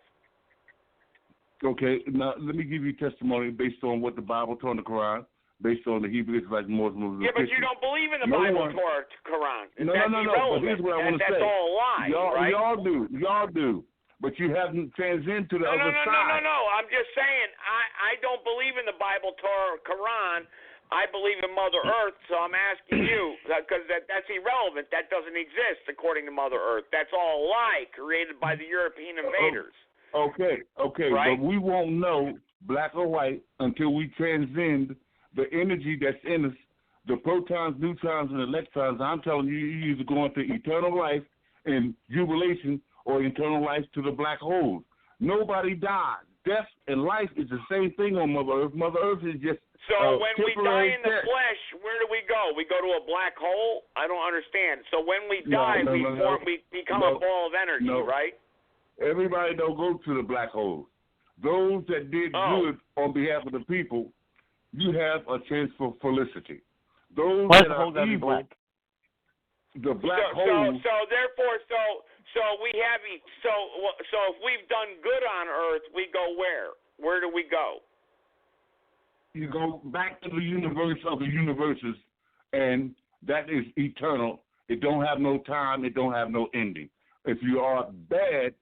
Okay, now let me give you testimony based on what the Bible told in the Quran, based on the Hebrew Israelites, Muslims. Yeah, but you don't believe in the Bible, Torah, Quran. No. That's But here's what I want to say. That's all a lie, right? Y'all do. But you haven't transcended to the other side. No. I'm just saying, I don't believe in the Bible, Torah, Quran. I believe in Mother Earth, so I'm asking you, because that's irrelevant. That doesn't exist according to Mother Earth. That's all a lie created by the European invaders. Okay, right? But we won't know black or white until we transcend the energy that's in us, the protons, neutrons, and electrons. I'm telling you, you're either going to eternal life and jubilation or eternal life to the black holes. Nobody dies. Death and life is the same thing on Mother Earth. Mother Earth is just So when we die in the test. flesh, where do we go? We go to a black hole? I don't understand. So when we die, we become a ball of energy, right? Everybody don't go to the black holes. Those that did good on behalf of the people, you have a chance for felicity. Those that are evil, the black hole. So we have so if we've done good on Earth, we go where? Where do we go? You go back to the universe of the universes, and that is eternal. It don't have no time. It don't have no ending. If you are bad,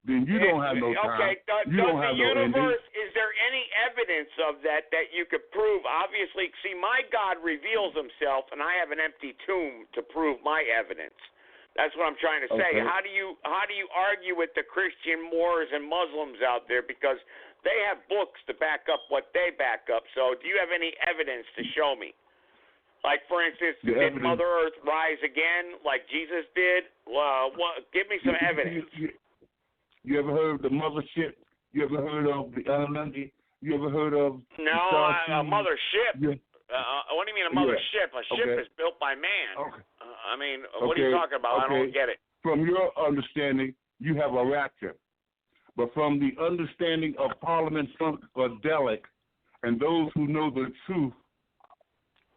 then you don't have no time. Okay, you don't have no ending. Is there any evidence of that you could prove? Obviously, see, my God reveals himself, and I have an empty tomb to prove my evidence. That's what I'm trying to say. Okay. How do you argue with the Christian Moors and Muslims out there, because they have books to back up what they back up? So do you have any evidence to show me? Like, for instance, did Mother Earth rise again like Jesus did? Give me some evidence. You ever heard of the mothership? You ever heard of the Anunnaki? You ever heard of a mothership? Yeah. What do you mean a mothership? A ship is built by man. Okay. What are you talking about? I don't get it. From your understanding, you have a rapture. But from the understanding of Parliament Funkadelic and those who know the truth,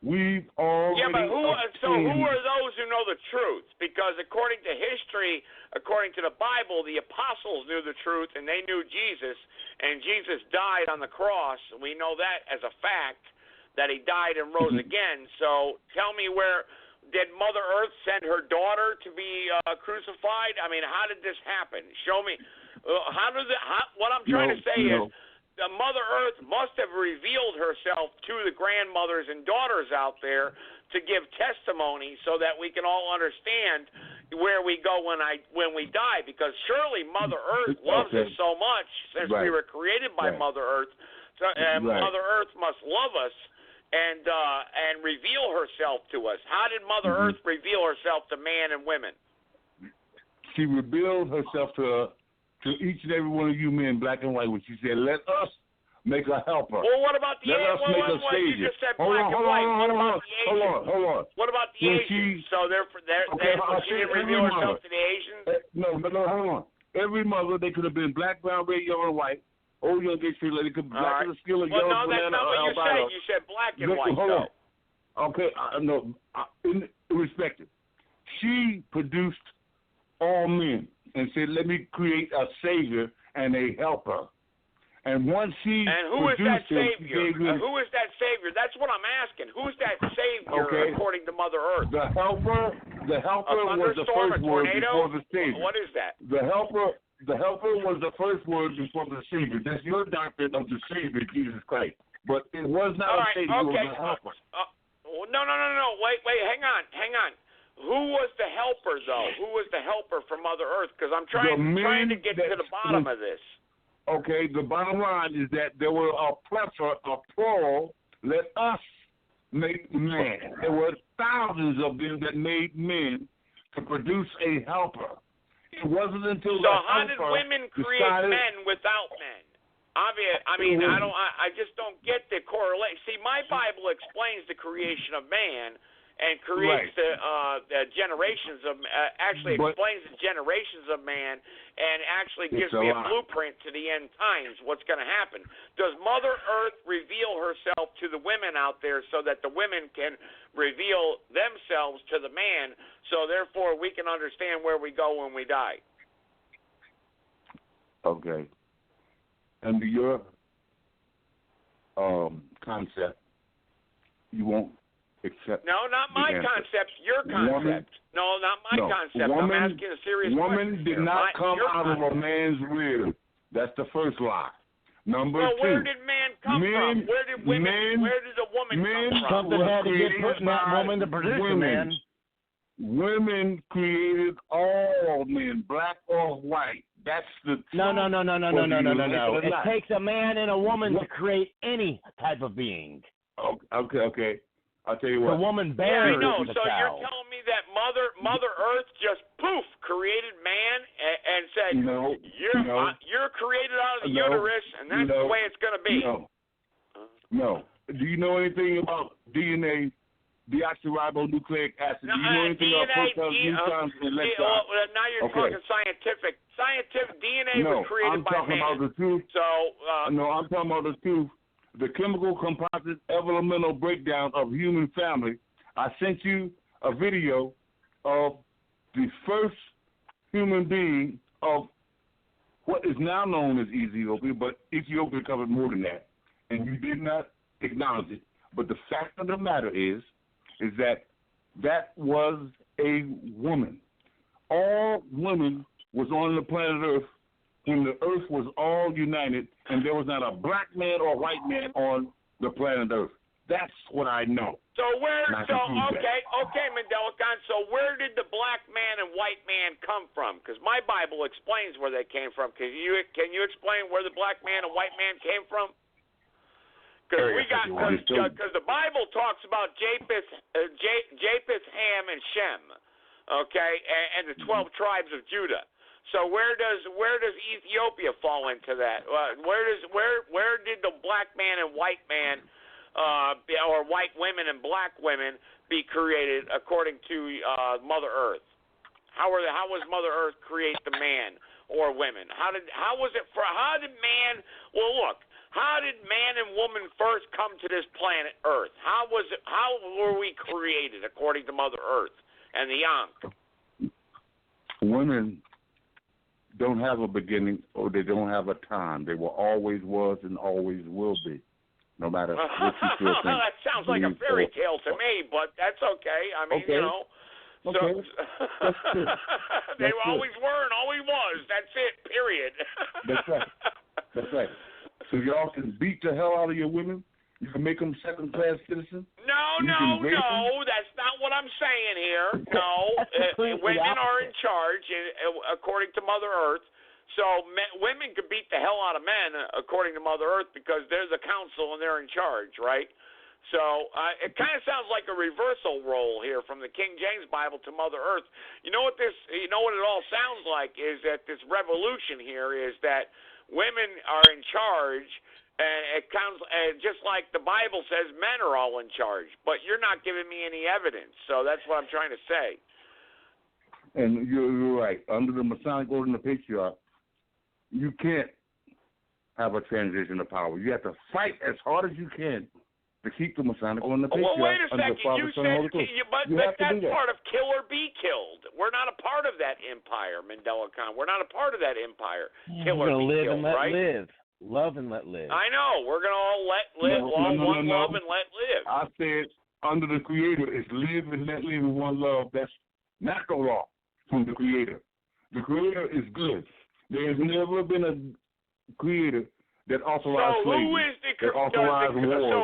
we've already... Yeah, but who are those who know the truth? Because according to history, according to the Bible, the apostles knew the truth, and they knew Jesus, and Jesus died on the cross. We know that as a fact, that he died and rose again. So tell me, where did Mother Earth send her daughter to be crucified? I mean, how did this happen? Show me. What I'm trying to say is, the Mother Earth must have revealed herself to the grandmothers and daughters out there to give testimony so that we can all understand where we go when we die. Because surely Mother Earth loves us so much since we were created by Mother Earth. So, Mother Earth must love us and reveal herself to us. How did Mother Earth reveal herself to man and women? She revealed herself to each and every one of you men, black and white, when she said, let us make a helper. Well, what about the Asians? You just said black and white. What about the Asians? Hold on. What about the Asians? So she didn't reveal herself to the Asians? No, hold on. Every mother, they could have been black, brown, red, yellow, and white. Old, young, gay, straight lady, could be black as a skill, well, yellow, no, that's not what you said. You said black and white, hold on. Okay, no, irrespective. She produced all men and said, let me create a savior and a helper. And once she who is that savior? Who is that savior? That's what I'm asking. Who's that savior according to Mother Earth? The helper was the first word before the savior. What is that? The helper was the first word before the savior. That's your doctrine of the savior, Jesus Christ. But it was not a savior, it was a helper. No. Wait, hang on. Who was the helper, though? Who was the helper for Mother Earth? Because I'm trying to get to the bottom of this. Okay, the bottom line is that there were a plethora, a plural, let us make man. There were thousands of them that made men to produce a helper. It wasn't until So how did women create men without men? I just don't get the correlation. See, my Bible explains the creation of man and creates the generations of explains the generations of man and actually gives me a blueprint to the end times, what's going to happen. Does Mother Earth reveal herself to the women out there so that the women can reveal themselves to the man, so therefore we can understand where we go when we die? Okay. Under your concept, you won't accept. No, not my concept. Your concept. No, not my concept. I'm asking a serious question. Woman did not come out of a man's rib. That's the first lie. Number two. Where did man come from? Where did the woman come from? Something had to get put in that woman to produce a man. Women created all men, black or white. That's the No. It takes a man and a woman to create any type of being. Okay. I'll tell you what. The woman bears the the So child. you're telling me that Mother Earth just poof created man and said you're created out of the uterus and that's the way it's going to be. No. Do you know anything about DNA? Deoxyribonucleic acid. Do you know anything about protons, neutrons, and electrons? Now you're talking scientific. Scientific DNA was created by man. I'm talking about the truth. I'm talking about the truth. The chemical composite elemental breakdown of human family. I sent you a video of the first human being of what is now known as Ethiopia, but Ethiopia covered more than that, and you did not acknowledge it. But the fact of the matter is that was a woman. All women was on the planet Earth when the Earth was all united, and there was not a black man or white man on the planet Earth. That's what I know. Okay, Mandela-Khan. So where did the black man and white man come from? Because my Bible explains where they came from. Can you explain where the black man and white man came from? Because the Bible talks about Japheth, Ham, and Shem, okay, and the 12 tribes of Judah. So where does Ethiopia fall into that? Where did the black man and white man, or white women and black women, be created according to Mother Earth? How was Mother Earth create the man or women? How did man? Well, look. How did man and woman first come to this planet Earth? How were we created according to Mother Earth and the Ankh? Women don't have a beginning or they don't have a time. They will always was and always will be, no matter what you feel. That sounds like a fairy tale to me, but that's okay. I mean, okay. So they always were and always was. That's it, period. That's right. So y'all can beat the hell out of your women? You can make them second-class citizens? No, that's not what I'm saying here. No, women are in charge according to Mother Earth. So women can beat the hell out of men according to Mother Earth because they're the council and they're in charge, right? So it kind of sounds like a reversal role here from the King James Bible to Mother Earth. You know what it all sounds like is that this revolution here is that women are in charge, and it comes just like the Bible says men are all in charge, but you're not giving me any evidence, so that's what I'm trying to say. And you're right. Under the Masonic Order and the Patriarch, you can't have a transition of power. You have to fight as hard as you can to keep the Masonic Order and the Patriarch. Well, wait a second. You said, but that's part of kill or be killed. We're not a part of that empire, Mandela-Khan. We're not a part of that empire. Kill or be live killed, and let right? live. Love and let live. I know. We're going to all let live. Love and let live. I said under the Creator is live and let live in one love. That's not the law from the Creator. The Creator is good. There has never been a Creator that authorized slavery. So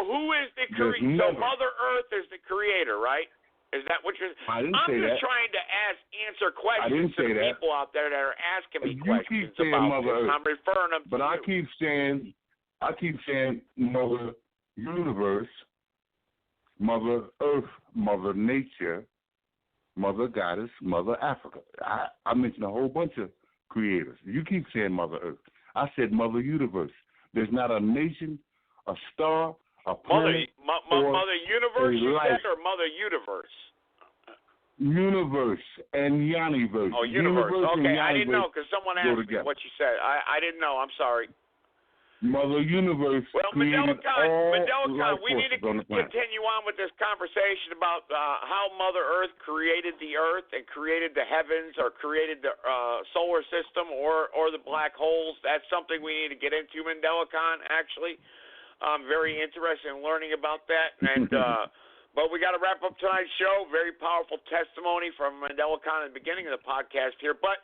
who is the Creator? So Mother Earth is the Creator, right? Is that what you're? I didn't I'm say just that. trying to answer questions I didn't to say the that. people out there that are asking me You questions keep saying about Mother this. Earth, I'm referring them to but I you. keep saying Mother Universe, Mother Earth, Mother Nature, Mother Goddess, Mother Africa. I mentioned a whole bunch of creators. You keep saying Mother Earth. I said Mother Universe. There's not a nation, a star, a planet, Mother Universe, you life. said, or Mother Universe? Universe and Yaniverse. Oh, Universe. Okay, I didn't know because someone go asked me together. what you said. I didn't know. I'm sorry. Mother Universe created all life we need to forces on the planet. continue on with this conversation about how Mother Earth created the Earth and created the heavens or created the solar system or the black holes. That's something we need to get into, Mandela-Khan, actually. I'm very interested in learning about that. And but we got to wrap up tonight's show. Very powerful testimony from Mandela-Khan at the beginning of the podcast here. But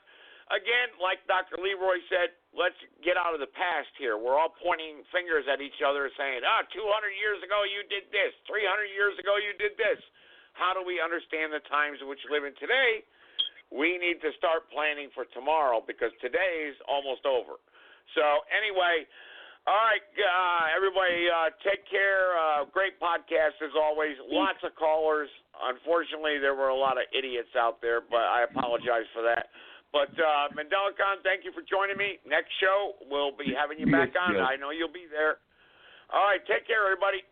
again, like Dr. Leroy said, let's get out of the past here. We're all pointing fingers at each other saying, 200 years ago you did this, 300 years ago you did this. How do we understand the times in which we live in today? We need to start planning for tomorrow because today's almost over. So anyway, all right, everybody, take care. Great podcast as always. Lots of callers. Unfortunately, there were a lot of idiots out there, but I apologize for that. But Mandela-Khan, thank you for joining me. Next show, we'll be having you back on. Yes. I know you'll be there. All right, take care, everybody.